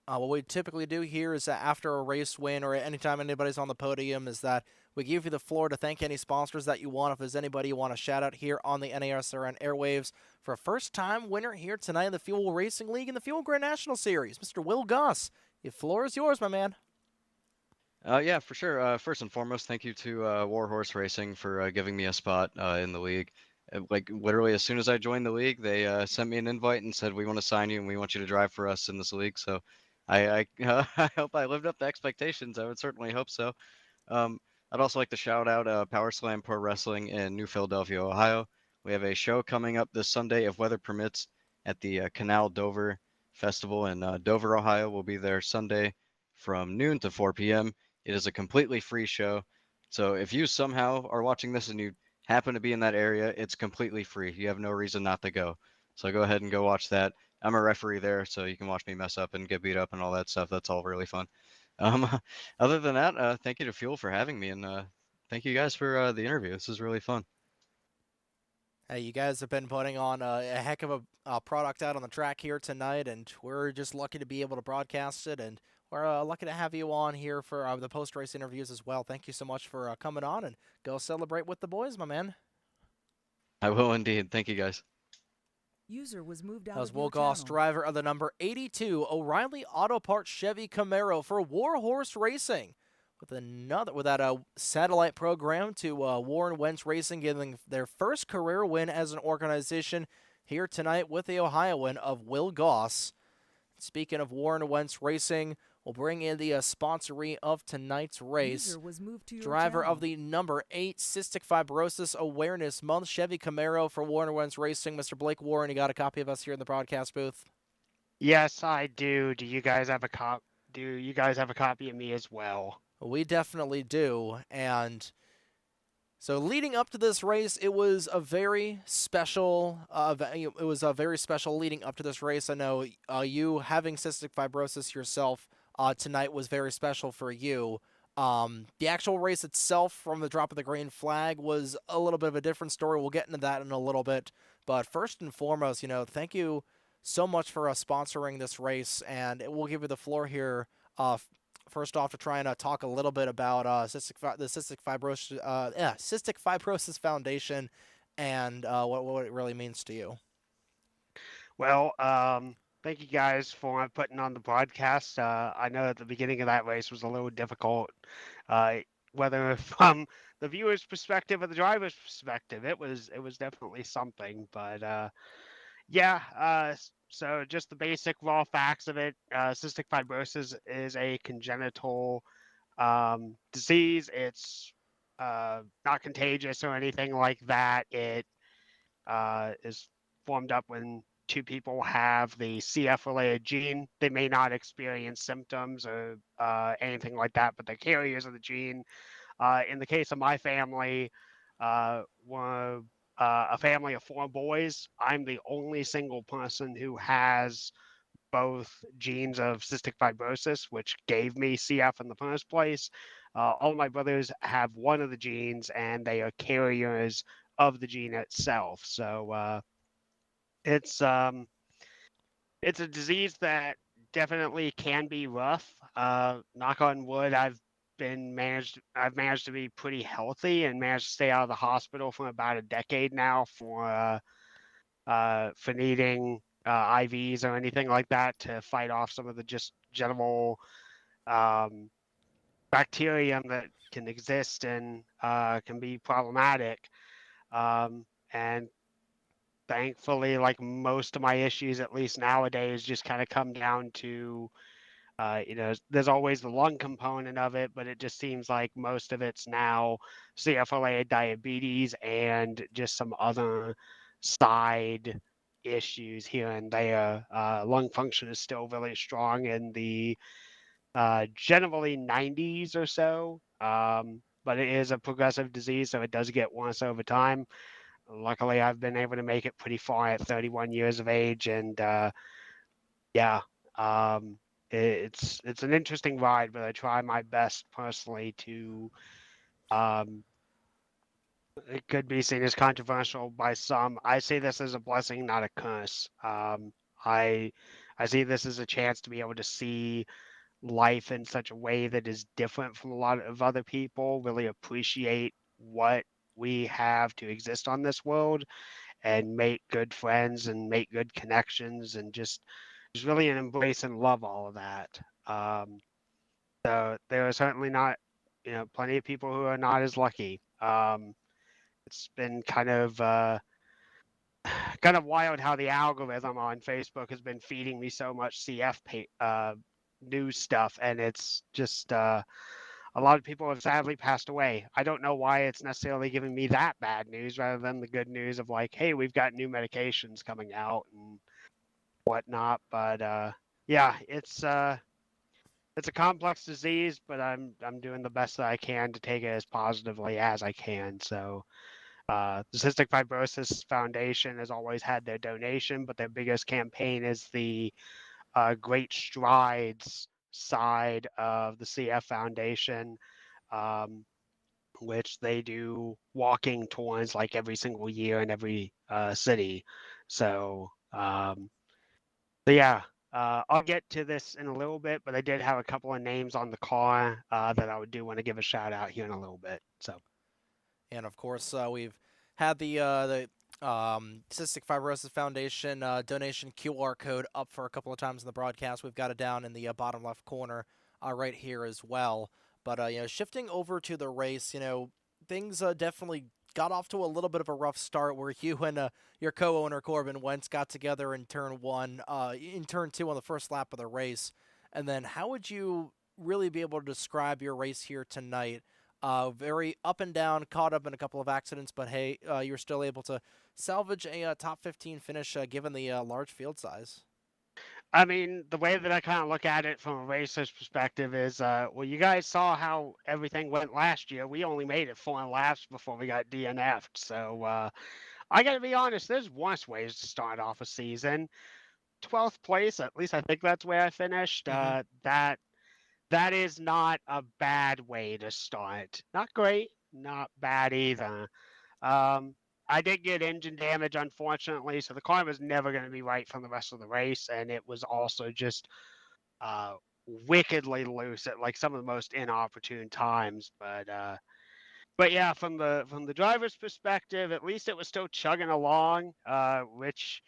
what we typically do here is that after a race win or anytime anybody's on the podium is that we give you the floor to thank any sponsors that you want. If there's anybody you want to shout out here on the NASRN airwaves for a first-time winner here tonight in the Fuel Racing League and the Fuel Grand National Series, Mr. Will Goss, the floor is yours, my man. Yeah, for sure. First and foremost, thank you to Warhorse Racing for giving me a spot in the league. Like literally as soon as I joined the league, they sent me an invite and said, we want to sign you and we want you to drive for us in this league. So I I hope I lived up to expectations. I would certainly hope so. I'd also like to shout out Power Slam Pro Wrestling in New Philadelphia, Ohio. We have a show coming up this Sunday, if weather permits, at the Canal Dover Festival in Dover, Ohio. We'll be there Sunday from noon to 4 p.m. It is a completely free show. So if you somehow are watching this and you happen to be in that area, it's completely free. You have no reason not to go. So go ahead and go watch that. I'm a referee there, so you can watch me mess up and get beat up and all that stuff. That's all really fun. Other than that, thank you to Fuel for having me, and thank you guys for the interview. This is really fun. Hey, you guys have been putting on a heck of a product out on the track here tonight, and we're just lucky to be able to broadcast it, and we're lucky to have you on here for the post-race interviews as well. Thank you so much for coming on, and go celebrate with the boys, my man. I will indeed. Thank you, guys. User was moved out That was of your Will Goss, channel. driver of the number 82 O'Reilly Auto Parts Chevy Camaro for Warhorse Racing. with that satellite program to Warren Wentz Racing getting their first career win as an organization here tonight with the Ohioan of Will Goss. Speaking of Warren Wentz Racing, we'll bring in the sponsoree of tonight's race. User was moved to your Driver channel. of the number 8 Cystic Fibrosis Awareness Month, Chevy Camaro for Warren Wentz Racing. Mr. Blake Warren, you got a copy of us here in the broadcast booth? Yes, I do. Do you guys have a copy of me as well? We definitely do. And so leading up to this race, it was a very special. Leading up to this race. I know you having cystic fibrosis yourself tonight was very special for you. The actual race itself, from the drop of the green flag, was a little bit of a different story. We'll get into that in a little bit. But first and foremost, thank you so much for sponsoring this race, and we'll give you the floor here. First off, to try and talk a little bit about the Cystic Fibrosis Foundation and what it really means to you. Well, thank you guys for putting on the broadcast. I know at the beginning of that race was a little difficult, whether from the viewer's perspective or the driver's perspective. It was definitely something, but so just the basic raw facts of it. Cystic fibrosis is a congenital disease. It's not contagious or anything like that. It is formed up when two people have the CF-related gene. They may not experience symptoms or anything like that, but they're carriers of the gene. In the case of my family, we're a family of 4 boys. I'm the only single person who has both genes of cystic fibrosis, which gave me CF in the first place. All of my brothers have one of the genes, and they are carriers of the gene itself. So it's a disease that definitely can be rough. Knock on wood, I've managed to be pretty healthy and managed to stay out of the hospital for about a decade now for needing IVs or anything like that to fight off some of the just general bacterium that can exist and can be problematic. And thankfully, like most of my issues, at least nowadays, just kind of come down to there's always the lung component of it, but it just seems like most of it's now CF-related diabetes and just some other side issues here and there. Lung function is still really strong in the generally 90s or so, but it is a progressive disease, so it does get worse over time. Luckily, I've been able to make it pretty far at 31 years of age, and it's an interesting ride, but I try my best personally to. It could be seen as controversial by some. I see this as a blessing, not a curse. I see this as a chance to be able to see life in such a way that is different from a lot of other people. Really appreciate what we have to exist on this world, and make good friends and make good connections, and just really embrace and love all of that. So there are certainly not, plenty of people who are not as lucky. It's been kind of wild how the algorithm on Facebook has been feeding me so much CF news stuff, and it's just a lot of people have sadly passed away. I don't know why it's necessarily giving me that bad news rather than the good news of like, hey, we've got new medications coming out and whatnot. But yeah, it's a complex disease, but I'm doing the best that I can to take it as positively as I can. So the Cystic Fibrosis Foundation has always had their donation, but their biggest campaign is the Great Strides side of the CF Foundation, which they do walking tours like every single year in every city. So yeah, I'll get to this in a little bit, but I did have a couple of names on the car that I do want to give a shout out here in a little bit. So, and of course, we've had the Cystic Fibrosis Foundation donation QR code up for a couple of times in the broadcast. We've got it down in the bottom left corner right here as well. But shifting over to the race, things definitely got off to a little bit of a rough start where you and your co-owner Corbin Wentz got together in in turn two on the first lap of the race. And then how would you really be able to describe your race here tonight? Very up and down, caught up in a couple of accidents, but hey, you're still able to salvage a top 15 finish given the large field size. I mean, the way that I kind of look at it from a racer's perspective is, well, you guys saw how everything went last year. We only made it 4 laps before we got DNF'd. So I got to be honest, there's worse ways to start off a season. 12th place, at least I think that's where I finished. That is not a bad way to start. Not great, not bad either. I did get engine damage, unfortunately, so the car was never going to be right for the rest of the race, and it was also just wickedly loose at like some of the most inopportune times. But yeah, from the driver's perspective, at least it was still chugging along. Rich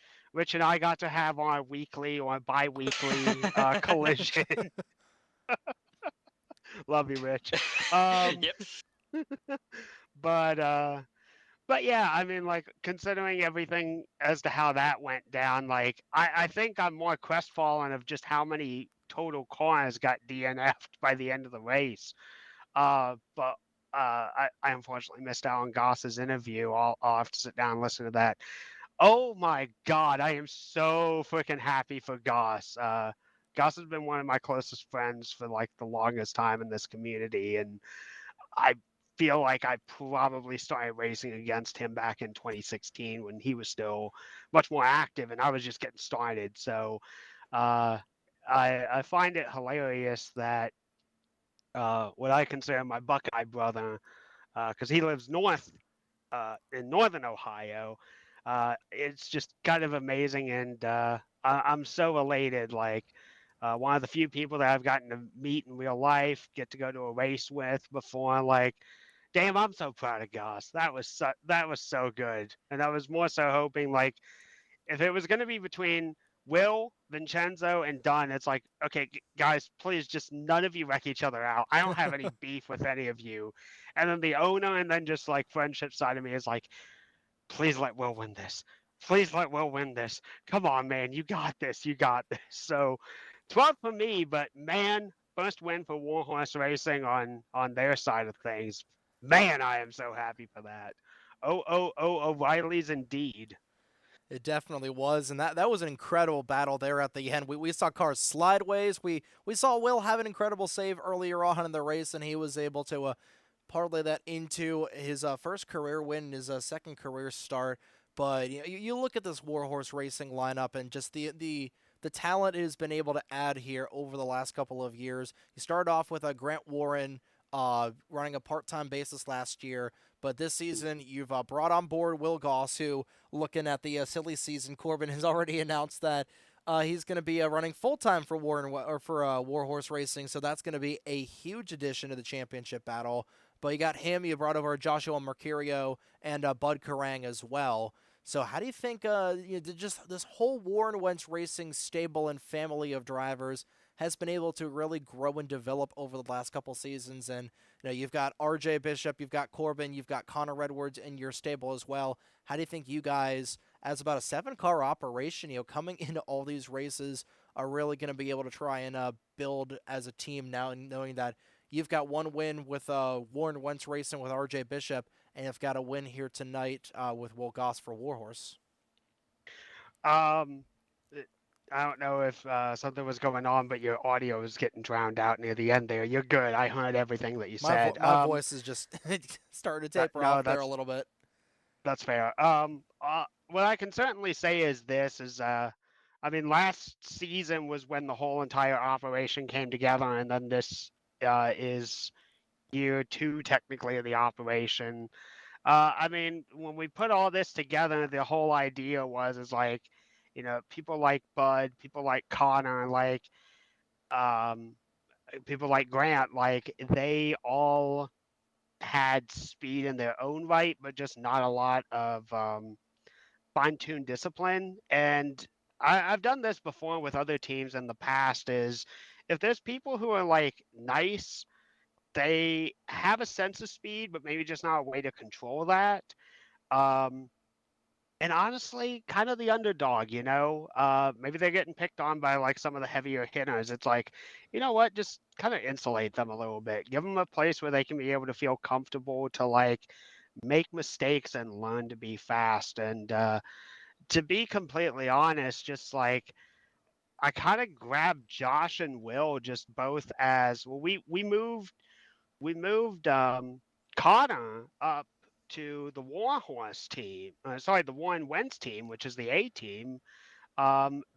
and I got to have our weekly or bi-weekly collision. Love you, Rich. Yep. But yeah, I mean, like, considering everything as to how that went down, like, I think I'm more crestfallen of just how many total cars got DNF'd by the end of the race. But I unfortunately missed out on Goss's interview. I'll have to sit down and listen to that. Oh my God, I am so freaking happy for Goss. Goss has been one of my closest friends for like the longest time in this community, and I feel like I probably started racing against him back in 2016 when he was still much more active and I was just getting started. So I find it hilarious that what I consider my Buckeye brother, because he lives north in northern Ohio, it's just kind of amazing, and I'm so elated. Like one of the few people that I've gotten to meet in real life, get to go to a race with before. Like, damn, I'm so proud of Goss. That was so good, and I was more so hoping like if it was going to be between Will, Vincenzo, and Dunn, it's like, okay, guys, please just none of you wreck each other out. I don't have any beef with any of you. And then the owner and then just like friendship side of me is like, please let Will win this. Please let Will win this. Come on, man. You got this. You got this. So 12 for me, but man, first win for Warhorse Racing on their side of things. Man, I am so happy for that. O'Reilly's indeed. It definitely was, and that was an incredible battle there at the end. We saw cars slideways. We saw Will have an incredible save earlier on in the race, and he was able to parlay that into his first career win, his second career start. But you look at this Warhorse Racing lineup and just the talent it has been able to add here over the last couple of years. You started off with Grant Warren running a part-time basis last year, but this season you've brought on board Will Goss, who, looking at the silly season, Corbin has already announced that he's going to be running full-time for Warhorse Racing, so that's going to be a huge addition to the championship battle. But you got him, you brought over Joshua Mercurio and Bud Kerrang as well. So how do you think just this whole Warren Wentz Racing stable and family of drivers has been able to really grow and develop over the last couple seasons? And you've got RJ Bishop, you've got Corbin, you've got Connor Edwards in your stable as well. How do you think you guys, as about a 7-car operation, coming into all these races, are really going to be able to try and build as a team now, knowing that you've got one win with Warren Wentz Racing with RJ Bishop, and you've got a win here tonight with Will Goss for Warhorse? I don't know if something was going on, but your audio was getting drowned out near the end there. You're good. I heard everything that you said. My voice is just starting to taper off there a little bit. That's fair. What I can certainly say is this is, I mean, last season was when the whole entire operation came together, and then this is year 2 technically of the operation. I mean, when we put all this together, the whole idea is like, people like Bud, people like Connor, like people like Grant, like they all had speed in their own right, but just not a lot of fine-tuned discipline. And I've done this before with other teams in the past, is if there's people who are like nice they have a sense of speed, but maybe just not a way to control that. Um, and honestly, kind of the underdog, you know. Maybe they're getting picked on by like some of the heavier hitters. It's like, you know what? Just kind of insulate them a little bit. Give them a place where they can be able to feel comfortable to like make mistakes and learn to be fast. And to be completely honest, just like I kind of grabbed Josh and Will just both as well. We moved Connor up to the Warhorse team. Sorry, the Warren Wentz team, which is the A team,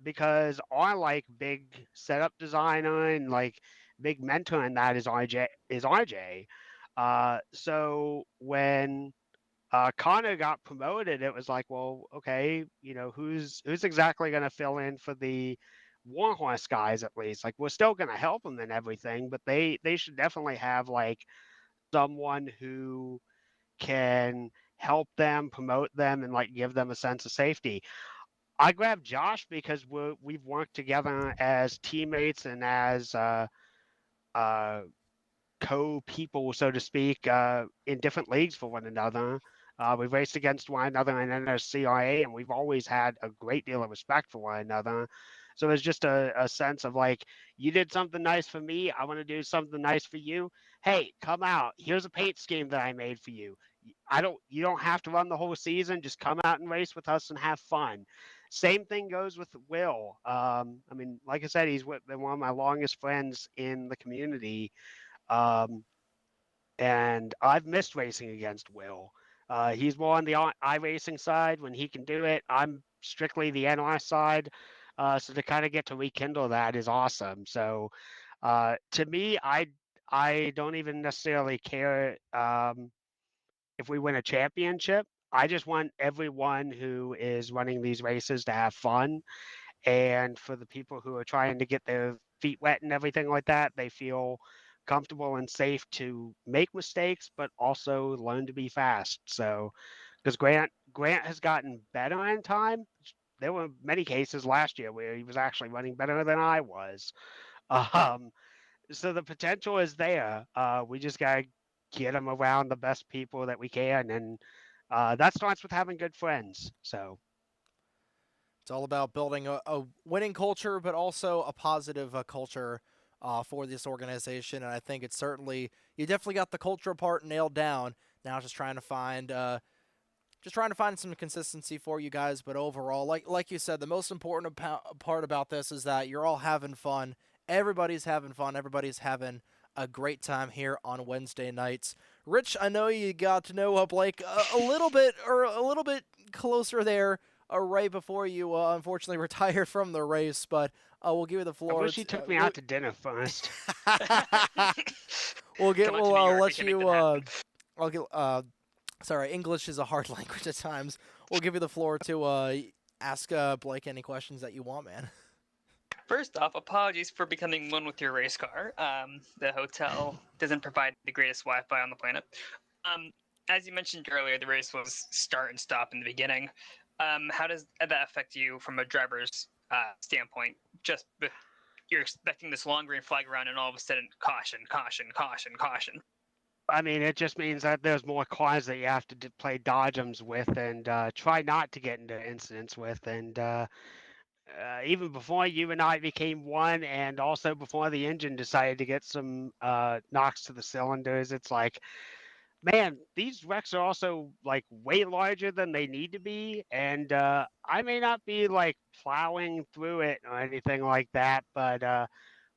because our like big setup designer and like big mentor in that is RJ. So when Connor got promoted, it was like, well, okay, you know, who's exactly going to fill in for the Warhorse guys at least? Like, we're still going to help them and everything, but they should definitely have like someone who can help them, promote them, and like give them a sense of safety. I grabbed Josh because we've worked together as teammates and as uh, co-people, so to speak, in different leagues for one another. We've raced against one another in NRCRA, and we've always had a great deal of respect for one another. So it's just a sense of like, you did something nice for me, I want to do something nice for you. Hey, come out. Here's a paint scheme that I made for you. You don't have to run the whole season. Just come out and race with us and have fun. Same thing goes with Will. I mean, like I said, been one of my longest friends in the community. Um, and I've missed racing against Will. He's more on the iRacing side when he can do it. I'm strictly the NR side. So to kind of get to rekindle that is awesome. So to me, I don't even necessarily care if we win a championship. I just want everyone who is running these races to have fun. And for the people who are trying to get their feet wet and everything like that, they feel comfortable and safe to make mistakes, but also learn to be fast. So, because Grant has gotten better in time. There were many cases last year where he was actually running better than I was. Um, so the potential is there. We just gotta get him around the best people that we can, and that starts with having good friends. So It's all about building a winning culture, but also a positive culture for this organization. And I think it's certainly, you definitely got the culture part nailed down. Now just trying to find some consistency for you guys. But overall, like you said, the most important part about this is that you're all having fun. Everybody's having fun. Everybody's having a great time here on Wednesday nights. Rich, I know you got to know Blake a little bit closer there right before you unfortunately retired from the race, but we'll give you the floor. I wish he took me out to dinner first. We'll Come on to New York, we can make that happen. I'll get sorry, English is a hard language at times. We'll give you the floor to ask Blake any questions that you want, man. First off, apologies for becoming one with your race car. The hotel doesn't provide the greatest Wi-Fi on the planet. As you mentioned earlier, the race was start and stop in the beginning. How does that affect you from a driver's standpoint? Just you're expecting this long green flag around, and all of a sudden, caution, caution, caution, caution. I mean, it just means that there's more cars that you have to play dodgems with and try not to get into incidents with. And even before you and I became one, and also before the engine decided to get some knocks to the cylinders, it's like, man, these wrecks are also like way larger than they need to be. And I may not be like plowing through it or anything like that, but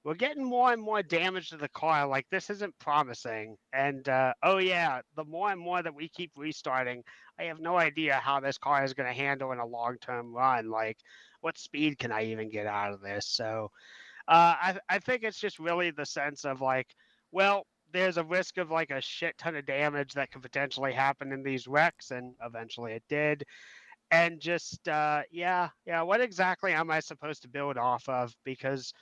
we're getting more and more damage to the car. Like, this isn't promising. And oh yeah, the more and more that we keep restarting, I have no idea how this car is going to handle in a long-term run. Like, what speed can I even get out of this? So I think it's just really the sense of like, well, there's a risk of like a shit ton of damage that could potentially happen in these wrecks, and eventually it did. And just yeah, what exactly am I supposed to build off of? Because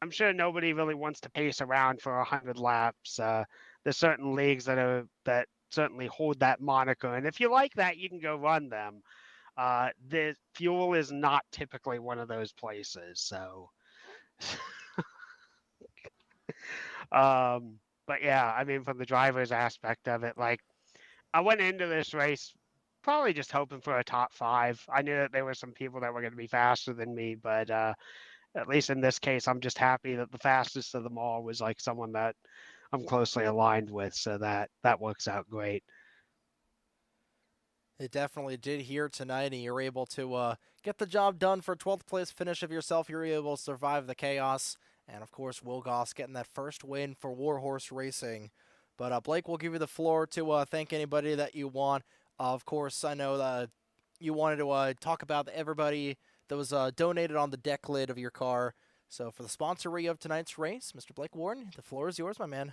I'm sure nobody really wants to pace around for 100 laps. There's certain leagues that certainly hold that moniker, and if you like that, you can go run them. The fuel is not typically one of those places, so. But But yeah, I mean, from the driver's aspect of it, like I went into this race probably just hoping for a top 5. I knew that there were some people that were going to be faster than me, but at least in this case, I'm just happy that the fastest of them all was like someone that I'm closely aligned with, so that works out great. It definitely did here tonight, and you're able to get the job done for 12th place finish of yourself. You're able to survive the chaos, and of course, Will Goss getting that first win for Warhorse Racing. But Blake, we'll give you the floor to thank anybody that you want. Of course, I know that you wanted to talk about everybody that was donated on the deck lid of your car. So for the sponsory of tonight's race, Mr. Blake Warren, the floor is yours, my man.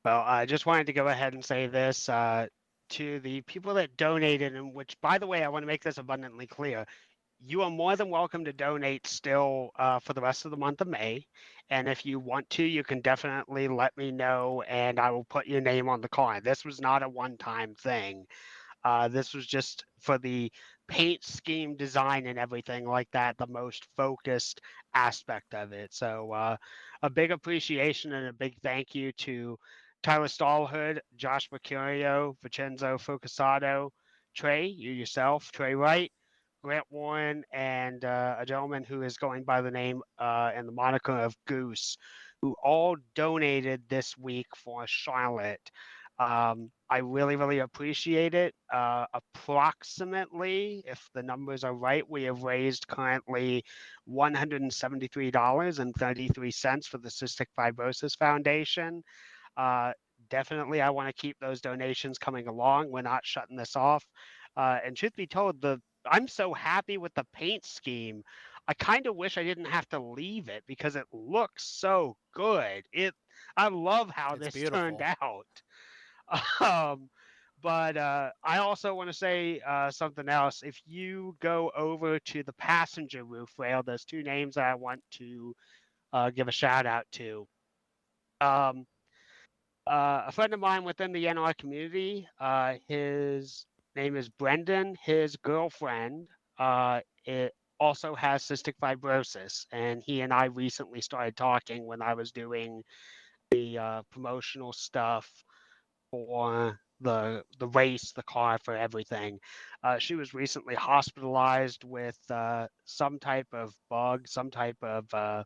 Well, I just wanted to go ahead and say this to the people that donated, and which, by the way, I want to make this abundantly clear. You are more than welcome to donate still for the rest of the month of May. And if you want to, you can definitely let me know and I will put your name on the card. This was not a one-time thing. This was just for the paint scheme design and everything like that, the most focused aspect of it. So a big appreciation and a big thank you to Tyler Stallhood, Josh Mercurio, Vincenzo Focusato, Trey, you yourself, Trey Wright, Grant Warren, and a gentleman who is going by the name and the moniker of Goose, who all donated this week for Charlotte. I really, really appreciate it. Approximately, if the numbers are right, we have raised currently $173.33 for the Cystic Fibrosis Foundation. Definitely, I want to keep those donations coming along. We're not shutting this off. And truth be told, I'm so happy with the paint scheme. I kind of wish I didn't have to leave it because it looks so good. I love how It's this turned beautiful. out. Um, but I also want to say something else. If you go over to the passenger roof rail, there's 2 names I want to give a shout out to. Um, a friend of mine within the NR community, his name is Brendan. His girlfriend it also has cystic fibrosis, and he and I recently started talking when I was doing the promotional stuff for the race, the car, for everything. She was recently hospitalized with some type of bug, some type of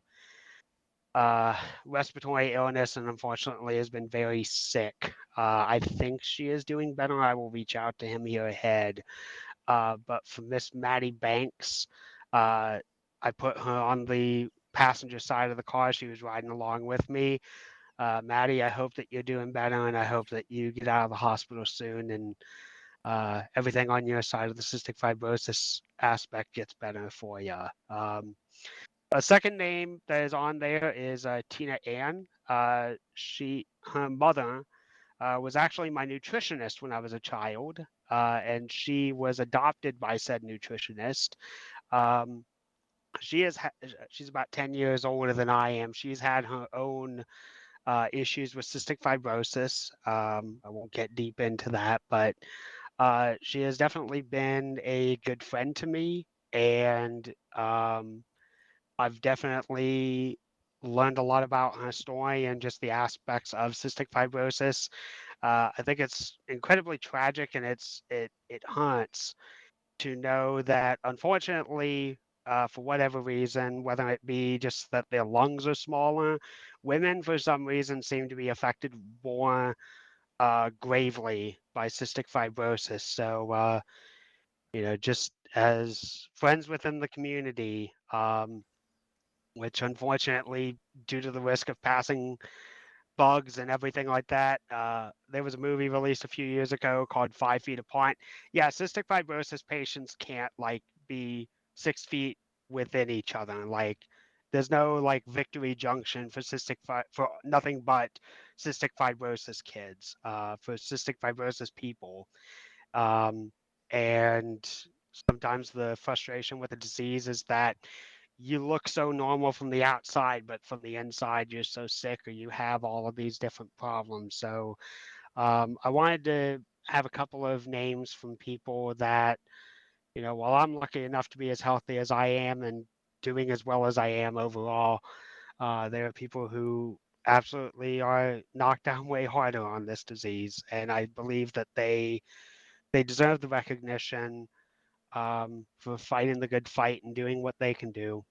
respiratory illness, and unfortunately has been very sick. I think she is doing better. I will reach out to him here ahead. But for Miss Maddie Banks, I put her on the passenger side of the car. She was riding along with me. Maddie, I hope that you're doing better, and I hope that you get out of the hospital soon, and everything on your side of the cystic fibrosis aspect gets better for you. A second name that is on there is Tina Ann. Her mother was actually my nutritionist when I was a child, and she was adopted by said nutritionist. Um, she's about 10 years older than I am. She's had her own issues with cystic fibrosis. I won't get deep into that, but she has definitely been a good friend to me, and I've definitely learned a lot about her story and just the aspects of cystic fibrosis. I think it's incredibly tragic, and it hurts to know that unfortunately, for whatever reason, whether it be just that their lungs are smaller, women for some reason seem to be affected more gravely by cystic fibrosis. So, just as friends within the community, which unfortunately, due to the risk of passing bugs and everything like that. There was a movie released a few years ago called 5 Feet Apart. Yeah, cystic fibrosis patients can't like be 6 feet within each other. Like, there's no like victory junction for for nothing but cystic fibrosis kids, for cystic fibrosis people. Um, and sometimes the frustration with the disease is that you look so normal from the outside, but from the inside, you're so sick or you have all of these different problems. So I wanted to have a couple of names from people that, while I'm lucky enough to be as healthy as I am and doing as well as I am overall, there are people who absolutely are knocked down way harder on this disease, and I believe that they deserve the recognition for fighting the good fight and doing what they can do.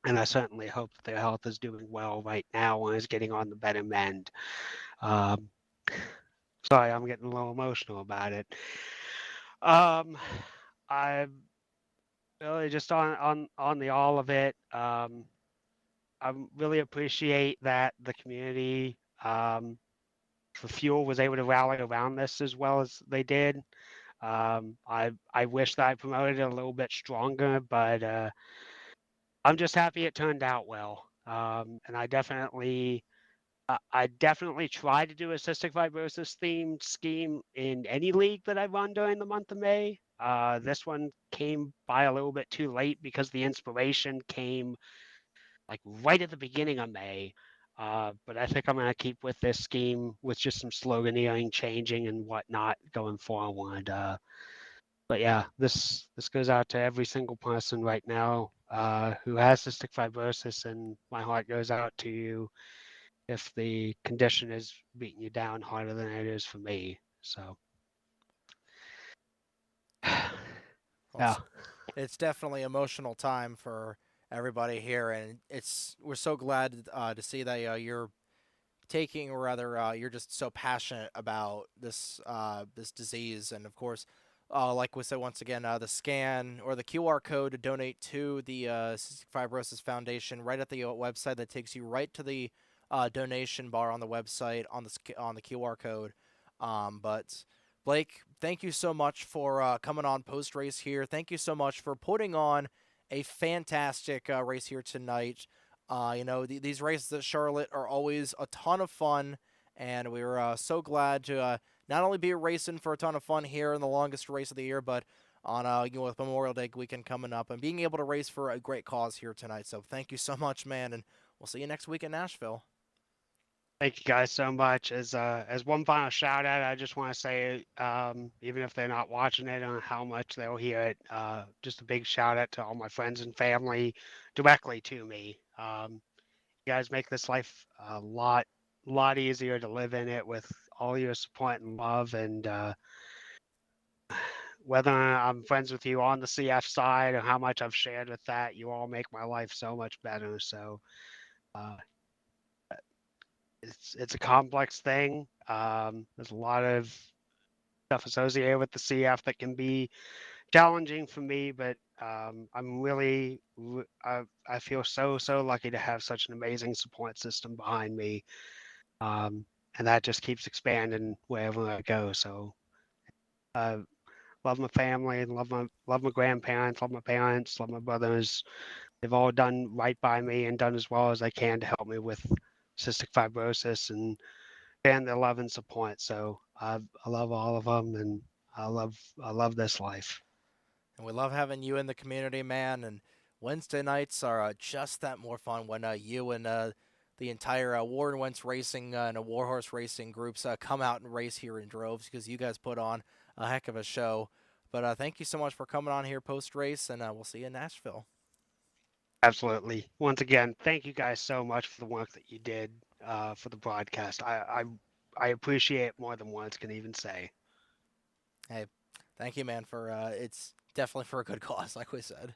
And I certainly hope that their health is doing well right now and is getting on the better mend. Um, sorry, I'm getting a little emotional about it. I really just on the all of it. I really appreciate that the community for Fuel was able to rally around this as well as they did. I wish that I promoted it a little bit stronger, but I'm just happy it turned out well. And I definitely try to do a cystic fibrosis themed scheme in any league that I run during the month of May. This one came by a little bit too late because the inspiration came like right at the beginning of May. But I think I'm going to keep with this scheme with just some sloganeering, changing, and whatnot going forward. But yeah, this goes out to every single person right now who has cystic fibrosis, and my heart goes out to you if the condition is beating you down harder than it is for me. So, Well, yeah, it's definitely emotional time for everybody here, and we're so glad to see that you're taking, or rather, you're just so passionate about this disease, and of course, like we said once again, the scan or the QR code to donate to the Cystic Fibrosis Foundation right at the website that takes you right to the donation bar on the website on the QR code. But Blake, thank you so much for coming on post race here. Thank you so much for putting on a fantastic race here tonight. These races at Charlotte are always a ton of fun, and we're so glad to not only be racing for a ton of fun here in the longest race of the year, but on with Memorial Day weekend coming up and being able to race for a great cause here tonight. So thank you so much, man, and we'll see you next week in Nashville. thank you guys so much. As one final shout out, I just want to say, even if they're not watching it, on how much they'll hear it. Just a big shout out to all my friends and family directly to me. You guys make this life a lot easier to live in it with all your support and love, and whether I'm friends with you on the CF side or how much I've shared with that, you all make my life so much better. So uh, it's a complex thing. There's a lot of stuff associated with the CF that can be challenging for me, but I'm really I feel so lucky to have such an amazing support system behind me, and that just keeps expanding wherever I go. So love my family, and love my grandparents, love my parents, love my brothers. They've all done right by me and done as well as I can to help me with cystic fibrosis and their love and support. So I love all of them, and I love this life. And we love having you in the community, man. And Wednesday nights are just that more fun when you and the entire Warren Wentz Racing and Warhorse Racing groups come out and race here in droves, because you guys put on a heck of a show. But thank you so much for coming on here post race, and we'll see you in Nashville. Absolutely. Once again, thank you guys so much for the work that you did for the broadcast. I appreciate it more than words can even say. Hey, thank you, man, for it's definitely for a good cause, like we said.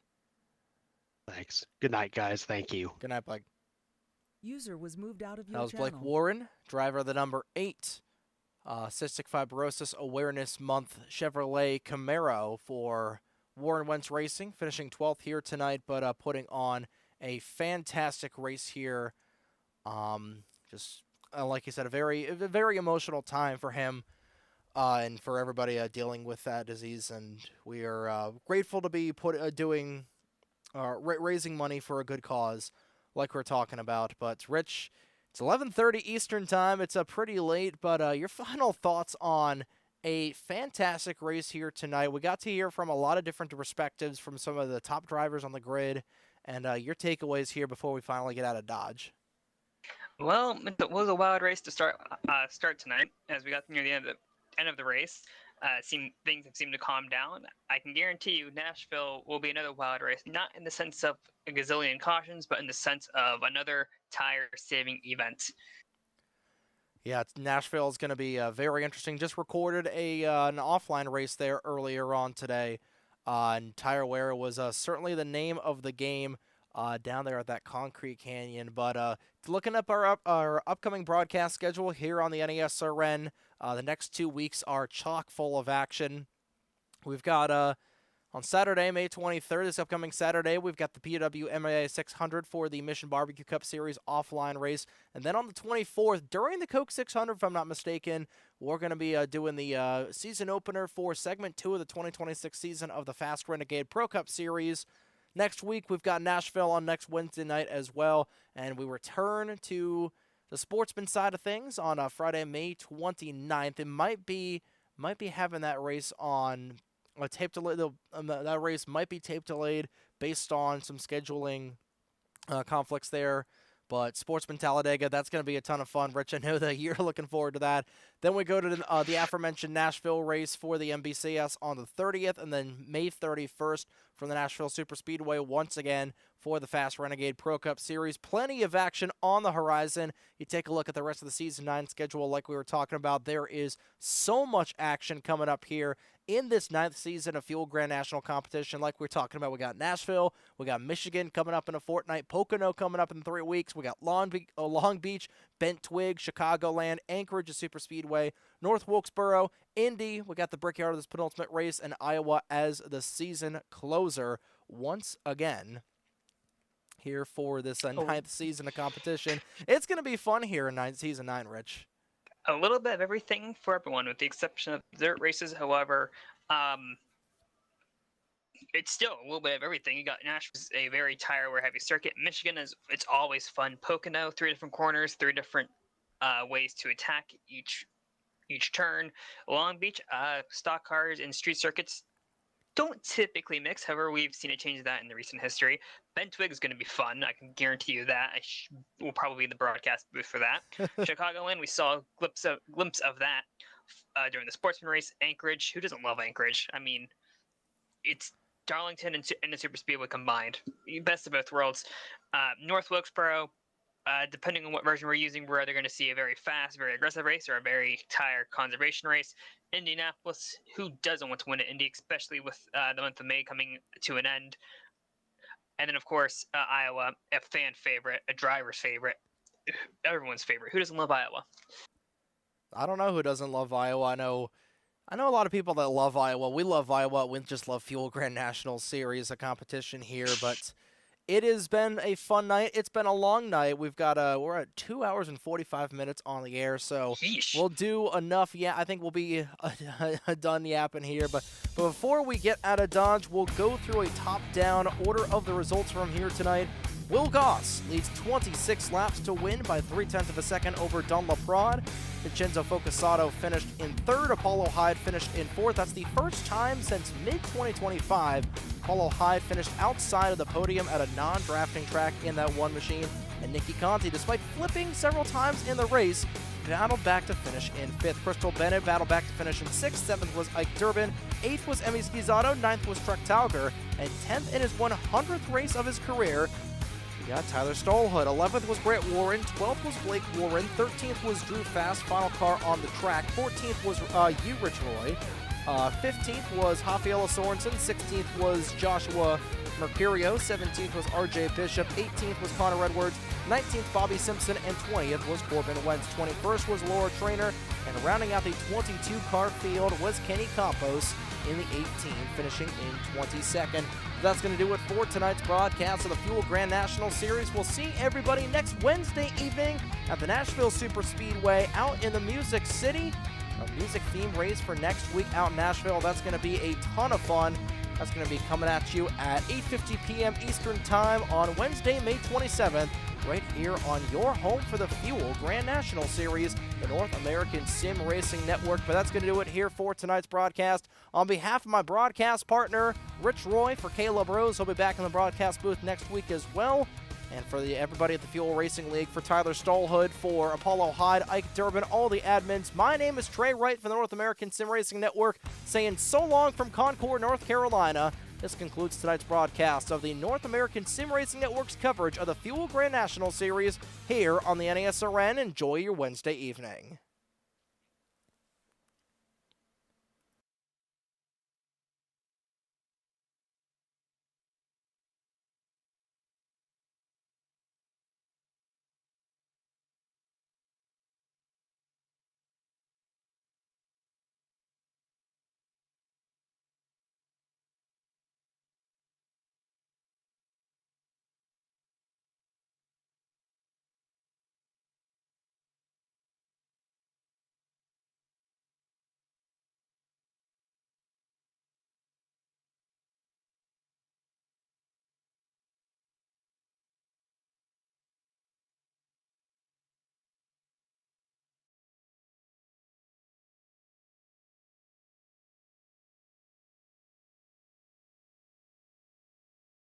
Thanks. Good night, guys. Thank you. Good night, Blake. User was moved out of your That was Blake channel. Warren, driver of the number 8 Cystic Fibrosis Awareness Month Chevrolet Camaro for Warren Wentz Racing, finishing 12th here tonight, but putting on a fantastic race here. Just like you said, a very emotional time for him and for everybody dealing with that disease. And we are grateful to be raising money for a good cause, like we're talking about. But Rich, it's 11:30 Eastern time. It's pretty late, but your final thoughts on a fantastic race here tonight. We got to hear from a lot of different perspectives from some of the top drivers on the grid, and your takeaways here before we finally get out of Dodge. Well, it was a wild race to start tonight, as we got near the end of the race. things have seemed to calm down. I can guarantee you Nashville will be another wild race, not in the sense of a gazillion cautions, but in the sense of another tire-saving event. Yeah, Nashville is going to be very interesting. Just recorded an offline race there earlier on today, and tire wear was certainly the name of the game down there at that Concrete Canyon. But looking up our upcoming broadcast schedule here on the NESRN, the next 2 weeks are chock full of action. We've got on Saturday, May 23rd, this upcoming Saturday, we've got the PWMA 600 for the Mission Barbecue Cup Series offline race. And then on the 24th, during the Coke 600, if I'm not mistaken, we're going to be doing the season opener for Segment 2 of the 2026 season of the Fast Renegade Pro Cup Series. Next week, we've got Nashville on next Wednesday night as well. And we return to the sportsman side of things on Friday, May 29th. It might be having that race on... tape delayed. That race might be tape delayed based on some scheduling conflicts there. But Sportsman Talladega, that's going to be a ton of fun. Rich, I know that you're looking forward to that. Then we go to the aforementioned Nashville race for the NBCS on the 30th, and then May 31st from the Nashville Superspeedway once again for the Fast Renegade Pro Cup Series. Plenty of action on the horizon. You take a look at the rest of the Season 9 schedule like we were talking about. There is so much action coming up here in this 9th season of Fuel Grand National Competition. Like we were talking about, we got Nashville, we got Michigan coming up in a fortnight, Pocono coming up in 3 weeks, we got Long Beach, Bent Twig, Chicagoland, Anchorage, a super speedway, North Wilkesboro, Indy, we got the Brickyard of this penultimate race, and Iowa as the season closer once again here for this 9th season of competition. It's going to be fun here in season 9, Rich. A little bit of everything for everyone, with the exception of dirt races. However, it's still a little bit of everything. You got Nashville, a very tire-wear heavy circuit. Michigan it's always fun. Pocono, 3 different corners, 3 different ways to attack each turn. Long Beach, stock cars and street circuits don't typically mix. However, we've seen a change of that in the recent history. Bent Twig is going to be fun. I can guarantee you that. Will probably be in the broadcast booth for that. Chicagoland, we saw a glimpse of that during the sportsman race. Anchorage, who doesn't love Anchorage? I mean, it's Darlington and the Super Speedway combined. Best of both worlds. North Wilkesboro, depending on what version we're using, we're either going to see a very fast, very aggressive race or a very tire conservation race. Indianapolis, who doesn't want to win at Indy, especially with the month of May coming to an end. And then, of course, Iowa, a fan favorite, a driver's favorite, everyone's favorite. Who doesn't love Iowa? I don't know who doesn't love Iowa. I know a lot of people that love Iowa. We love Iowa. We just love Fuel Grand National Series, a competition here, but it has been a fun night. It's been a long night. We've got we're at 2 hours and 45 minutes on the air, so we'll do enough. Yeah, I think we'll be done yapping here. But before we get out of Dodge, we'll go through a top-down order of the results from here tonight. Will Goss leads 26 laps to win by 0.3 of a second over Dunlop Prod. Vincenzo Focusato finished in 3rd. Apollo Hyde finished in 4th. That's the first time since mid-2025 Apollo Hyde finished outside of the podium at a non-drafting track in that one machine. And Nicky Conti, despite flipping several times in the race, battled back to finish in 5th. Crystal Bennett battled back to finish in 6th. 7th was Ike Durbin. 8th was Emmy Schizzato. 9th was Truck Tauger. And 10th in his 100th race of his career, we got Tyler Stolhood. 11th was Grant Warren. 12th was Blake Warren. 13th was Drew Fast, final car on the track. 14th was Rich Roy. 15th was Rafaela Sorensen. 16th was Joshua Mercurio. 17th was RJ Bishop. 18th was Connor Edwards. 19th Bobby Simpson. And 20th was Corbin Wentz. 21st was Laura Trainer. And rounding out the 22-car field was Kenny Campos in the 18th, finishing in 22nd. That's going to do it for tonight's broadcast of the Fuel Grand National Series. We'll see everybody next Wednesday evening at the Nashville Super Speedway out in the Music City. A music-themed race for next week out in Nashville. That's going to be a ton of fun. That's going to be coming at you at 8:50 p.m. Eastern Time on Wednesday, May 27th, right here on your home for the Fuel Grand National Series, the North American Sim Racing Network. But that's going to do it here for tonight's broadcast. On behalf of my broadcast partner, Rich Roy, for Caleb Rose, he'll be back in the broadcast booth next week as well. And for everybody at the Fuel Racing League, for Tyler Stolhood, for Apollo Hyde, Ike Durbin, all the admins, my name is Trey Wright from the North American Sim Racing Network, saying so long from Concord, North Carolina. This concludes tonight's broadcast of the North American Sim Racing Network's coverage of the Fuel Grand National Series here on the NASRN. Enjoy your Wednesday evening.